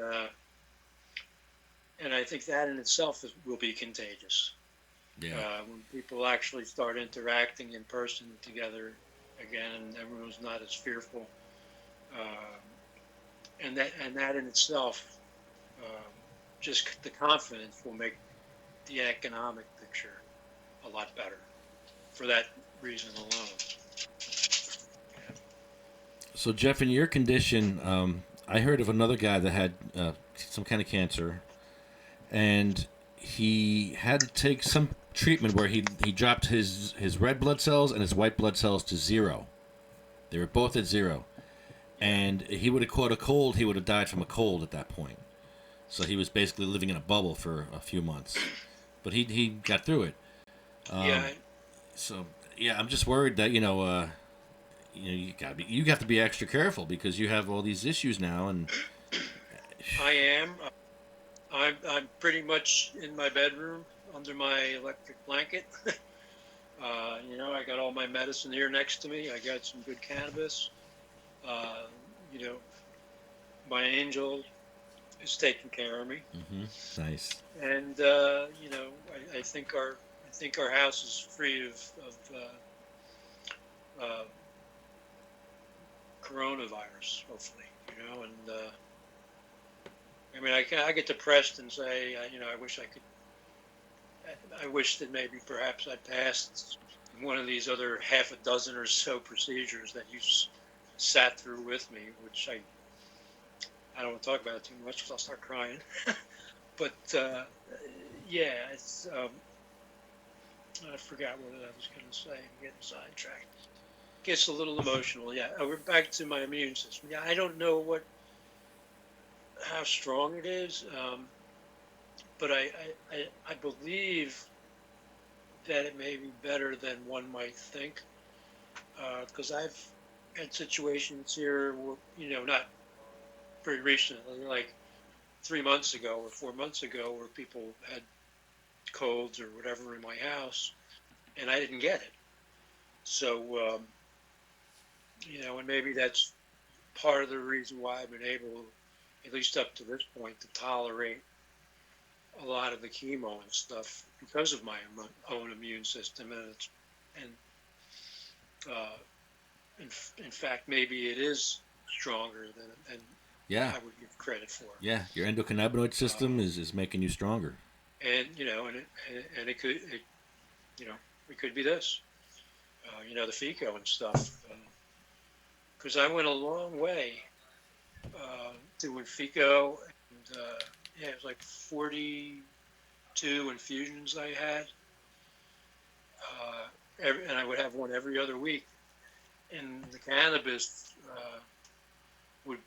I think that in itself will be contagious. Yeah. When people actually start interacting in person together again, and everyone's not as fearful. and that in itself, just the confidence will make the economic picture a lot better for that reason alone. So, Jeff, in your condition, I heard of another guy that had some kind of cancer, and he had to take some treatment where he dropped his red blood cells and his white blood cells to 0. They were both at 0. And he would have caught a cold, he would have died from a cold at that point. So he was basically living in a bubble for a few months. But he got through it. So, yeah, I'm just worried that, you have to be extra careful because you have all these issues now, and I am. I'm pretty much in my bedroom under my electric blanket. I got all my medicine here next to me. I got some good cannabis. My angel is taking care of me. Mm-hmm. Nice. And I think our house is free of coronavirus, hopefully. I get depressed and say, I wish that maybe perhaps I passed one of these other half a dozen or so procedures that you sat through with me, which I don't want to talk about it too much because I'll start crying. But it's I forgot what I was going to say. I'm getting sidetracked. Gets a little emotional. Yeah, we're back to my immune system. Yeah, I don't know how strong it is, but I believe that it may be better than one might think, because I've had situations here where, not very recently, like 3 months ago or 4 months ago, where people had colds or whatever in my house, and I didn't get it. So, and maybe that's part of the reason why I've been able, at least up to this point, to tolerate a lot of the chemo and stuff because of my own immune system, in fact, maybe it is stronger than I would give credit for. Yeah, your endocannabinoid system is making you stronger. And it could be this, the FICO and stuff, because I went a long way doing FICO, and it was like 42 infusions I had, and I would have one every other week, and the cannabis would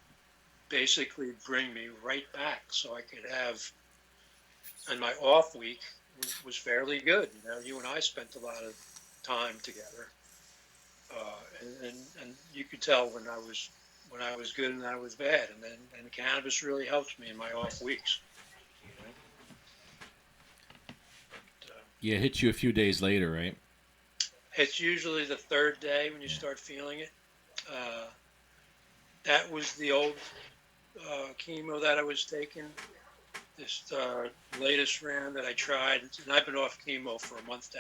basically bring me right back, so I could have. And my off week was fairly good. You and I spent a lot of time together, and you could tell when I was good and I was bad. And the cannabis really helped me in my off weeks. Yeah, it hits you a few days later, right? It's usually the third day when you start feeling it. That was the old chemo that I was taking. This latest round that I tried, and I've been off chemo for a month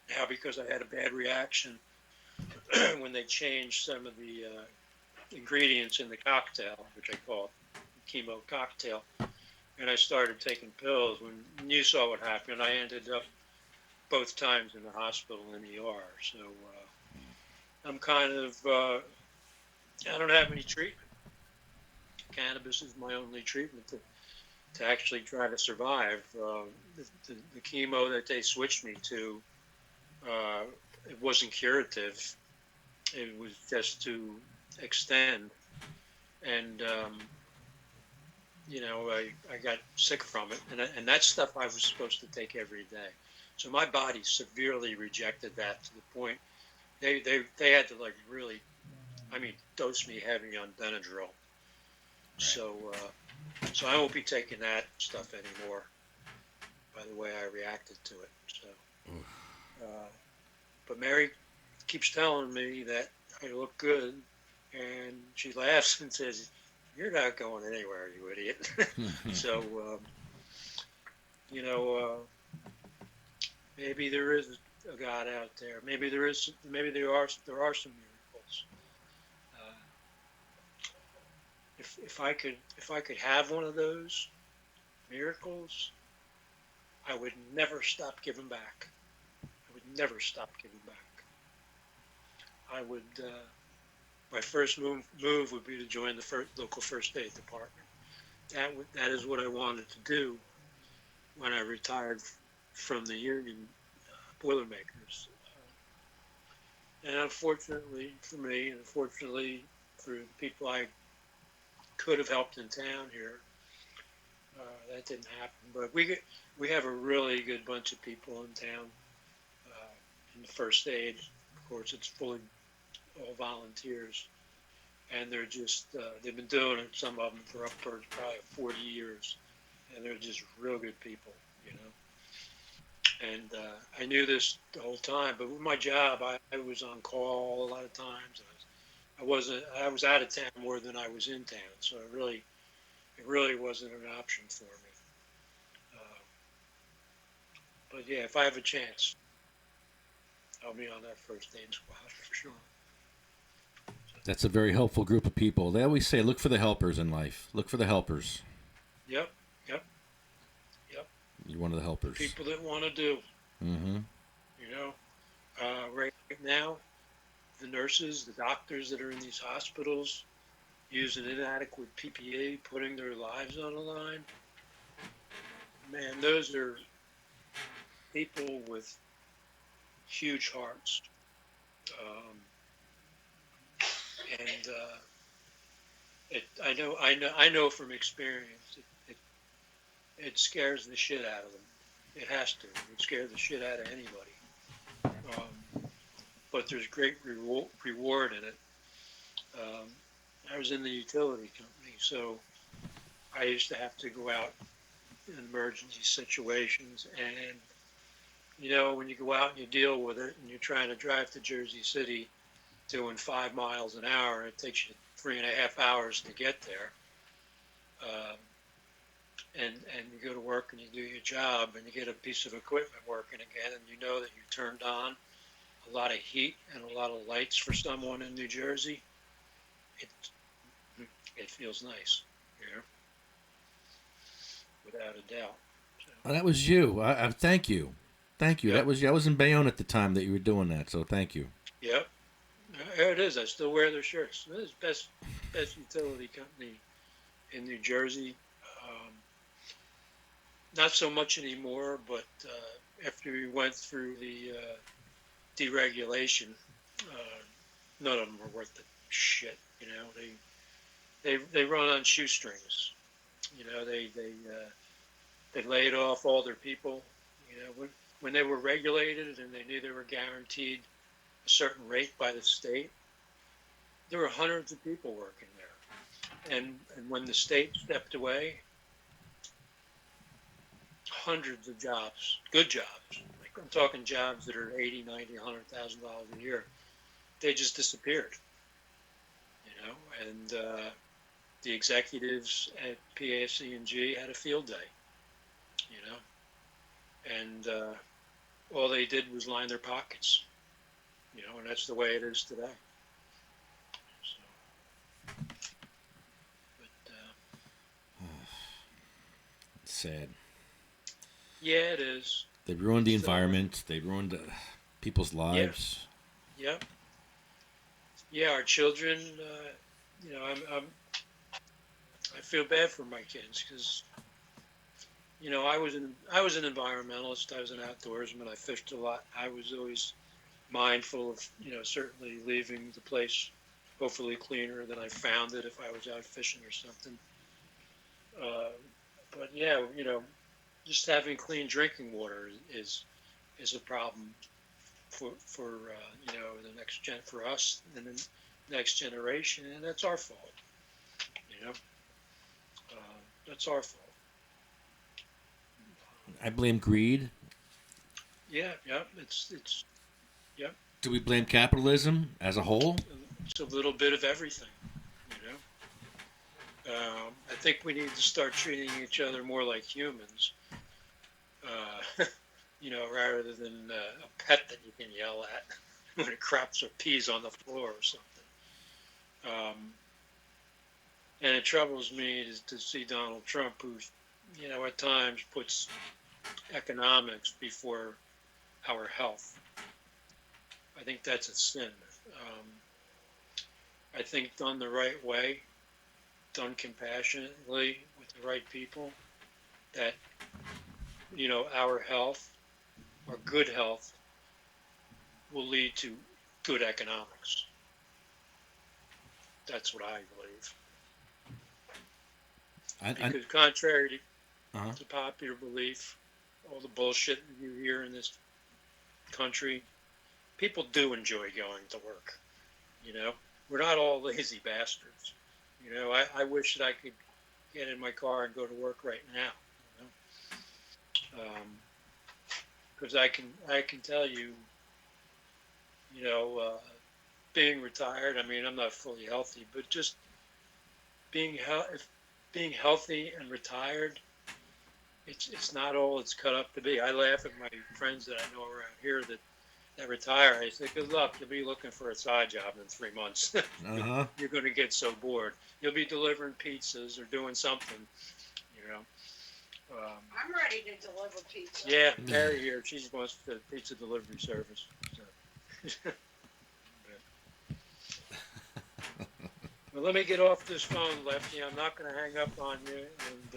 now because I had a bad reaction when they changed some of the ingredients in the cocktail, which I call chemo cocktail, and I started taking pills. When you saw what happened, I ended up both times in the hospital in the ER. So I'm kind of, I don't have any treatment. Cannabis is my only treatment to actually try to survive. The chemo that they switched me to, it wasn't curative. It was just to extend. And, I got sick from it. And that stuff I was supposed to take every day. So my body severely rejected that to the point they had to really, dose me heavy on Benadryl. Right. So I won't be taking that stuff anymore, by the way I reacted to it. So, but Mary keeps telling me that I look good, and she laughs and says, "You're not going anywhere, you idiot." So, maybe there is a God out there. Maybe there are some miracles. if I could have one of those miracles, I would never stop giving back. I would never stop giving back. I would. My first move would be to join the local first aid department. That is what I wanted to do when I retired from the union Boilermakers. And unfortunately for me, and unfortunately for the people I could have helped in town here, that didn't happen. But we have a really good bunch of people in town in the first aid. Of course, it's fully all volunteers, and they're just they've been doing it, some of them, for upwards probably 40 years, and they're just real good people, you know. And I knew this the whole time, but with my job, I was on call a lot of times. I was out of town more than I was in town, so it really wasn't an option for me. But yeah, if I have a chance, I'll be on that first aid squad for sure. That's a very helpful group of people. They always say, look for the helpers in life. Look for the helpers. Yep. You're one of the helpers. People that want to do. Mm-hmm. You know, right now, the nurses, the doctors that are in these hospitals using inadequate PPE, putting their lives on the line. Man, those are people with huge hearts. I know from experience, it scares the shit out of them. It has to. It would scare the shit out of anybody. But there's great reward in it. I was in the utility company, so I used to have to go out in emergency situations. And, you know, when you go out and you deal with it and you're trying to drive to Jersey City doing 5 miles an hour, and it takes you 3.5 hours to get there. And you go to work and you do your job and you get a piece of equipment working again, and you know that you turned on a lot of heat and a lot of lights for someone in New Jersey. It feels nice, you know, without a doubt. So. Well, that was you. I thank you. Thank you. Yep. That was you. I was in Bayonne at the time that you were doing that, so thank you. Yep. There it is. I still wear their shirts. This is best utility company in New Jersey. Not so much anymore, but after we went through the deregulation, none of them are worth the shit. You know, they run on shoestrings. You know, they laid off all their people. You know, when they were regulated and they knew they were guaranteed a certain rate by the state, there were hundreds of people working there. And when the state stepped away, hundreds of jobs, good jobs, like I'm talking jobs that are $80,000, $90,000, $100,000 a year, they just disappeared. You know, and the executives at PAC&G had a field day. You know, and all they did was line their pockets. You know, and that's the way it is today. So, but It's sad. yeah, it is. They ruined the environment. They ruined people's lives. Yep. Yeah, our children. You know, I feel bad for my kids because, you know, I was an environmentalist. I was an outdoorsman. I fished a lot. I was always mindful of, you know, certainly leaving the place hopefully cleaner than I found it if I was out fishing or something. But yeah, you know, just having clean drinking water is a problem for you know, the next for us and the next generation, and that's our fault. You know, that's our fault. I blame greed. Yeah, it's yep. Do we blame capitalism as a whole? It's a little bit of everything, you know. I think we need to start treating each other more like humans, you know, rather than a pet that you can yell at when it craps or pees on the floor or something. And it troubles me to see Donald Trump, who's, at times puts economics before our health. I think that's a sin. I think done the right way, done compassionately with the right people, that, our health, or good health, will lead to good economics. That's what I believe. Because contrary to popular belief, all the bullshit you hear in this country, people do enjoy going to work. We're not all lazy bastards. I wish that I could get in my car and go to work right now. Because I can tell you, being retired. I mean, I'm not fully healthy, but just being healthy and retired, it's not all it's cut up to be. I laugh at my friends that I know around here that retire. I say, good luck. You'll be looking for a side job in 3 months. You're going to get so bored. You'll be delivering pizzas or doing something, I'm ready to deliver pizza. Yeah, Mary here. She wants the pizza delivery service. So. Well, let me get off this phone, Lefty. I'm not going to hang up on you, and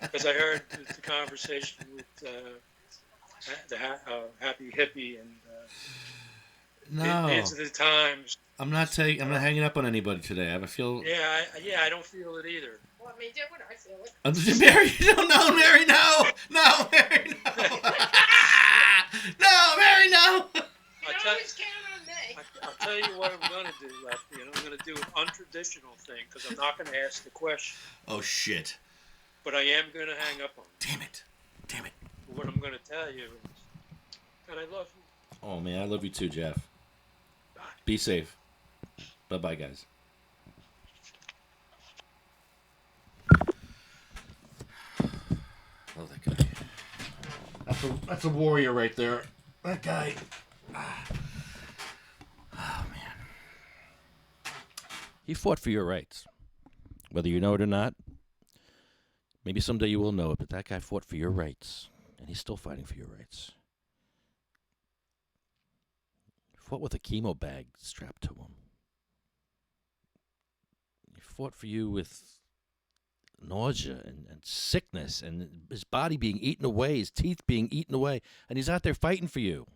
because I heard the conversation with the happy hippie and into the times. I'm not hanging up on anybody today. I feel. Yeah, I don't feel it either. Want me to? I feel it. Mary, no, Mary, no, Mary, no, no, Mary, no. I'll tell you what I'm going to do, Lefty, and I'm going to do an untraditional thing because I'm not going to ask the question. Oh, shit. But I am going to hang up on you. Damn it. What I'm going to tell you is that I love you. Oh, man, I love you too, Jeff. Bye. Be safe. Bye-bye, guys. Oh, that guy. That's a warrior right there. That guy. Oh, man. He fought for your rights. Whether you know it or not, maybe someday you will know it, but that guy fought for your rights, and he's still fighting for your rights. He fought with a chemo bag strapped to him. He fought for you with nausea and sickness and his body being eaten away, his teeth being eaten away, and he's out there fighting for you.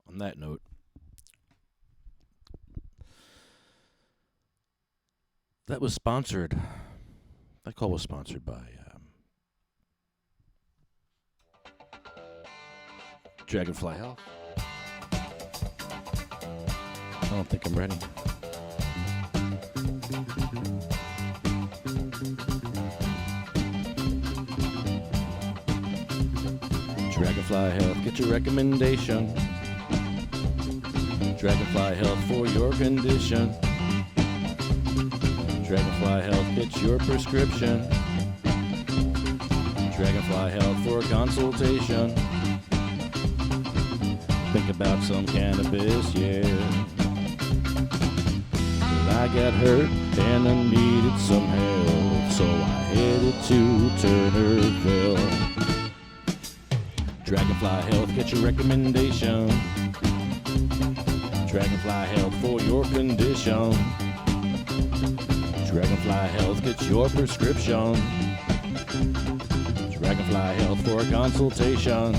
On that note, that call was sponsored by Dragonfly Health. I don't think I'm ready. Dragonfly Health, get your recommendation. Dragonfly Health for your condition. Dragonfly Health, get your prescription. Dragonfly Health for a consultation. Think about some cannabis, yeah. Well, I got hurt and I needed some help, so I headed to Turnerville. Dragonfly Health, get your recommendation. Dragonfly Health for your condition. Dragonfly Health, get your prescription. Dragonfly Health for a consultation.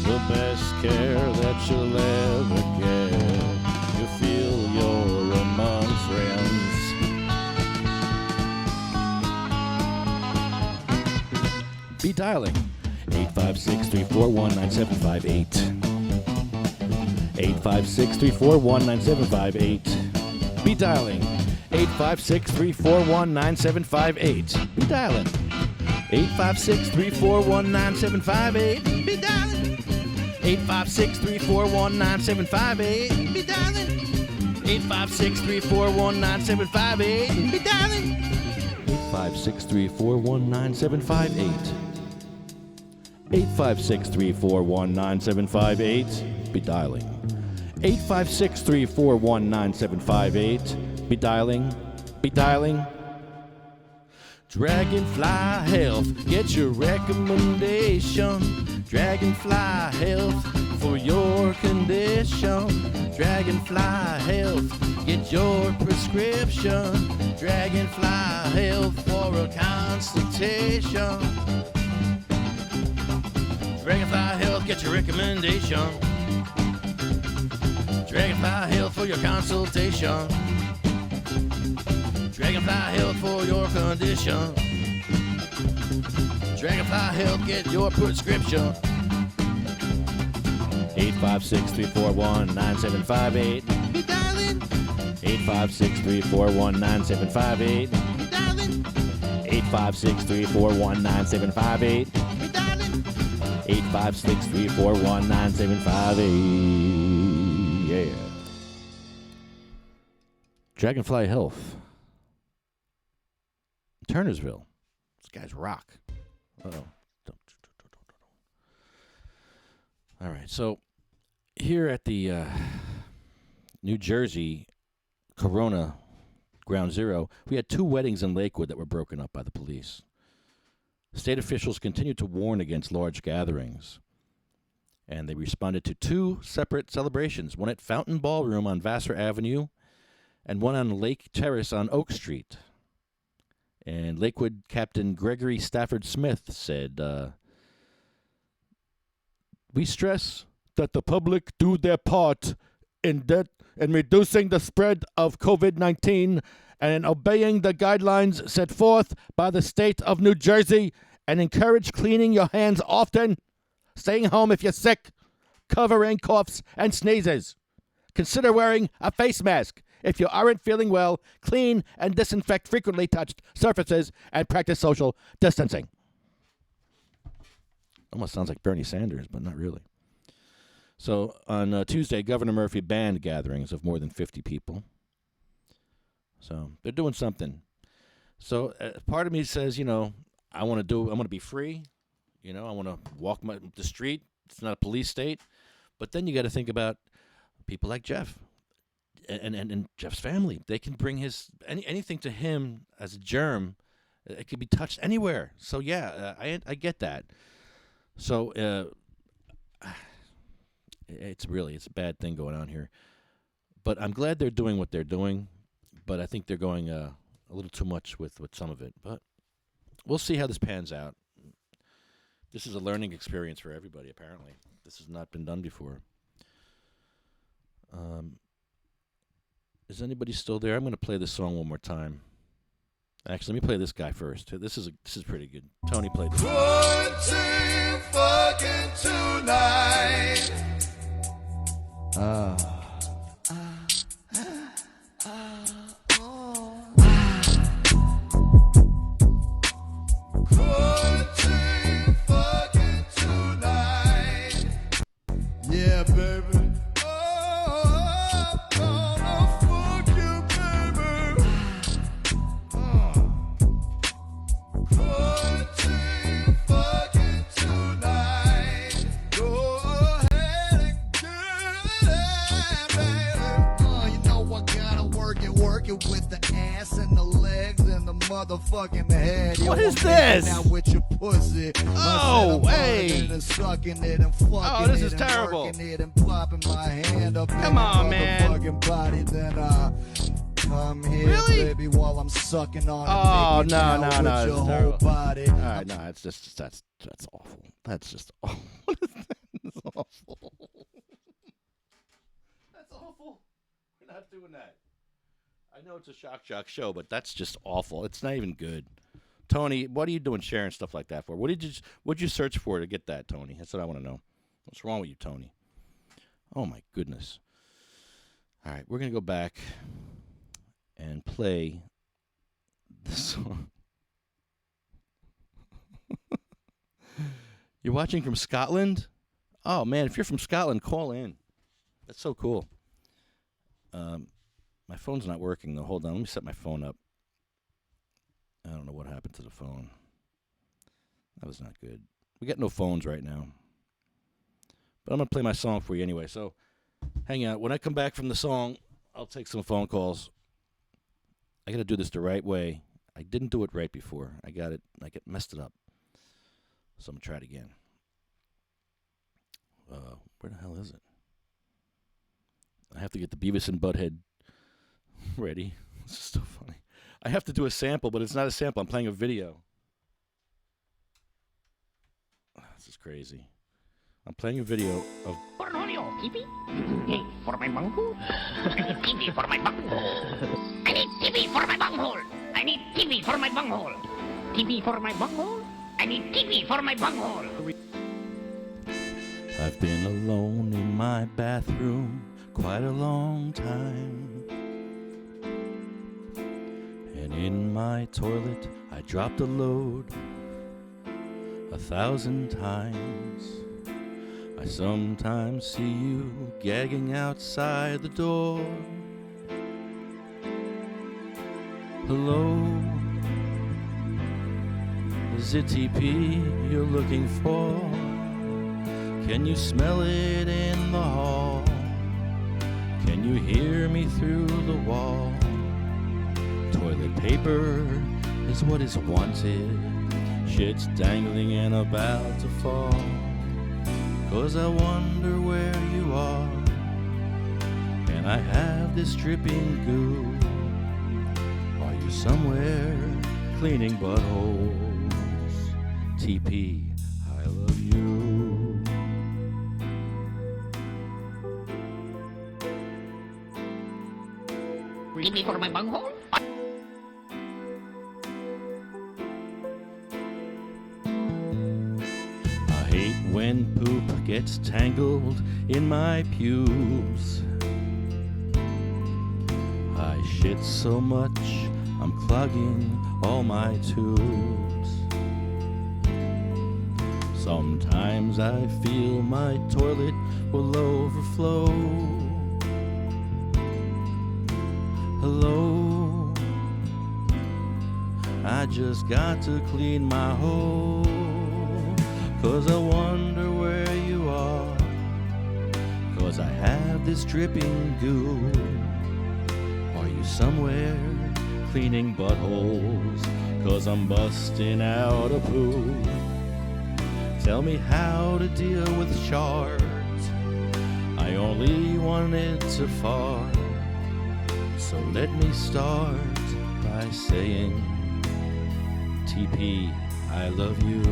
The best care that you'll ever get. You feel you're among friends. Be dialing 856-341-9758. 856-341-9758. Be dialing 856-341-9758. Be dialing 856-341-9758. Be dialing 856-341-9758. Be dialing 856-341-9758. Be dialing 856-341-9758. 856-341-9758. Be dialing. 856-341-9758. Be dialing. Be dialing. Dragonfly Health, get your recommendation. Dragonfly Health for your condition. Dragonfly Health, get your prescription. Dragonfly Health for a consultation. Dragonfly Health, get your recommendation. Dragonfly Health for your consultation. Dragonfly Health for your condition. Dragonfly Health, get your prescription. 856-341-9758. Be dialing. 856-341-9758. Be dialing. 856-341-9758. Be dialing. 856-341-9758. Yeah. Dragonfly Health. Turnersville. These guys rock. Uh-oh. All right, so here at the New Jersey Corona Ground Zero, we had 2 weddings in Lakewood that were broken up by the police. State officials continued to warn against large gatherings, and they responded to 2 separate celebrations, one at Fountain Ballroom on Vassar Avenue and one on Lake Terrace on Oak Street. And Lakewood Captain Gregory Stafford Smith said, we stress that the public do their part in reducing the spread of COVID-19 and in obeying the guidelines set forth by the state of New Jersey, and encourage cleaning your hands often, staying home if you're sick, covering coughs and sneezes. Consider wearing a face mask. If you aren't feeling well, clean and disinfect frequently touched surfaces and practice social distancing. Almost sounds like Bernie Sanders, but not really. So on Tuesday, Governor Murphy banned gatherings of more than 50 people. So they're doing something. So part of me says, I want to be free. I want to walk the street. It's not a police state. But then you got to think about people like Jeff and Jeff's family. They can bring anything to him as a germ. It can be touched anywhere. So yeah, I get that. So it's a bad thing going on here. But I'm glad they're doing what they're doing. But I think they're going a little too much with some of it. But we'll see how this pans out. This is a learning experience for everybody, apparently. This has not been done before. Is anybody still there? I'm going to play this song one more time. Actually, let me play this guy first. This is pretty good. Tony played this. Good fucking tonight. Fucking tonight. Yeah, baby. With the ass and the legs and the motherfucking head. What is this? Now with your pussy. Oh, hey. And sucking it and fucking this is it terrible. And it and popping my hand up Come on, in man. your motherfucking body. Then come here, Really? baby, while I'm sucking on it. Oh, Make it no, down no, with no, your it's whole terrible. body. All right, no, it's just that's awful. That's just awful. What is that? That's awful. That's awful. We're not doing that. I know it's a shock jock show, but that's just awful. It's not even good. Tony, what are you doing sharing stuff like that for? What'd you search for to get that, Tony? That's what I want to know. What's wrong with you, Tony? Oh my goodness. All right, we're gonna go back and play the song. You're watching from Scotland? Oh man, if you're from Scotland, call in. That's so cool. My phone's not working though. Hold on, let me set my phone up. I don't know what happened to the phone. That was not good. We got no phones right now. But I'm going to play my song for you anyway. So hang out. When I come back from the song, I'll take some phone calls. I got to do this the right way. I didn't do it right before. I messed it up. So I'm going to try it again. Where the hell is it? I have to get the Beavis and Butthead ready. This is so funny. I have to do a sample, but it's not a sample. I'm playing a video. This is crazy. I'm playing a video of... Honolulu, Hippy? For my bunghole? I need TV for my bunghole. I need TV for my bunghole. I need TV for my bunghole. TV for my bunghole? I need TV for my bunghole. I've been alone in my bathroom quite a long time. And in my toilet I dropped a load 1,000 times. I sometimes see you gagging outside the door. Hello, is it TP you're looking for? Can you smell it in the hall? Can you hear me through the wall? Toilet paper is what is wanted. Shit's dangling and about to fall. 'Cause I wonder where you are. And I have this dripping goo. Are you somewhere cleaning buttholes? TP, I love you. TV for my bunghole? When poop gets tangled in my pubes, I shit so much I'm clogging all my tubes. Sometimes I feel my toilet will overflow. Hello, I just got to clean my hole. 'Cause I wonder where you are. 'Cause I have this dripping goo. Are you somewhere cleaning buttholes? 'Cause I'm busting out a poo. Tell me how to deal with shards. I only wanted to fart. So let me start by saying, TP, I love you.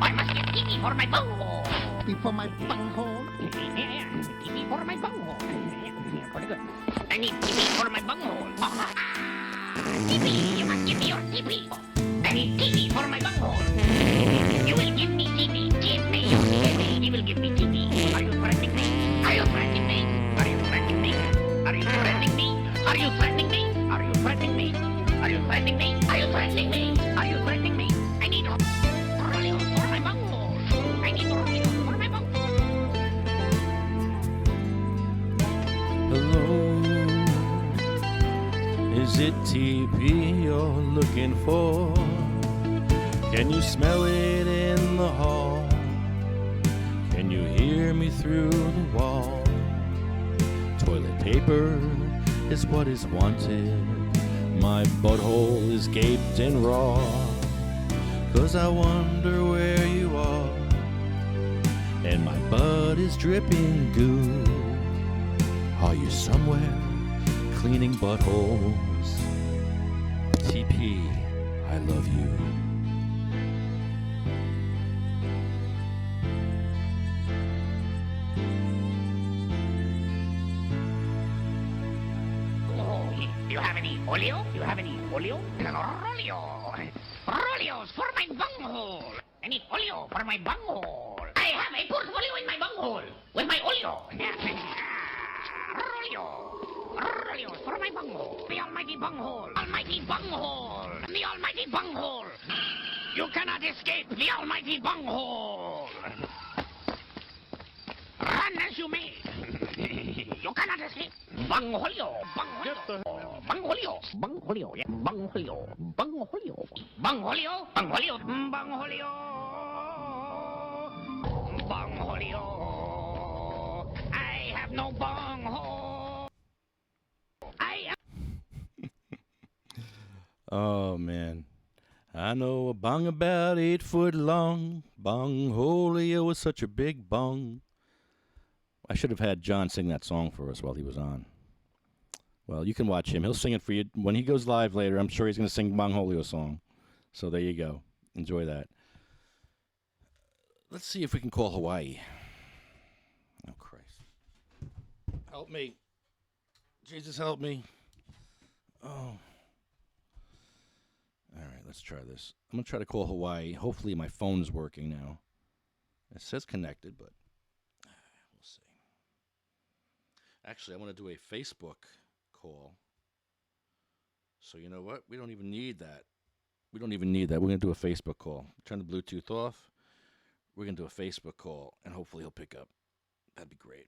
I must get TV for my bunghole. TV for my bunghole. TV for my bunghole. Pretty good. I need TV for my bunghole. TV, you must give me your TV. I need TV for my bunghole. You will give me TV. Give me your TV. You will give me TV. Are you threatening me? Are you threatening me? Are you threatening me? Are you threatening me? Are you threatening me? Are you threatening me? Are you threatening me? Are you threatening me? Are you threatening me? I need Rodeo for my bunghole. I need Rodeo for my bunghole. Hello, is it TP you're looking for? Can you smell it in the hall? Can you hear me through the wall? Toilet paper is what is wanted. My butthole is gaped and raw. 'Cause I wonder where you are. And my butt is dripping goo. Are you somewhere cleaning buttholes? TP, I love you. Do you have any oleo? Do you have any oleo? Roleo. Roleos for my bunghole. I need oleo for my bunghole. I have a portfolio in my bunghole with my oleo. Roleo. Roleos for my bunghole. The almighty bunghole. Almighty bunghole. The almighty bunghole. You cannot escape the almighty bunghole. Run as you may. You cannot escape. Bungholio. Bungholio. Bong Julio, Bong Julio, yeah. Bong Julio, Bong Julio, Bong Julio, Bong Julio, Bong Julio, Bong Julio. I have no bong hole. I am. Oh, man. I know a bong about 8 foot long. Bong Julio was such a big bong. I should have had John sing that song for us while he was on. Well, you can watch him. He'll sing it for you. When he goes live later, I'm sure he's going to sing Bong Julio song. So there you go. Enjoy that. Let's see if we can call Hawaii. Oh, Christ. Help me. Jesus, help me. Oh. All right, let's try this. I'm going to try to call Hawaii. Hopefully my phone's working now. It says connected, but we'll see. Actually, I want to do a Facebook call. So you know what? We don't even need that. We're going to do a Facebook call. Turn the Bluetooth off. We're going to do a Facebook call, and hopefully he'll pick up. That'd be great.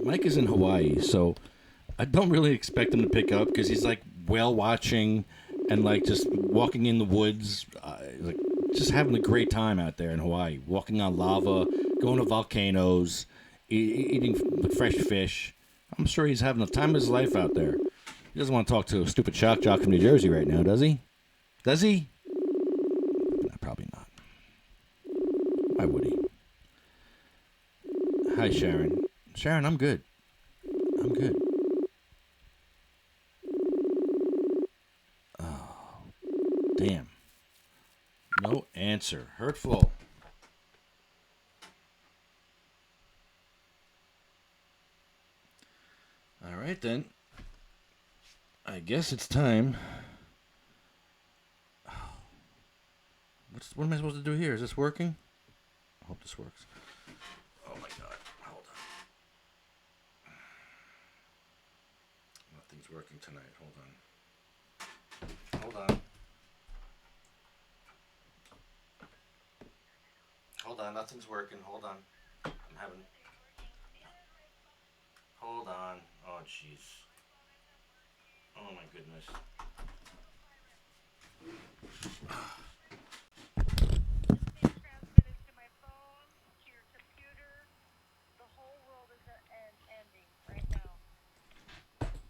Mike is in Hawaii, so I don't really expect him to pick up because he's like whale watching and like just walking in the woods, like just having a great time out there in Hawaii, walking on lava, going to volcanoes, eating fresh fish. I'm sure he's having the time of his life out there. He doesn't want to talk to a stupid shock jock from New Jersey right now, does he? Does he? No, probably not. Why would he? Hi, Sharon. Sharon, I'm good. I'm good. Oh, damn. No answer. Hurtful. All right, then. I guess it's time. What am I supposed to do here? Is this working? I hope this works. Oh, my God. Hold on. Nothing's working tonight. Hold on. Hold on. Nothing's working. Hold on. Hold on. Oh, jeez. Oh, my goodness.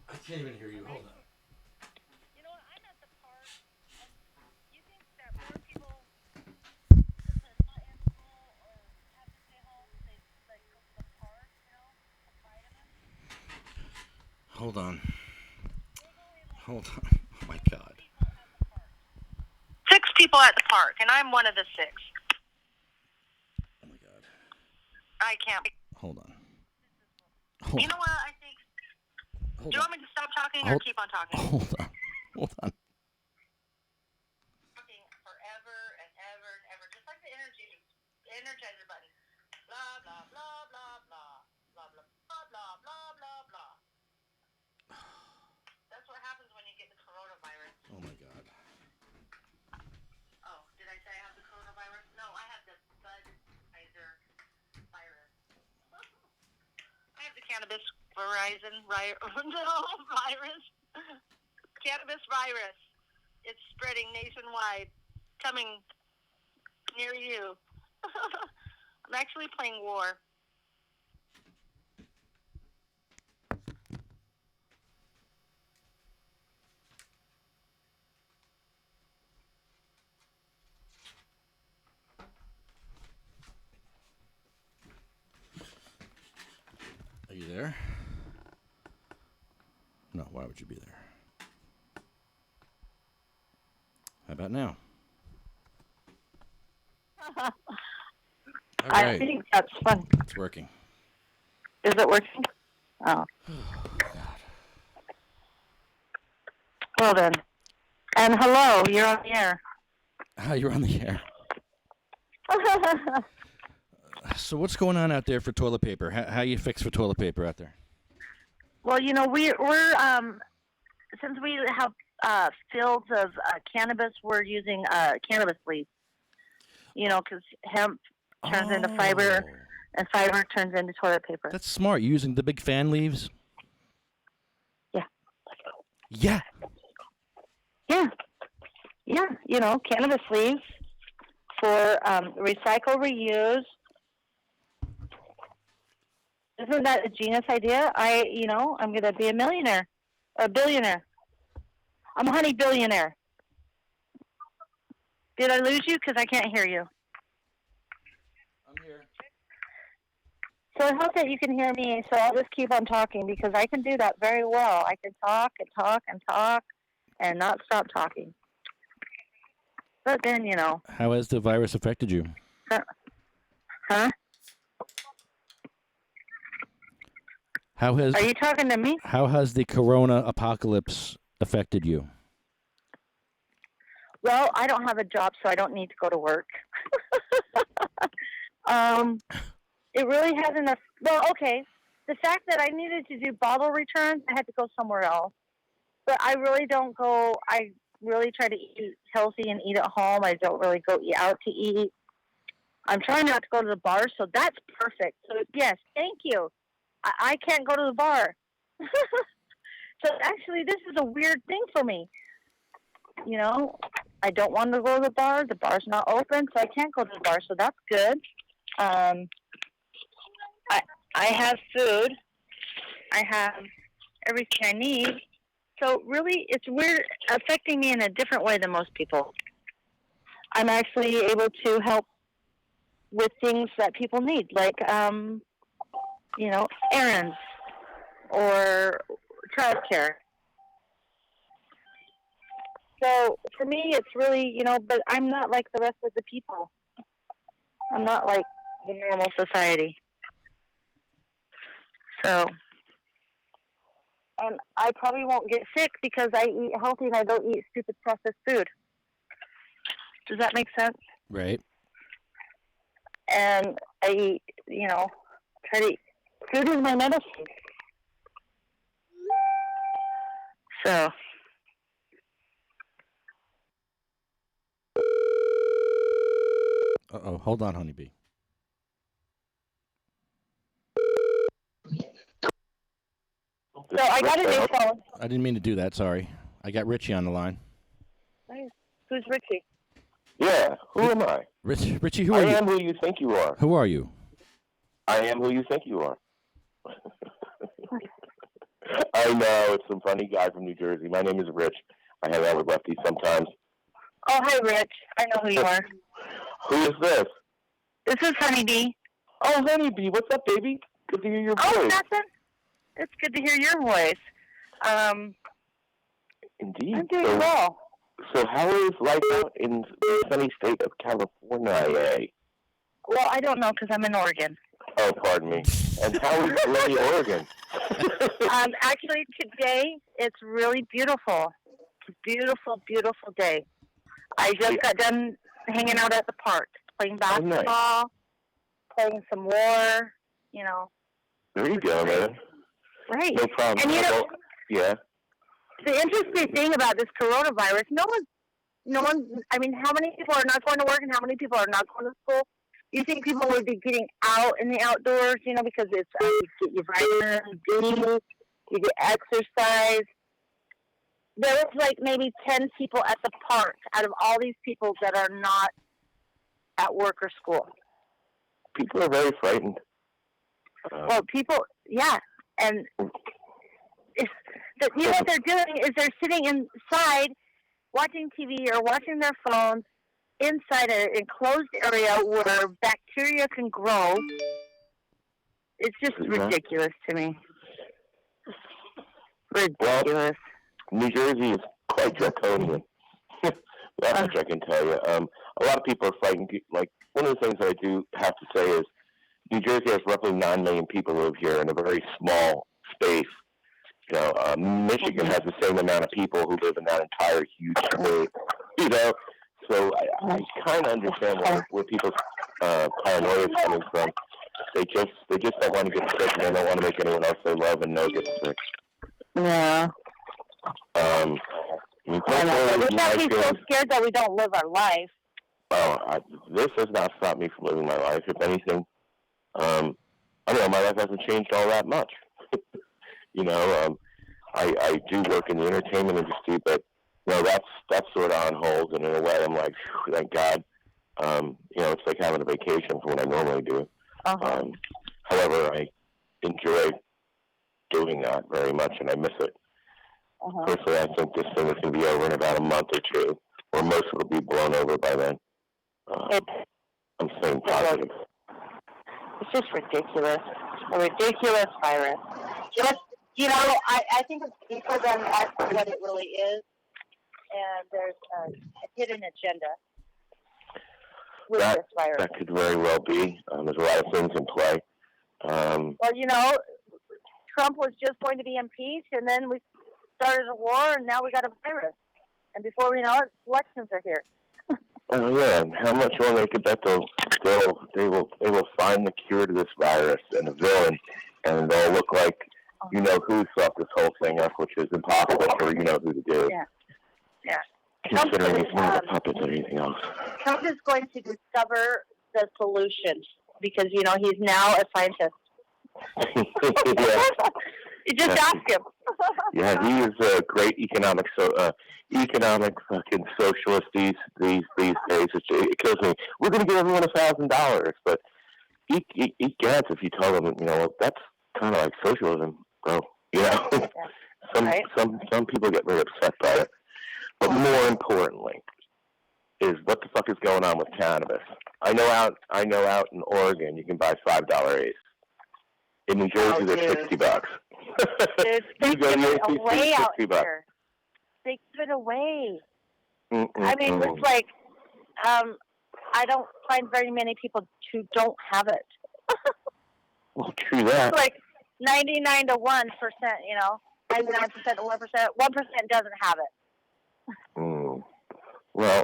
I can't even hear you. Hold on. You know what? I'm at the park, and you think that more people that are not in school or have to stay home, they like go to the park, you know, for vitamins? Hold on. Oh, my God. 6 people at the park, and I'm one of the 6. Oh, my God. I can't. Hold on. You know what? I think. Do you want me to stop talking or keep on talking? Hold on. Talking forever and ever and ever, just like the energizer button. Blah blah blah blah blah blah blah blah blah blah blah blah. That's what happens when you get the coronavirus. Oh, my God. Oh, did I say I have the coronavirus? No, I have the Budweiser virus. I have the cannabis virus. Cannabis virus. It's spreading nationwide, coming near you. I'm actually playing war. Are you there? No, why would you be there? How about now? All I right. think that's fun. It's working. Is it working? Oh. Well then. And hello, you're on the air. You're on the air. So what's going on out there for toilet paper? How you fix for toilet paper out there? Well, we're since we have fields of cannabis, we're using cannabis leaves. Because hemp turns into fiber, and fiber turns into toilet paper. That's smart. You using the big fan leaves? Yeah. Yeah. Yeah. Cannabis leaves for recycle, reuse. Isn't that a genius idea? I'm going to be a millionaire, a billionaire. I'm a honey billionaire. Did I lose you? Because I can't hear you. I'm here. So I hope that you can hear me, so I'll just keep on talking because I can do that very well. I can talk and talk and talk and not stop talking. But then, How has the virus affected you? Huh? Are you talking to me? How has the corona apocalypse affected you? Well, I don't have a job, so I don't need to go to work. It really hasn't. Well, okay. The fact that I needed to do bottle returns, I had to go somewhere else. But I really don't go. I really try to eat healthy and eat at home. I don't really go out to eat. I'm trying not to go to the bar, so that's perfect. So, yes, thank you. I can't go to the bar. So, actually, this is a weird thing for me. I don't want to go to the bar. The bar's not open, so I can't go to the bar, so that's good. I have food. I have everything I need. So, really, it's weird, affecting me in a different way than most people. I'm actually able to help with things that people need, like, errands or childcare. So for me, it's really, but I'm not like the rest of the people. I'm not like the normal society. So, and I probably won't get sick because I eat healthy and I don't eat stupid processed food. Does that make sense? Right. And I eat, try to eat. Food is my medicine. So. Uh-oh. Hold on, Honeybee. So I got a new phone. I didn't mean to do that. Sorry. I got Richie on the line. Nice. Who's Richie? Yeah, who am I? Richie, who are you? I am who you think you are. Who are you? I am who you think you are. I know, it's some funny guy from New Jersey. My name is Rich. I hang out with lefties sometimes. Oh, hi, Rich. I know who you are. Who is this? This is Honeybee. Oh, Honeybee. What's up, baby? Good to hear your voice. Oh, nothing. It's good to hear your voice. Indeed. I'm doing well. So how is life out in the sunny state of California? Well, I don't know because I'm in Oregon. Oh, pardon me. And how is bloody Oregon? Actually, today it's really beautiful. Beautiful, beautiful day. I just got done hanging out at the park, playing basketball, playing some war, There you go, man. Right. No problem. And yeah. The interesting thing about this coronavirus, no one, I mean, how many people are not going to work and how many people are not going to school? You think people would be getting out in the outdoors, because it's, you get your vitamin D, you get exercise. There was like maybe 10 people at the park out of all these people that are not at work or school. People are very frightened. Well, people, yeah. And what they're doing is they're sitting inside watching TV or watching their phones inside an enclosed area where bacteria can grow. It's just ridiculous to me. Ridiculous. Well, New Jersey is quite draconian. That's much I can tell you. A lot of people are frightened. Like, one of the things that I do have to say is New Jersey has roughly 9 million people live here in a very small space. Michigan has the same amount of people who live in that entire huge state. So I kind of understand where people paranoia is coming from. They just don't want to get sick, and they don't want to make anyone else they love and know get sick. Yeah. We can't be so scared that we don't live our life. Oh, this has not stopped me from living my life. If anything, I don't know, my life hasn't changed all that much. You know, I do work in the entertainment industry, but you know that's sort of on hold. And in a way, I'm like, thank God. You know, it's like having a vacation from what I normally do. However, I enjoy doing that very much, and I miss it. Personally, I think this thing is going to be over in about a month or two, or most of it will be blown over by then. I'm staying positive. It's just ridiculous. A ridiculous virus. Just, you know, I think it's deeper than what it really is, and there's a hidden agenda with this virus. That could very well be. There's a lot of things in play. Well, you know, Trump was just going to be impeached, and then we started a war, and now we got a virus. And before we know it, elections are here. Oh yeah, how much longer they could bet they will find the cure to this virus and a villain, and they'll look like you know who thought this whole thing up, which is impossible for you know who to do. Yeah. Considering he's more of a puppet than anything else. Trump is going to discover the solution because you know he's now a scientist. You just ask him. Yeah, he is a great economic fucking socialist these days. It kills me. We're going to give everyone $1,000, but eat gas if you tell them, you know, that's kind of like socialism, bro. You know, some people get very upset by it. But more importantly, is what the fuck is going on with cannabis? I know out in Oregon you can buy $5 eighths. In New Jersey, they're $60. Dude, they give it away out $60. here. They give it away. I mean, it's like, I don't find very many people who don't have it. Well, true that. It's like 99 to 1%, you know, 99% to 1%. 1% doesn't have it. Well,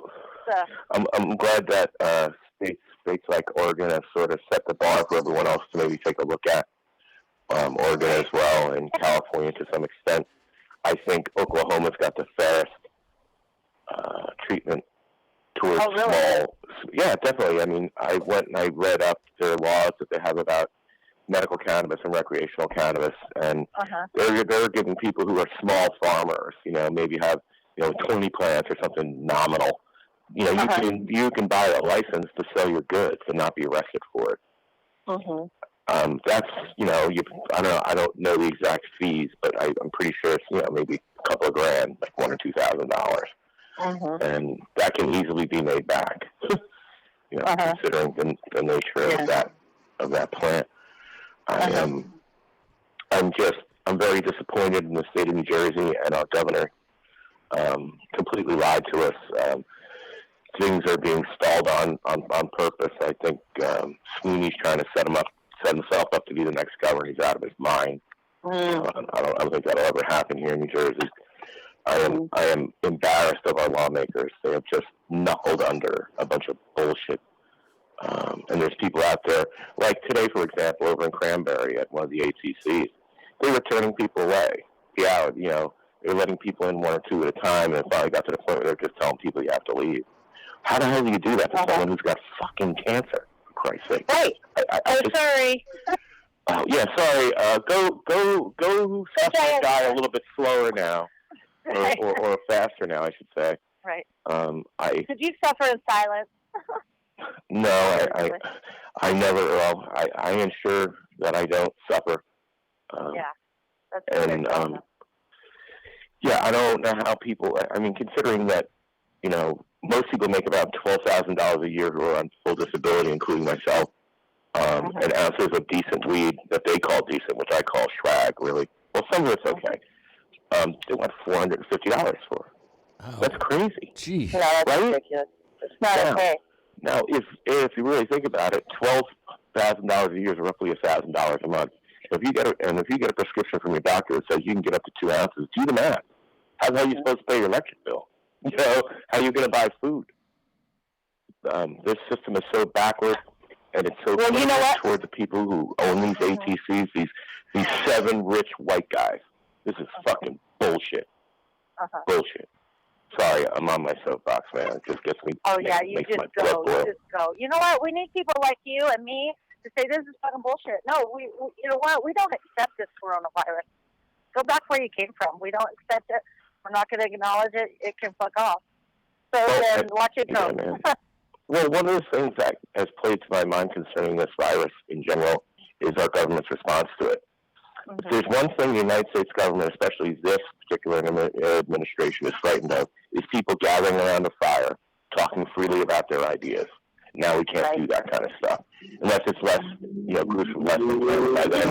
I'm glad that states like Oregon have sort of set the bar for everyone else to maybe take a look at. Oregon as well, and California to some extent. I think Oklahoma's got the fairest treatment towards small. Yeah, definitely. I mean, I went and I read up their laws that they have about medical cannabis and recreational cannabis, and they're giving people who are small farmers, you know, maybe have 20 plants or something nominal. You know, you can buy a license to sell your goods and not be arrested for it. That's, you know, I don't know the exact fees, but I'm pretty sure it's, you know, maybe a couple of grand, like $1,000 or $2,000. And that can easily be made back, you know, considering the nature of that plant. I'm very disappointed in the state of New Jersey, and our governor completely lied to us. Things are being stalled on purpose. I think Sweeney's trying to set himself up to be the next governor. He's out of his mind. I don't think that'll ever happen here in New Jersey. I am embarrassed of our lawmakers. They have just knuckled under a bunch of bullshit. And there's people out there, like today, for example, over in Cranberry at one of the ATCs, they were turning people away. Yeah, you know, they were letting people in one or two at a time, and it finally got to the point where they're just telling people you have to leave. How the hell do you do that to someone who's got fucking cancer? For Christ's sake. Hey, sorry. Oh yeah, sorry. Go suck that guy a little bit slower now, or faster now, I should say. Right. Could you suffer in silence? No, I never. Well, I ensure that I don't suffer. That's and yeah, I don't know how people. I mean, considering that, you know, most people make about $12,000 a year who are on full disability, including myself. And ounces of decent weed that they call decent, which I call swag, really. Well, some of it's okay. They want $450 for. Oh. That's crazy. Gee. No, that's ridiculous. It's not okay. Now, if you really think about it, $12,000 a year is roughly $1,000 a month. If you get a prescription from your doctor that says you can get up to 2 ounces, do the math. How are you supposed to pay your electric bill? You know, how are you going to buy food? This system is so backwards. And it's so clear toward the people who own these ATCs, these 7 rich white guys. This is fucking bullshit. Bullshit. Sorry, I'm on my soapbox, man. It just gets me. Oh, yeah, you just go. You just go. You know what? We need people like you and me to say this is fucking bullshit. No, we you know what? We don't accept this coronavirus. Go back where you came from. We don't accept it. We're not going to acknowledge it. It can fuck off. So then watch it go. Yeah, well, one of the things that has played to my mind concerning this virus in general is our government's response to it. If there's one thing the United States government, especially this particular administration, is frightened of, is people gathering around a fire, talking freely about their ideas. Now we can't do that kind of stuff. Unless it's less, gruesome, less than by then.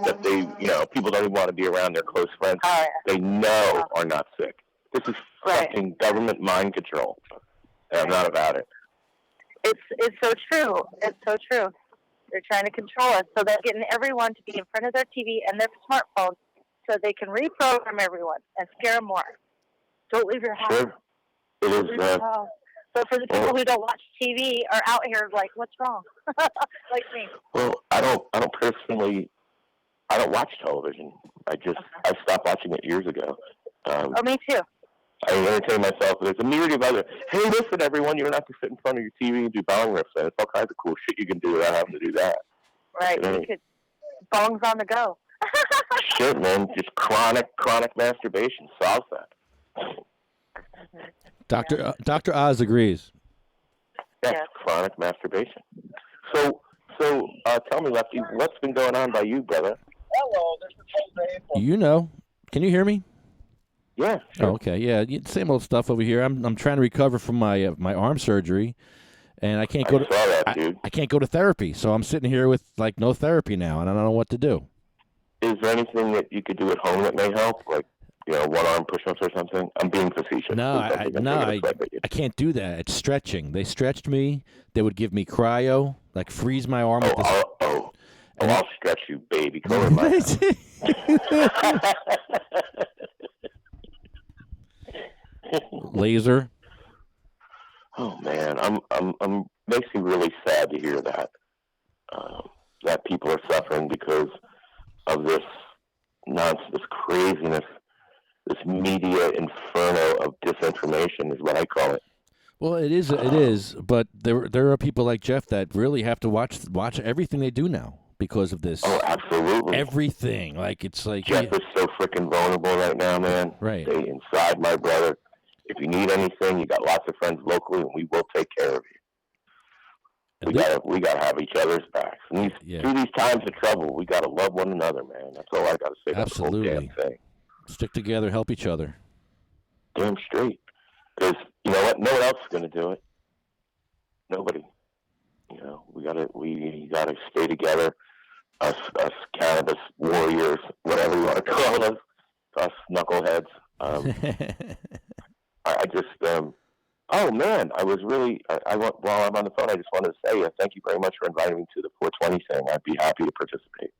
That they, people don't even want to be around their close friends they know are not sick. This is fucking government mind control. And I'm not about it. It's so true. It's so true. They're trying to control us, so they're getting everyone to be in front of their TV and their smartphones so they can reprogram everyone and scare them more. Don't leave your house. Sure. It is. So for the people who don't watch TV are out here like, what's wrong? Like me. Well, I don't personally. I don't watch television. I stopped watching it years ago. Me too. I entertain myself. There's a myriad of other. Hey, listen, everyone, you don't have to sit in front of your TV and do bong riffs. There's all kinds of cool shit you can do without having to do that. Right. You could bongs on the go. Shit, man. Just chronic masturbation solves that. Dr. Oz agrees. Yes, chronic masturbation. So tell me, Lefty, what's been going on by you, brother? Hello, this is Jose. Can you hear me? Yeah. Sure. Oh, okay. Yeah. Same old stuff over here. I'm trying to recover from my my arm surgery, and I can't go I can't go to therapy. So I'm sitting here with no therapy now, and I don't know what to do. Is there anything that you could do at home that may help, like one arm push-ups or something? I'm being facetious. No, I can't do that. It's stretching. They stretched me. They would give me cryo, freeze my arm. I'll stretch you, baby. Come in my house. Laser. Oh man, I'm makes me really sad to hear that that people are suffering because of this nonsense, this craziness, this media inferno of disinformation is what I call it. Well, it is, but there are people like Jeff that really have to watch everything they do now because of this. Oh, absolutely. Everything, it's like Jeff is so freaking vulnerable right now, man. Right. Stay inside, my brother. If you need anything, you got lots of friends locally, and we will take care of you. We gotta have each other's backs. And through these times of trouble, we gotta love one another, man. That's all I gotta say. Absolutely. That's the whole damn thing. Stick together, help each other. Damn straight. Because you know what? No one else is gonna do it. Nobody. We gotta stay together. Us cannabis warriors, whatever you want to call us knuckleheads. I just, oh man, I was really, while I'm on the phone, I just wanted to say thank you very much for inviting me to the 420 thing. I'd be happy to participate.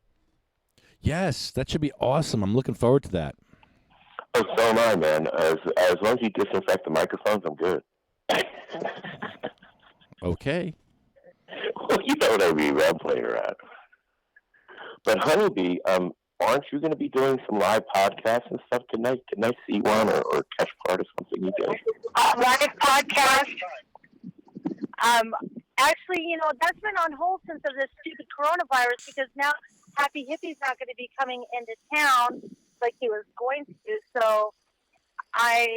Yes, that should be awesome. I'm looking forward to that. Oh, so am I, man. As long as you disinfect the microphones, I'm good. Okay. Well, you know what I mean, I'm playing around. But Honeybee, aren't you going to be doing some live podcasts and stuff tonight? Can I see one or catch part of something you did? Live podcast. Actually, that's been on hold since of this stupid coronavirus because now Happy Hippy's not going to be coming into town like he was going to. So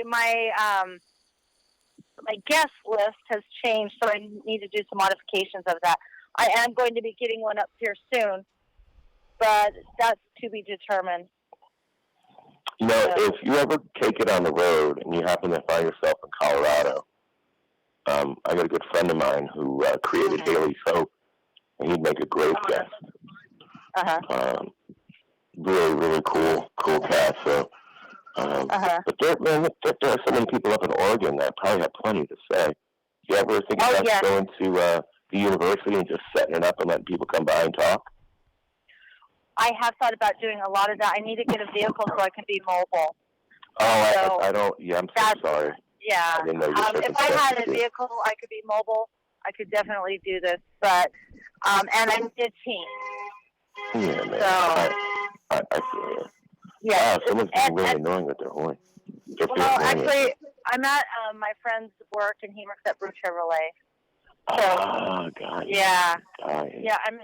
my guest list has changed, so I need to do some modifications of that. I am going to be getting one up here soon, but that's to be determined. If you ever take it on the road and you happen to find yourself in Colorado, I got a good friend of mine who created Haley Soap, and he'd make a great guest. Really, really cool cat. So, but there are so many people up in Oregon that probably have plenty to say. You ever think about going to the university and just setting it up and letting people come by and talk? I have thought about doing a lot of that. I need to get a vehicle so I can be mobile. Oh, I don't. Yeah, I'm so sorry. Yeah. I didn't know your If I had a circumstances. vehicle, I could be mobile. I could definitely do this, but and I'm 15. Yeah, man. So I feel you. yeah. Wow, someone's being really annoying with their horn. They're Well, being annoying. actually, I'm at my friend's work, and he works at Blue Chevrolet. Ah, got it. Yeah. Got it. Yeah, I'm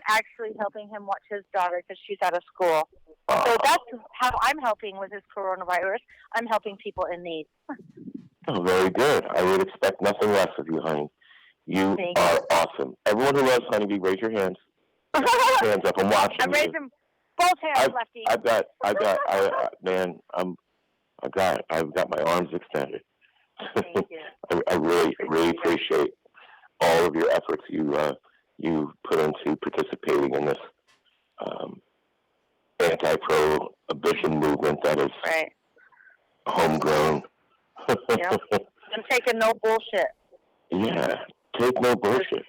actually helping him watch his daughter because she's out of school. So that's how I'm helping with this coronavirus. I'm helping people in need. Oh, very good. I would expect nothing less of you, honey. You are awesome. Everyone who loves Honeybee, raise your hands. Hands up. I'm watching. I'm raising both hands, Lefty. I've got, man, I've got my arms extended. Thank you. I really appreciate all of your efforts you put into participating in this anti-prohibition movement that is homegrown. Yep. I'm taking no bullshit. Yeah, take no bullshit.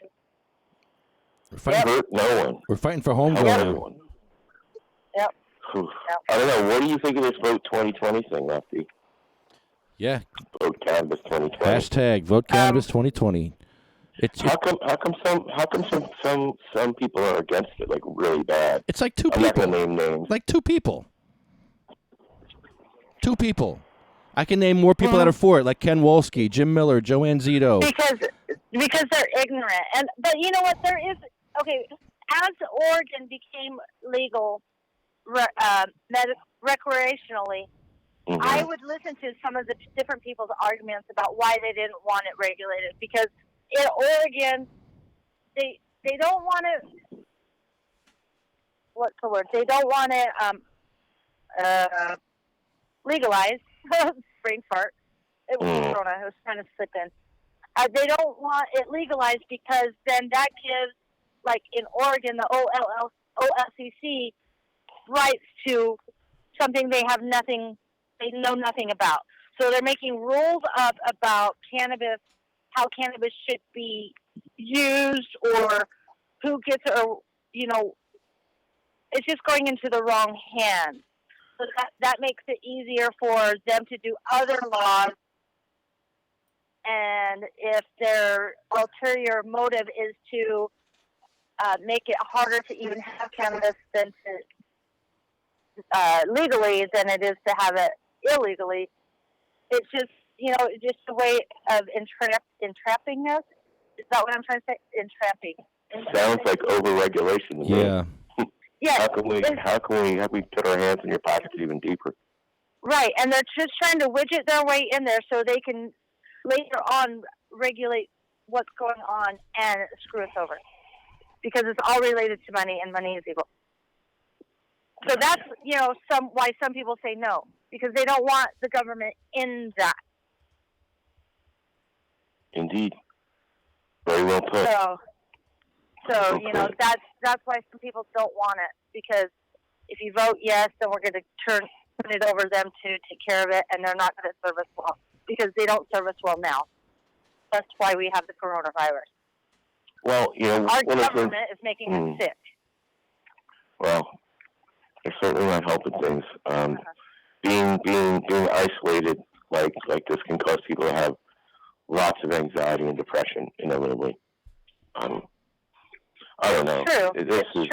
We're fighting, Hurt no one. We're fighting for homegrown Help now. everyone. Yep. I don't know. What do you think of this Vote 2020 thing, Lefty? Yeah. Vote Cannabis 2020. Hashtag Vote Cannabis 2020. How come some people are against it like really bad? It's like two I'm people. not gonna name names. Like two people. Two people. I can name more people that are for it, like Ken Wolski, Jim Miller, Joanne Zito. Because they're ignorant. But you know what? There is as Oregon became legal recreationally, I would listen to some of the different people's arguments about why they didn't want it regulated. Because in Oregon, they don't want it. What's the word? They don't want it legalized. Brain fart. It was Corona. I was trying to slip in. They don't want it legalized because then that gives, like in Oregon, the OLCC rights to something they know nothing about. So they're making rules up about cannabis, how cannabis should be used, or who gets, or it's just going into the wrong hands. So that makes it easier for them to do other laws. And if their ulterior motive is to make it harder to even have cannabis than to legally than it is to have it illegally, it's just just a way of entrapping us. Is that what I'm trying to say? Entrapping. Sounds like overregulation to me. Yeah. Yes. How can we put our hands in your pockets even deeper? Right, and they're just trying to widget their way in there so they can later on regulate what's going on and screw us over. Because it's all related to money, and money is evil. So that's, why some people say no. Because they don't want the government in that. Indeed. Very well put. So that's why some people don't want it. Because if you vote yes, then we're going to put it over them to take care of it, and they're not going to serve us well. Because they don't serve us well now. That's why we have the coronavirus. Well, our government is making us sick. Well, they're certainly not helping things. Being isolated like this can cause people to have lots of anxiety and depression inevitably. I don't know. True. This is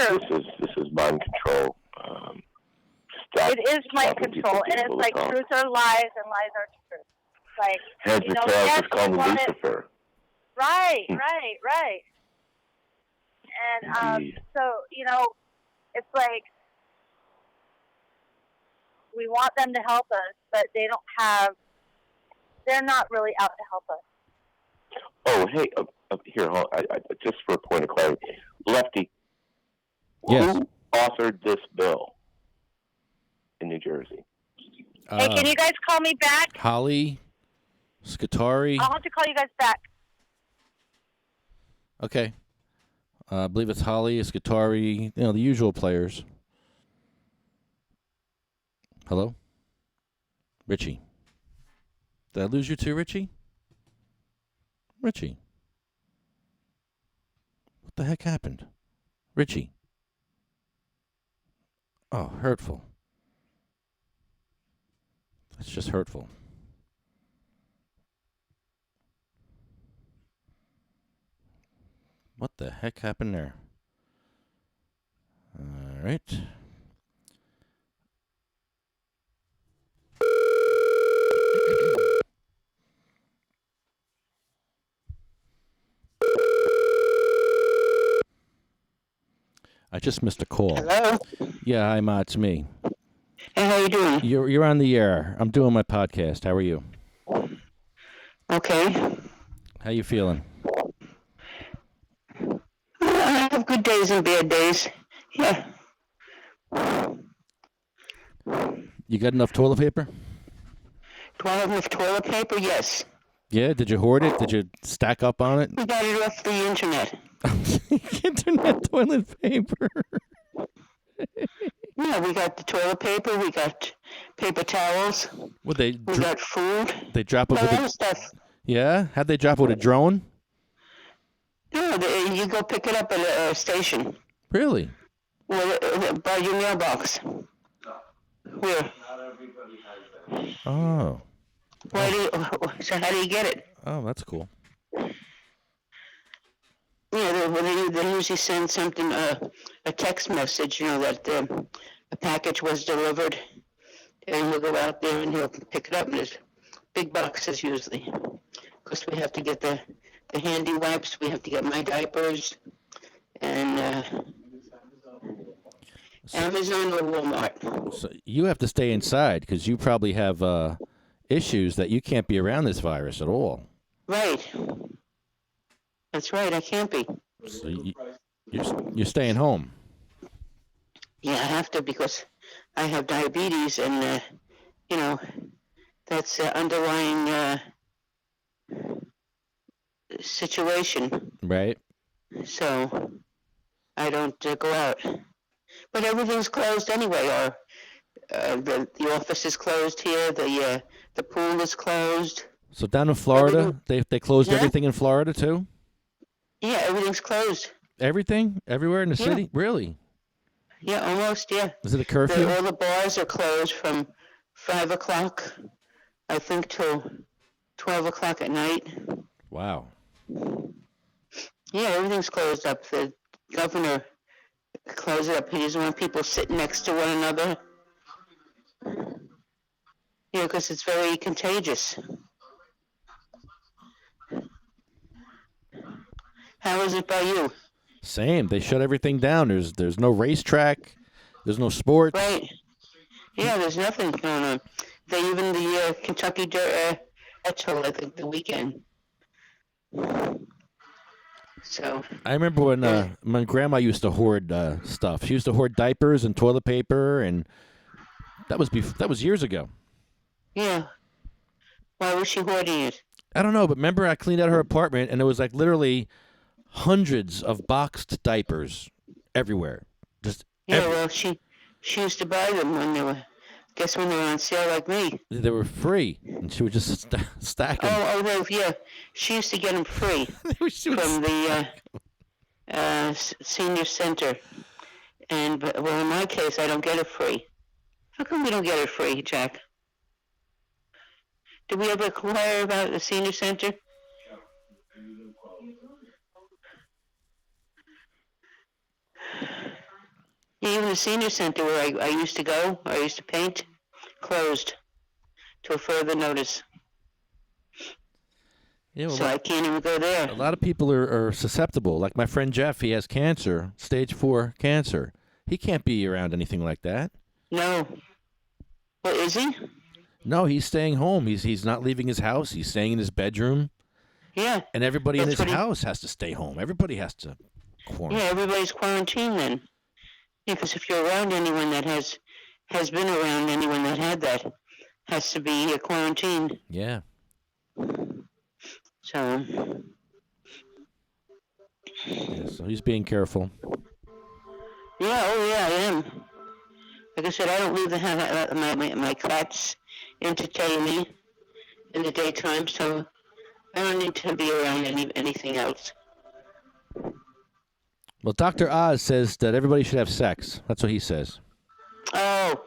mind control. It is mind control, and it's like truth are lies and lies are truth. Like heads or tails, just call me Lucifer. Right. And so it's like we want them to help us, but they're not really out to help us. Oh, hey, here, just for a point of clarity, Lefty. Yes. Who authored this bill in New Jersey? Hey, can you guys call me back? Holly, Scutari. I'll have to call you guys back. Okay. I believe it's Holly, Scutari, the usual players. Hello? Richie. Did I lose you too, Richie? Richie. What the heck happened? Richie. Oh, hurtful. That's just hurtful. What the heck happened there? All right. I just missed a call. Hello? Yeah, hi, Ma. It's me. Hey, how you doing? You're on the air. I'm doing my podcast. How are you? Okay. How you feeling? I have good days and bad days. Yeah. You got enough toilet paper? Do I have enough toilet paper? Yes. Yeah. Did you hoard it? Did you stack up on it? We got it off the internet. Internet toilet paper. Yeah, we got the toilet paper. We got paper towels. What they? We got food. They drop it A with lot a of stuff. Yeah. How'd they drop it with a drone? No, you go pick it up at a station. Really? Well, by your mailbox. Where? Oh. Why do you, so how do you get it? Oh, that's cool. Yeah, they usually send something, a text message, that a package was delivered, and we'll go out there and he'll pick it up. And there's big boxes usually, because we have to get the handy wipes, we have to get my diapers, and Amazon or Walmart. So you have to stay inside because you probably have issues that you can't be around this virus at all. Right. That's right, I can't be. So you're staying home. Yeah, I have to because I have diabetes and, that's underlying situation. Right. So I don't go out. But everything's closed anyway. The office is closed here. The pool is closed. So down in Florida, they closed Yeah. everything in Florida too? Yeah, everything's closed. Everything? Everywhere in the Yeah. city? Really? Yeah, almost, yeah. Is it a curfew? All the bars are closed from 5 o'clock, I think, till 12 o'clock at night. Wow. Yeah, everything's closed up. The governor closed it up. He doesn't want people sitting next to one another. Yeah, because it's very contagious. How is it by you? Same. They shut everything down. There's no racetrack. There's no sports. Right. Yeah, there's nothing going on. They even the Kentucky that's till I think the weekend. So. I remember when my grandma used to hoard stuff. She used to hoard diapers and toilet paper, and that was years ago. Yeah. Why was she hoarding it? I don't know, but remember I cleaned out her apartment, and it was like literally hundreds of boxed diapers everywhere. Just Yeah, well, she used to buy them when they were on sale like me. They were free, and she would just stack them. Oh, yeah. She used to get them free from the senior center. Well, in my case, I don't get it free. How come we don't get it free, Jack? Did we ever inquire about the senior center? Even the senior center where I used to go, I used to paint, closed till further notice. Yeah, well, So I can't even go there. A lot of people are susceptible. Like my friend Jeff, he has cancer, stage 4 cancer. He can't be around anything like that. No. What, is he? No, he's staying home. He's not leaving his house. He's staying in his bedroom. Yeah. And everybody in That's his what he- house has to stay home. Everybody has to quarantine. Yeah, everybody's quarantined then. Yeah, because if you're around anyone that has been around anyone that had that, has to be quarantined. Yeah. So. Yeah, so he's being careful. Yeah, oh yeah, I am. Like I said, I don't leave the house. My cats entertain me in the daytime, so I don't need to be around anything else. Well, Dr. Oz says that everybody should have sex. That's what he says. Oh.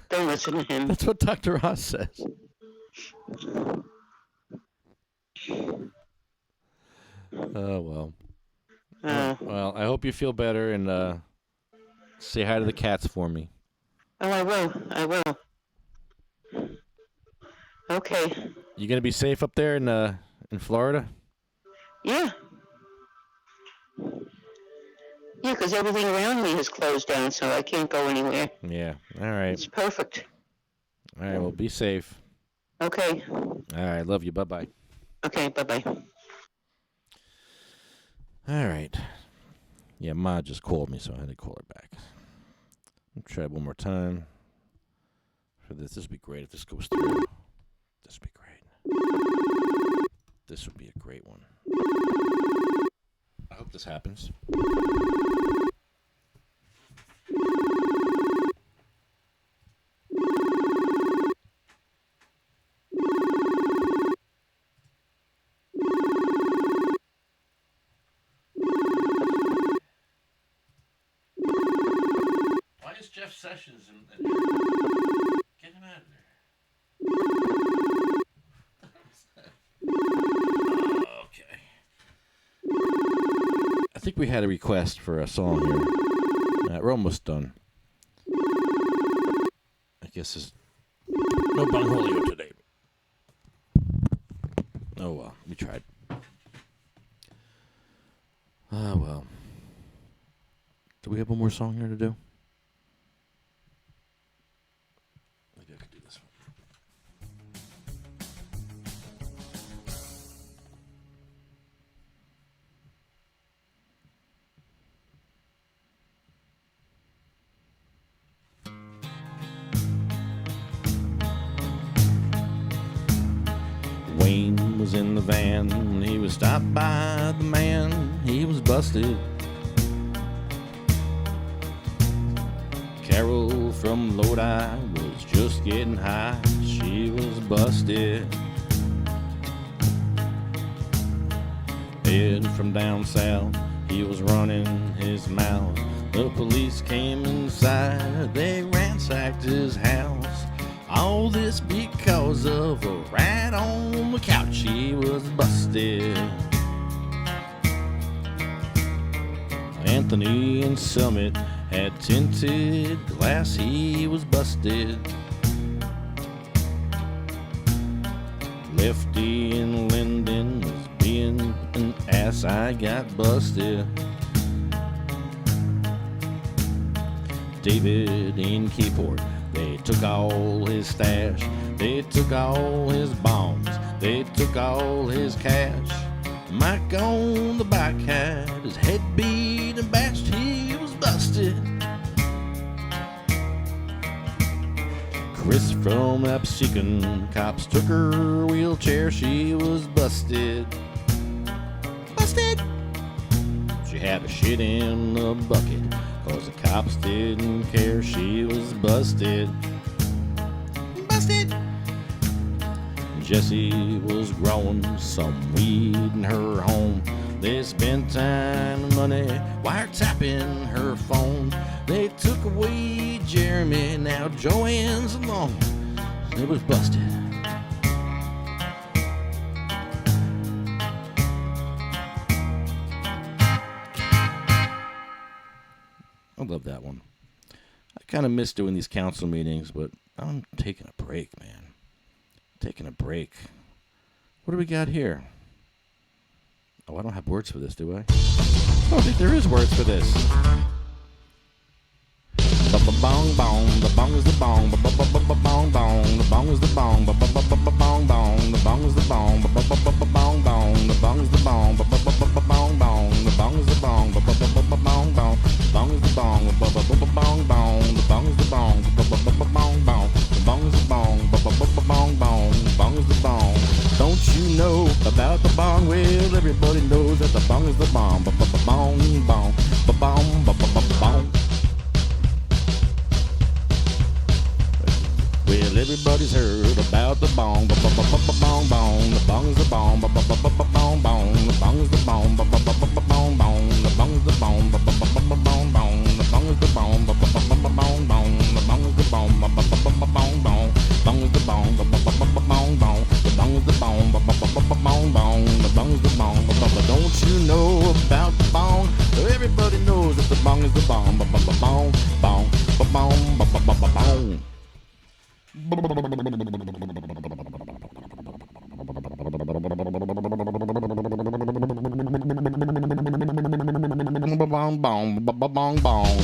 Don't listen to him. That's what Dr. Oz says. Oh, well. Well, I hope you feel better, and say hi to the cats for me. Oh, I will. Okay. You gonna be safe up there in Florida? Yeah. Yeah, because everything around me is closed down, so I can't go anywhere. Yeah. All right. It's perfect. All right. Well, be safe. Okay. All right. Love you. Bye-bye. Okay, bye-bye. All right. Yeah, Maaah just called me, so I had to call her back. I'll try it one more time. For this would be great if this goes through. This would be great. This would be a great one. I hope this happens. Why is Jeff Sessions in here? Get him out of there. Okay. I think we had a request for a song here. We're almost done. I guess there's no Bongholio today. Oh well, we tried. Well. Do we have one more song here to do? Maybe I could do this one. Wayne was in the van when he was stopped by the man. He was busted. Carol from Lodi was just getting high. She was busted. Ed from down south, he was running his mouth. The police came inside, they ransacked his house. All this because of a rat on the couch. He was busted. Anthony in Summit had tinted glass. He was busted. Lefty in Linden was being an ass. I got busted. David in Keyport, they took all his stash. They took all his bombs. They took all his cash. Mike on the bike had his head beat and bashed. He was busted. Chris from Absecon, cops took her wheelchair. She was busted. Busted. She had a shit in the bucket, 'cause the cops didn't care. She was busted. Busted. Jessie was growing some weed in her home. They spent time and money wiretapping her phone. They took away Jeremy, now Joanne's alone. It was busted. I love that one. I kind of miss doing these council meetings, but I'm taking a break, man. Taking a break. What do we got here? Oh, I don't have words for this, do I? Oh, I think there is words for this. Bong bong, the bong is the bong, bong bong, the bong is the bong, bong bong, the bong is the bong, bong bong, the bong is the bong, bong bong, the bong is the bong, bong bong, the bong is the bong, bong bong, the bong is the bong, bong bong, the bong is the bong, bong bong, the bong is the bong. Don't you know about the bong? Well, everybody knows that the bong is the bong, bong bong, bong bong. Well, everybody's heard about the bong, bong, bong. The bong is the bong, bong, bong. The bong is the bong, bong, bong. The bong is the bong, bong, bong. The bong is the bong, bong, bong. The bong is the bong, bong, bong. Bong is the bong, bong, bong. The bong is the bong, bong, bong. The bong is the bong, but don't you bong, bong, bong, bong, bong, bong, bong. Bong bong bong bong.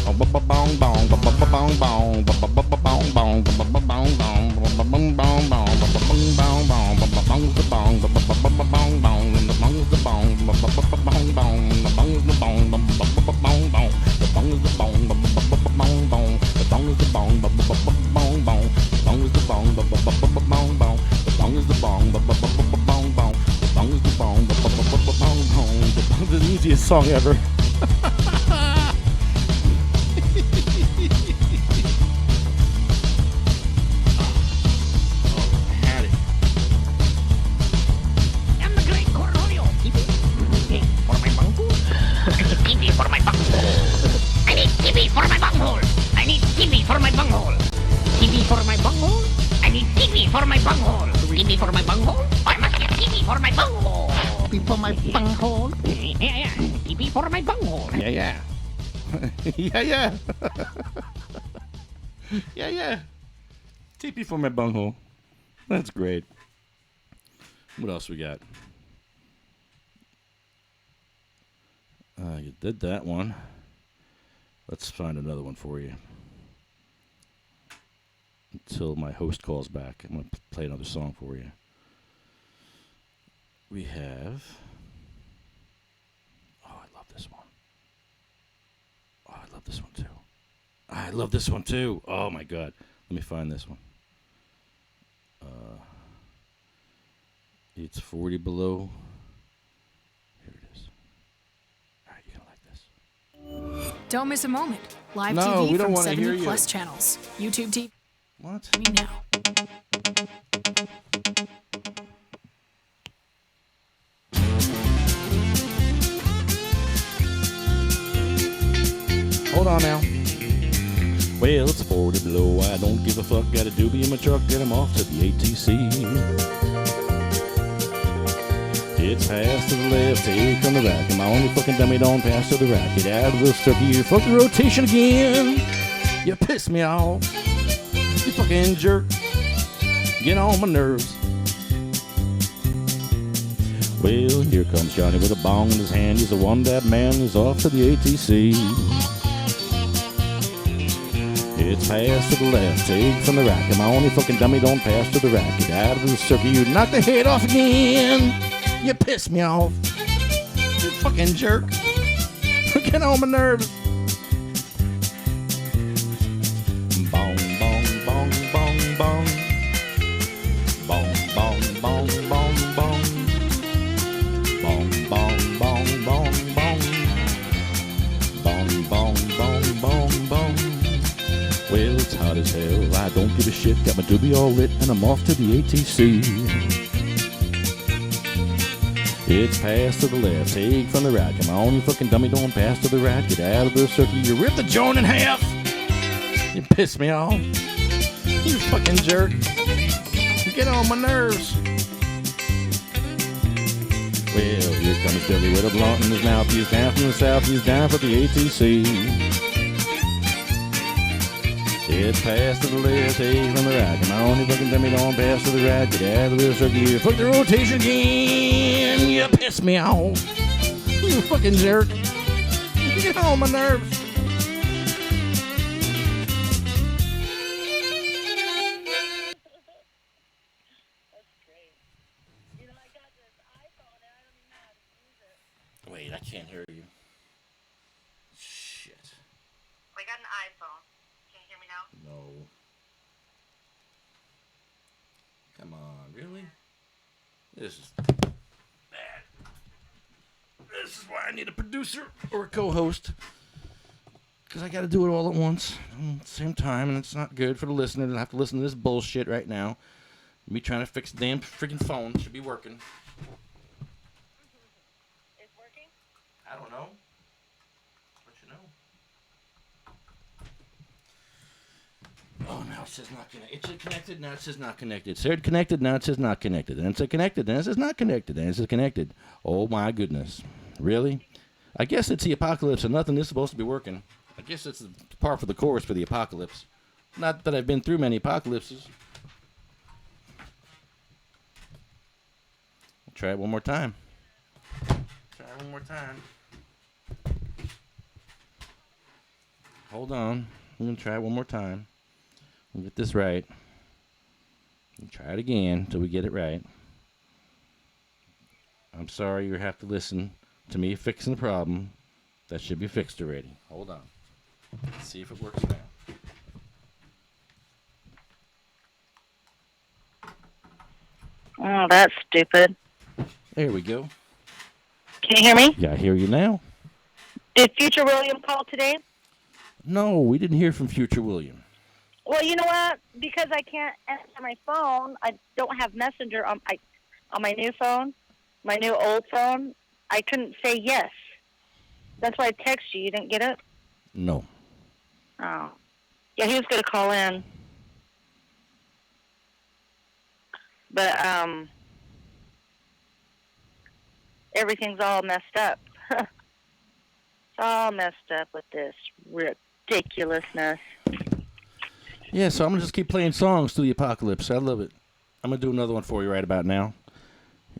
Bong bong bong bong bong bong bong bong the easiest song ever. I'm the great Rodeo. TV for my bunghole. TV for my bunghole. I need TV for my bunghole. I need TV for my bunghole. TV for my bunghole. I need TV for my bunghole. TV for my bunghole. I must get TV for my bunghole. TV for my bunghole. Yeah. TV for my bunghole. Yeah. Yeah. Yeah. TP for my bunghole. That's great. What else we got? You did that one. Let's find another one for you. Until my host calls back, I'm going to play another song for you. We have... Oh, I love this one. Oh, I love this one too. I love this one too. Oh my God. Let me find this one. It's 40 below. Here it is. All right, you're gonna like this. Don't miss a moment. Live No, TV we don't from wanna hear 70 you. plus channels. YouTube TV. What? Now. Hold on now. Well, it's 40 below. I don't give a fuck. Got a doobie in my truck. Get him off to the ATC. It's pass to the left, take on the rack. And my only fucking dummy don't pass to the rack. Get out of the circuit. You fuck the rotation again. You piss me off. You fucking jerk. Get on my nerves. Well, here comes Johnny with a bong in his hand. He's a one-dab man. He's off to the ATC. It's pass to the left, take from the rack. And my only fucking dummy don't pass to the rack. Get out of the circuit. You knock the head off again. You piss me off. You fucking jerk. Get on my nerves. Bong, bong, bong, bong, bong. Bong, bong, bong, bong, bong. Bong, bong, bong, bong, bong. Bong, bong, bong, bong, bong. Well, it's hot as hell. I don't give a shit. Got my doobie all lit and I'm off to the ATC. It's pass to the left, take from the right. Come on, you fucking dummy, don't pass to the right. Get out of the circle, you rip the joint in half. You piss me off. You fucking jerk. You get on my nerves. Well, here comes Billy with a blunt in his mouth. He's down from the south, he's down for the ATC. It's pass to the left, take from the right. Come on, you fucking dummy, don't pass to the right. Get out of the circle, you fuck the rotation again. You piss me off. You fucking jerk. You get on my nerves. Wait, I can't hear you. Shit. I got an iPhone. Can you hear me now? No. Come on, really? This is bad. This is why I need a producer or a co-host. Because I got to do it all at once, at the same time, and it's not good for the listener to have to listen to this bullshit right now. Me trying to fix the damn freaking phone should be working. It's working? I don't know. Let you know. Oh, now it says not connected. It said connected, now it says not connected. It said connected, now it says not connected. Then it said connected, then it says not connected. Then it says connected. Oh, my goodness. Really? I guess it's the apocalypse and nothing is supposed to be working. guess it's the par for the course for the apocalypse. Not that I've been through many apocalypses. I'll try it one more time. Hold on. I'm going to try it one more time. We'll get this right. We'll try it again until we get it right. I'm sorry you have to listen to me fixing the problem. That should be fixed already. Hold on. Let's see if it works now. Oh, that's stupid. There we go. Can you hear me? Yeah, I hear you now. Did Future William call today? No, we didn't hear from Future William. Well, you know what? Because I can't answer my phone, I don't have Messenger on my new phone, my new old phone. I couldn't say yes. That's why I texted you. You didn't get it? No. Oh. Yeah, he was going to call in. But, everything's all messed up. It's all messed up with this ridiculousness. Yeah, so I'm going to just keep playing songs through the apocalypse. I love it. I'm going to do another one for you right about now.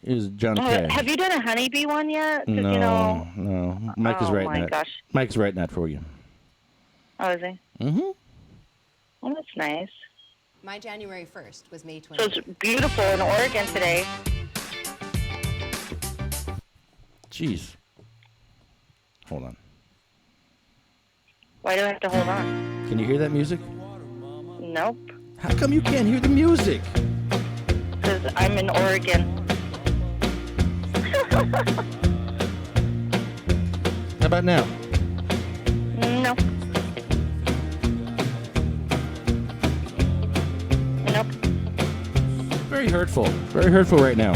Here's Johnny Cash. Have you done a Honeybee one yet? 'Cause, No, no. Mike is writing my that. gosh. Mike's writing that for you. Oh, is he? Mm-hmm. Well, that's nice. My January 1st was May 20th. So it's beautiful in Oregon today. Jeez. Hold on. Why do I have to hold on? Can you hear that music? Nope. How come you can't hear the music? Because I'm in Oregon. How about now? No. Nope. Very hurtful. Very hurtful right now.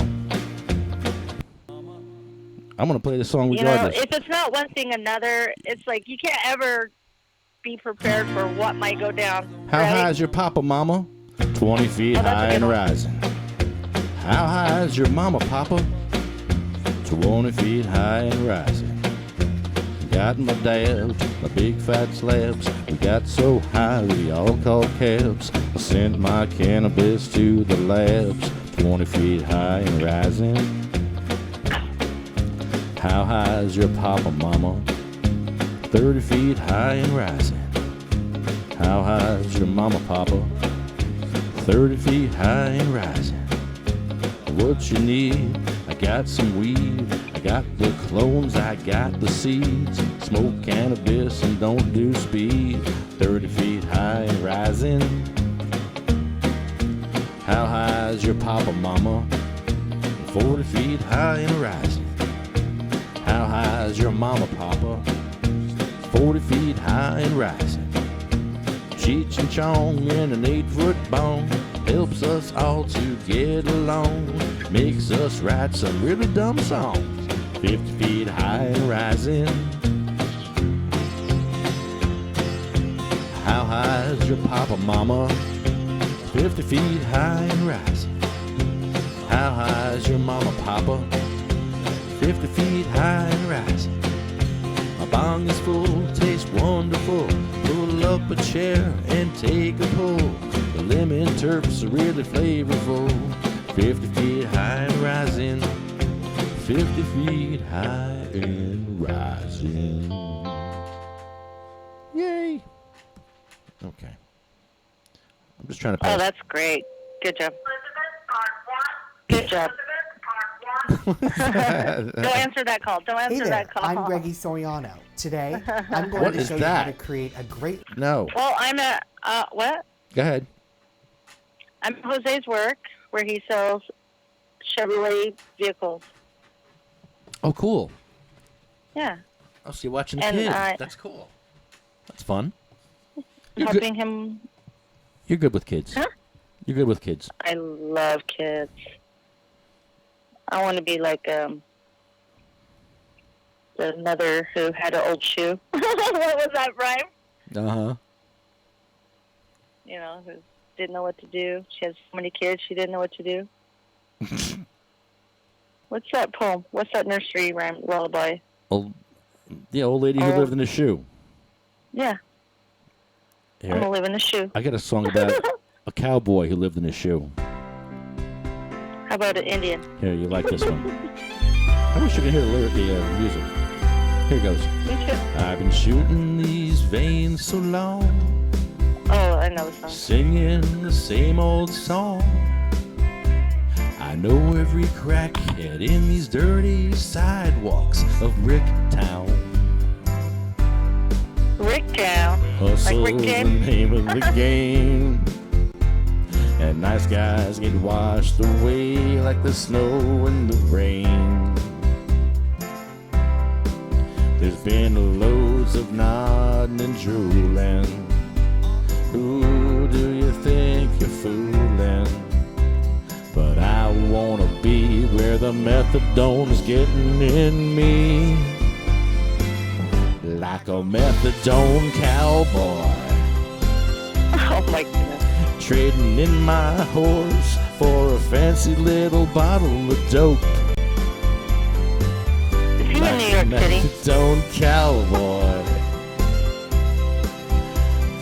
I'm going to play this song regardless. You know, if it's not one thing, another, it's like you can't ever be prepared for what might go down. How high is your papa, mama? 20 feet high and rising. How high is your mama, papa? 20 feet high and rising. Got my dabs, my big fat slabs. We got so high we all called cabs. I sent my cannabis to the labs. 20 feet high and rising. How high is your papa, mama? 30 feet high and rising. How high is your mama, papa? 30 feet high and rising. What you need? I got some weed. I got the clones, I got the seeds. Smoke cannabis and don't do speed. 30 feet high and rising. How high is your papa, mama? 40 feet high and rising. How high is your mama, papa? 40 feet high and rising. Cheech and Chong in an 8-foot bong helps us all to get along. Makes us write some really dumb songs. 50 feet high and rising. How high is your papa, mama? 50 feet high and rising. How high is your mama, papa? 50 feet high and rising. My bong is full, tastes wonderful. Pull up a chair and take a pull. The lemon turps are really flavorful. 50 feet high and rising. 50 feet high and rising. Yay. Okay. I'm just trying to pass. Oh, that's great. Good job. Good job. Don't answer that call. Don't answer Hey there, that call. I'm Greggy Soriano. Today, I'm going What to is show you how that? to create a great... No. Well, I'm at, what? Go ahead. I'm at Jose's work, where he sells Chevrolet vehicles. Oh, cool. Yeah. Oh, so you're watching the And, kids. That's cool. That's fun. You're Helping good. him. You're good with kids. Huh? You're good with kids. I love kids. I want to be like the mother who had an old shoe. What was that rhyme? Uh-huh. You know, who didn't know what to do. She has so many kids, she didn't know what to do. What's that poem? What's that nursery rhyme lullaby? Old lady who Oh. lived in a shoe. Yeah. Here, I'm gonna live in a shoe. I got a song about a cowboy who lived in a shoe. How about an Indian? Here, you like this one? I wish you could hear the music. Here it goes. Me too. I've been shooting these veins so long. Oh, I know the song. Singing the same old song. I know every crackhead in these dirty sidewalks of Ricktown. Ricktown? Hustle's Like Rick the James? name of the game. And nice guys get washed away like the snow and the rain. There's been loads of nodding and drooling. Who do you think you're fooling? But I wanna be where the methadone's getting in me. Like a methadone cowboy. Oh my goodness. Trading in my horse for a fancy little bottle of dope. Is he in New York City? Methadone cowboy.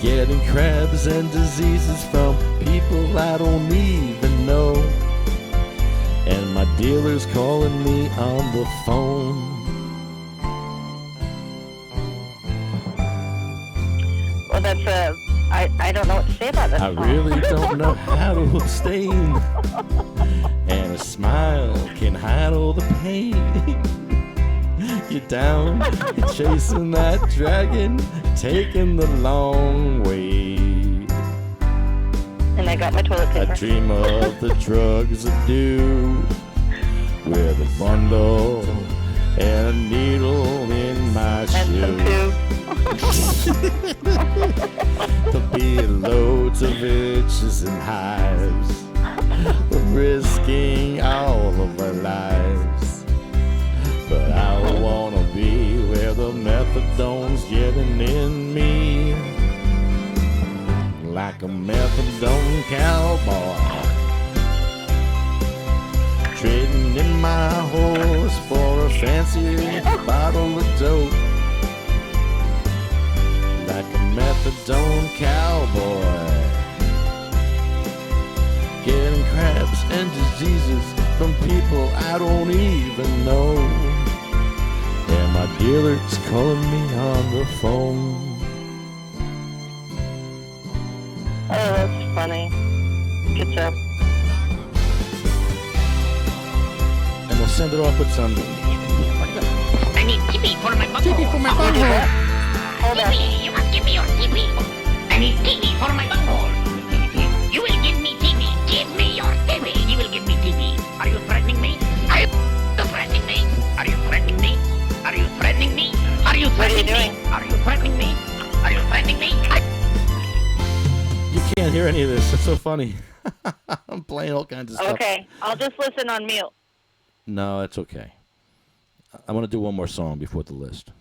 Getting crabs and diseases from people I don't even know. And my dealer's calling me on the phone. Well, that's I don't know what to say about that I song. really don't know how to abstain. And a smile can hide all the pain. You're down, you're chasing that dragon, taking the long way. And I got my toilet paper. I dream of the drugs I do, with a bundle and a needle in my shoe. There'll be loads of itches and hives. We're risking all of our lives. But I wanna be where the methadone's getting in me. Like a methadone cowboy. Trading in my horse for a fancy bottle of dope. Like a methadone cowboy. Getting crabs and diseases from people I don't even know. And my dealer's calling me on the phone. Oh, that's funny. Good job. And we'll send it off with some. I need tippy for my bunghole. Tippy for my bunghole. Tippy, you must give me your tippy. I need tippy for my bunghole. You will give me tippy. Give me your tippy. You will give me tippy. Are you threatening me? Are you threatening me? Are you threatening me? Are you threatening me? Are you threatening me? Are you threatening me? Are you threatening me? You can't hear any of this. It's so funny. I'm playing all kinds of stuff. Okay, I'll just listen on mute. No, it's okay. I want to do one more song before the list.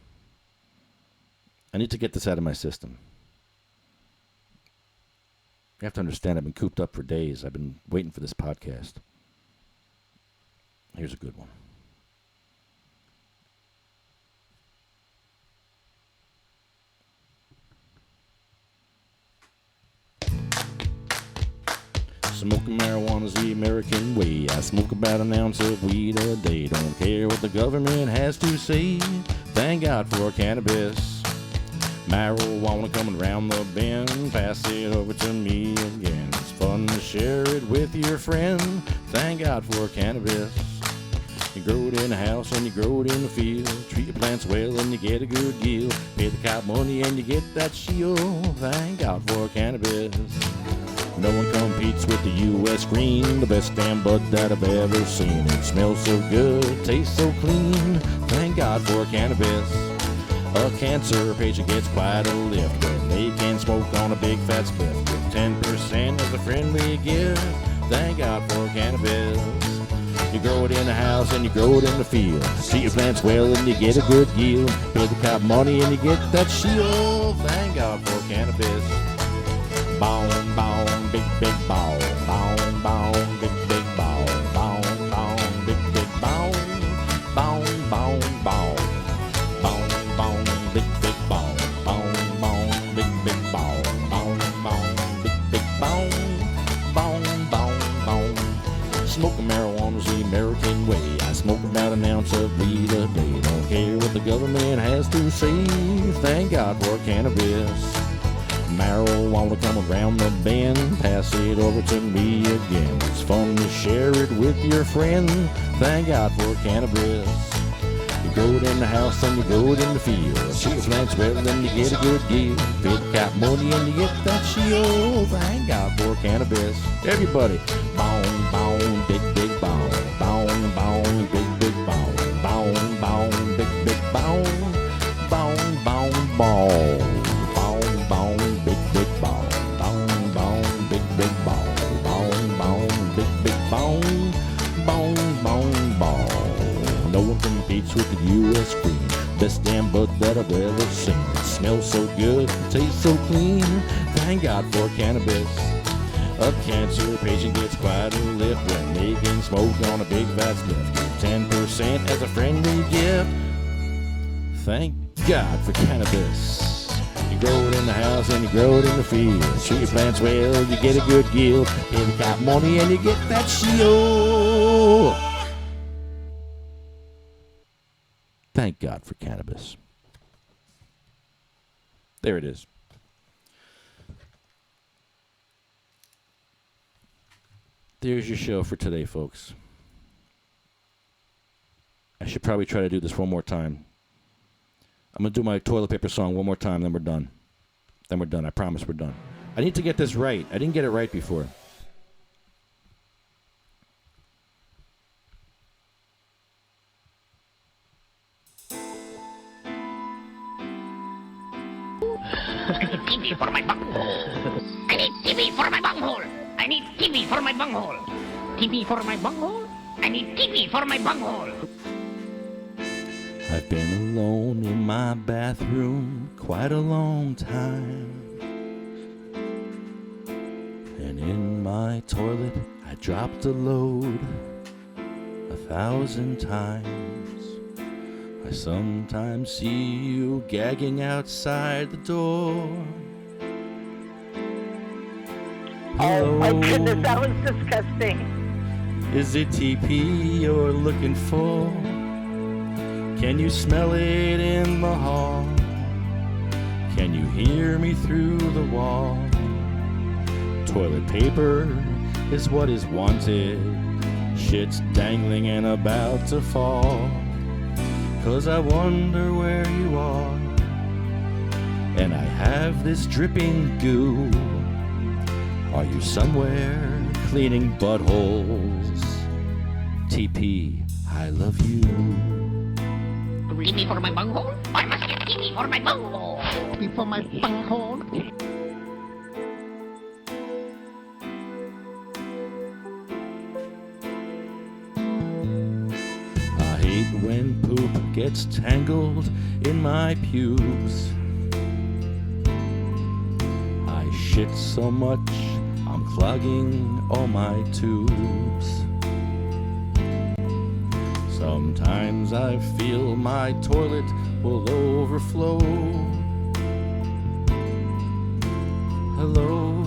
I need to get this out of my system. You have to understand, I've been cooped up for days. I've been waiting for this podcast. Here's a good one. Smoking marijuana's the American way. I smoke about an ounce of weed a day. Don't care what the government has to say. Thank God for cannabis. Marijuana coming round the bend. Pass it over to me again. It's fun to share it with your friend. Thank God for cannabis. You grow it in a house and you grow it in the field. Treat your plants well and you get a good deal. Pay the cop money and you get that shield. Thank God for cannabis. No one competes with the U.S. Green, the best damn bud that I've ever seen. It smells so good, tastes so clean. Thank God for cannabis. A cancer patient gets quite a lift when they can smoke on a big fat spliff. With 10% as a friendly gift. Thank God for cannabis. You grow it in the house and you grow it in the field. Treat your plants well and you get a good yield. Pay the cop money and you get that shield. Thank God for cannabis. Bong, bong, big, big bong. Bong, bong, big, big bong. Bong, bong, big, big bong. Bong, bong, bong. Bong, bong, big, big bong. Bong, bong, an ounce of weed a day. Don't care what the government has to say. Thank God for cannabis. Marijuana come around the bend. Pass it over to me again. It's fun to share it with your friend. Thank God for cannabis. You grow it in the house and you grow it in the field. Sugar plants well, then you get a good deal. Big cap money and you get that shield. Thank God for cannabis. Everybody, bong, bong, big, big bong. Bong, bong, big, big bong. Bong, bong, big, big bong. Bong, bong, bong. Bong, bong, big, big bong. Bong, bong, big, big bong. Bong, bong, big, big bong. Bong, bong, bong. No one competes with the U.S. Queen. Best damn bud that I've ever seen. It smells so good, it tastes so clean. Thank God for cannabis. A cancer patient gets quite a lift when they can smoke on a big vat spliff. Give 10% as a friendly gift. Thank God for cannabis. You grow it in the house and you grow it in the field. Sugar plants well, you get a good yield. If you got money and you get that shield. Thank God for cannabis. There it is. There's your show for today, folks. I should probably try to do this one more time. I'm going to do my toilet paper song one more time, then we're done. Then we're done. I promise we're done. I need to get this right. I didn't get it right before. I need TV for my bunghole. I need TV for my bunghole. I need TV for my bunghole. TV for my bunghole. I need TV for my bunghole. I've been alone in my bathroom quite a long time. And in my toilet I dropped a load 1,000 times. I sometimes see you gagging outside the door. Oh my goodness, that was disgusting. Is it TP you're looking for? Can you smell it in the hall? Can you hear me through the wall? Toilet paper is what is wanted. Shit's dangling and about to fall. 'Cause I wonder where you are. And I have this dripping goo. Are you somewhere cleaning buttholes? TP, I love you. TV for my bunghole? I must get TV for my bunghole. TV for my bunghole. I hate when poop gets tangled in my pubes. I shit so much, I'm clogging all my tubes. Sometimes I feel my toilet will overflow. Hello,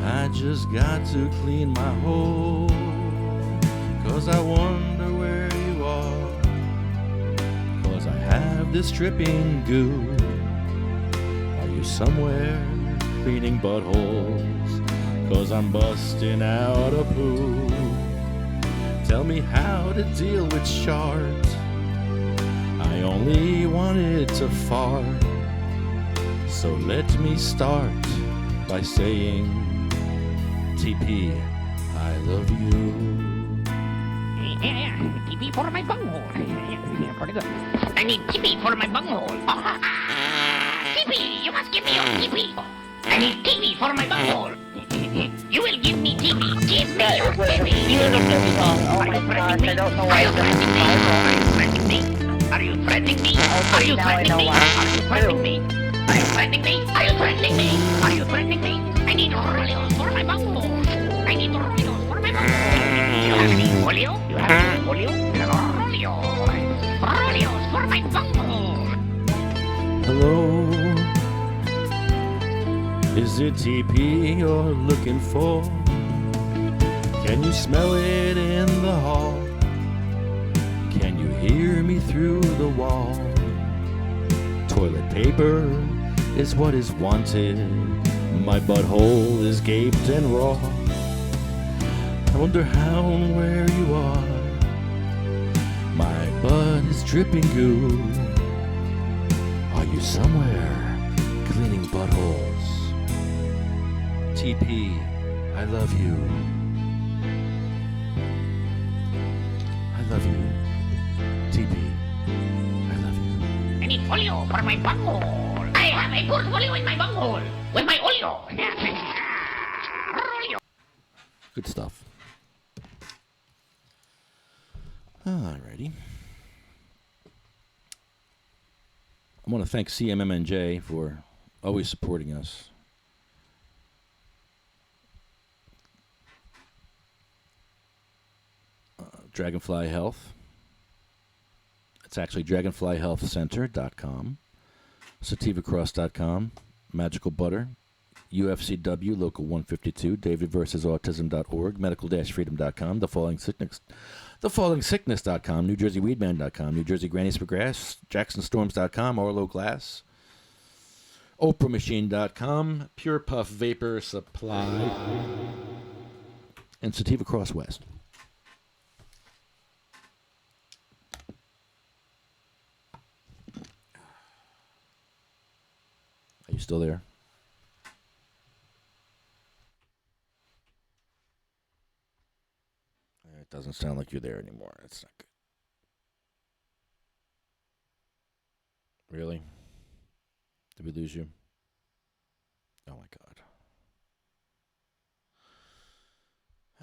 I just got to clean my hole. 'Cause I wonder where you are. 'Cause I have this dripping goo. Are you somewhere cleaning buttholes? 'Cause I'm busting out a poo. Tell me how to deal with shards. I only wanted to fart. So let me start by saying, TP, I love you. Yeah, TV for my bunghole. Yeah, pretty good. I need TV for my bunghole. TV, you must give me your TV. I need TV for my bunghole. You will give me TV. Give me your TV. Beautiful song. Oh my gosh, I don't know why it's threatening me. Are you threatening me? Are you threatening me? Are you threatening me? Are you threatening me? Are you threatening me? Are you threatening me? I need Rodeos for my bunghole. I need Rodeos for my bunghole. You have any Roleo? You have any Roleo? Roleo. Rodeos for my bunghole. Hello, is it TP you're looking for? Can you smell it in the hall? hear me through the wall. Toilet paper is what is wanted. My butthole is gaped and raw. I wonder how and where you are. My butt is dripping goo. Are you somewhere cleaning buttholes? TP, I love you. I love you. TP, I love you. I need oleo for my bunghole. I have a portfolio in my bunghole with my oleo. Oleo. Good stuff. Alrighty. I want to thank CMMNJ for always supporting us. Dragonfly Health. It's actually dragonflyhealthcenter.com. sativacross.com. Magical Butter. UFCW Local 152. DavidVersusAutism.org. Medical-freedom.com. TheFallingSickness.com. NewJerseyWeedman.com. NewJerseyGranniesForGrass. JacksonStorms.com. Orlo Glass. OprahMachine.com. Pure Puff Vapor Supply. And Sativa Cross West. Are you still there? It doesn't sound like you're there anymore. That's not good. Really? Did we lose you? Oh my God.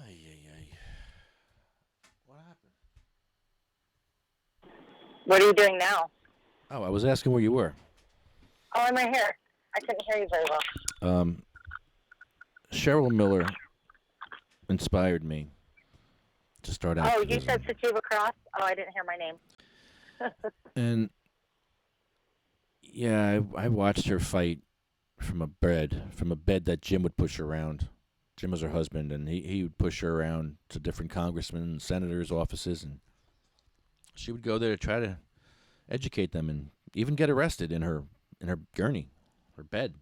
Ay, ay, ay. What happened? What are you doing now? Oh, I was asking where you were. Oh, in my hair. I couldn't hear you very well. Cheryl Miller inspired me to start out. Oh, you said Sativa Cross? Oh, I didn't hear my name. And yeah, I watched her fight from a bed that Jim would push her around. Jim was her husband, and he would push her around to different congressmen and senators' offices, and she would go there to try to educate them and even get arrested in her gurney, her bed.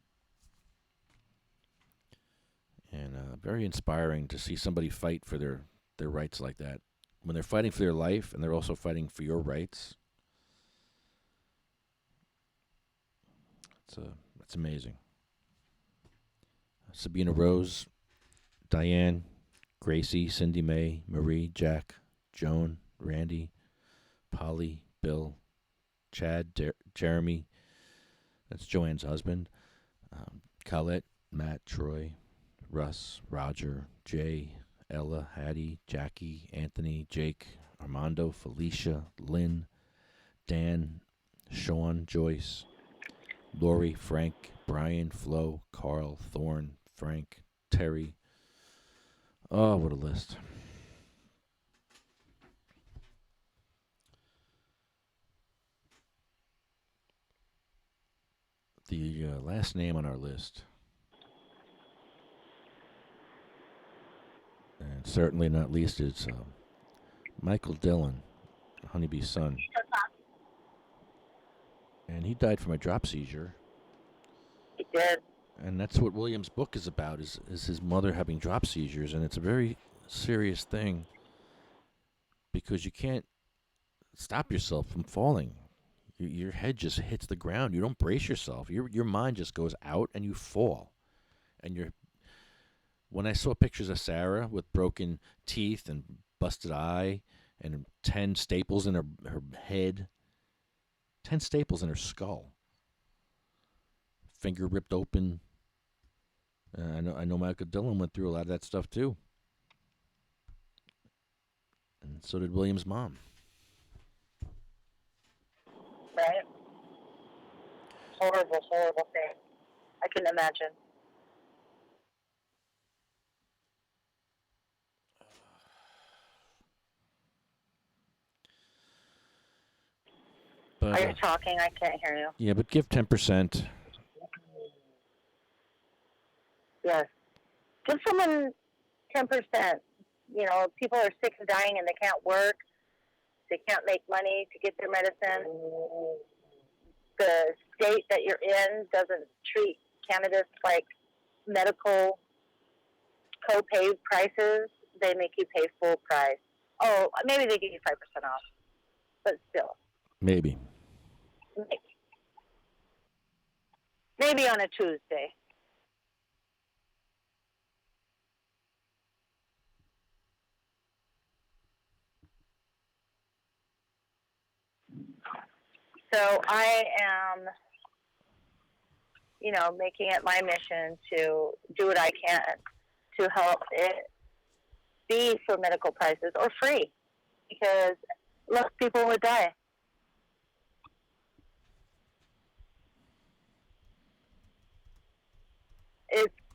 And very inspiring to see somebody fight for their rights like that. When they're fighting for their life and they're also fighting for your rights. That's amazing. Sabina Rose, Diane, Gracie, Cindy Mae, Marie, Jack, Joan, Randy, Polly, Bill, Chad, Jeremy, that's Joanne's husband, Colette, Matt, Troy, Russ, Roger, Jay, Ella, Hattie, Jackie, Anthony, Jake, Armando, Felicia, Lynn, Dan, Sean, Joyce, Lori, Frank, Brian, Flo, Carl, Thorne, Frank, Terry. Oh, what a list. The last name on our list, and certainly not least, is Michael Dillon, Honeybee's son. And he died from a drop seizure. He did. And that's what William's book is about, is his mother having drop seizures. And it's a very serious thing because you can't stop yourself from falling. Your head just hits the ground. You don't brace yourself. Your mind just goes out and you fall. And when I saw pictures of Sarah with broken teeth and busted eye and 10 staples in her head, 10 staples in her skull, finger ripped open. I know Michael Dillon went through a lot of that stuff too. And so did William's mom. Right? Horrible, horrible thing. I couldn't imagine. But, are you talking? I can't hear you. Yeah, but give 10%. Yes. Give someone 10%. You know, people are sick and dying and they can't work. They can't make money to get their medicine. The state that you're in doesn't treat cannabis like medical co-pay prices. They make you pay full price. Oh, maybe they give you 5% off, but still. Maybe. Maybe on a Tuesday. So I am, making it my mission to do what I can to help it be for medical prices or free, because less people would die.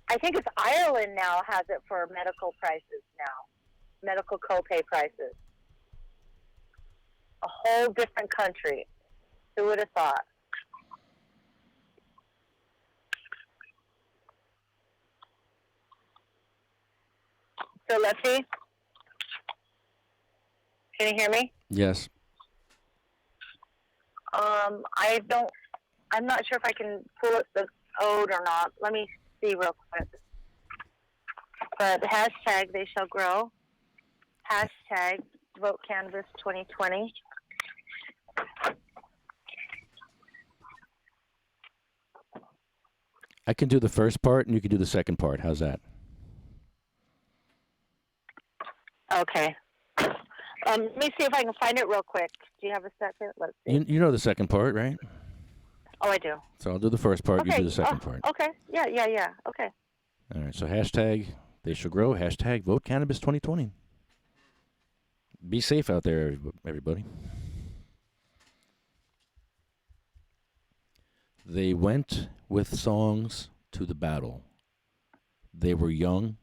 I think it's Ireland now has it for medical prices now, medical copay prices. A whole different country. Who would have thought? So let's see. Can you hear me? Yes. I'm not sure if I can pull up the code or not. Let me see real quick. But hashtag they shall grow. Hashtag vote cannabis 2020. I can do the first part, and you can do the second part. How's that? Okay. Let me see if I can find it real quick. Do you have a second? Let's see. You know the second part, right? Oh, I do. So I'll do the first part, Okay. you do the second part. Okay. Yeah. Okay. All right, so hashtag they shall grow, hashtag vote cannabis 2020. Be safe out there, everybody. They went with songs to the battle. They were young,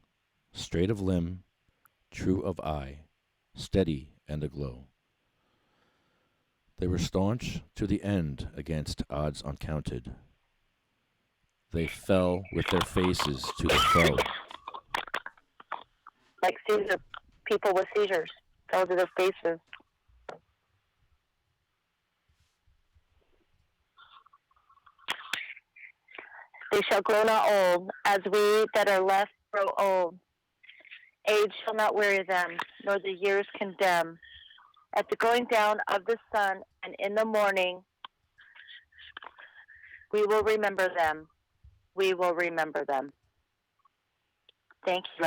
straight of limb, true of eye, steady and aglow. They were staunch to the end against odds uncounted. They fell with their faces to the foe. Like seizure, people with seizures fell to their faces. They shall grow not old, as we that are left grow old. Age shall not weary them, nor the years condemn. At the going down of the sun and in the morning, we will remember them. We will remember them. Thank you.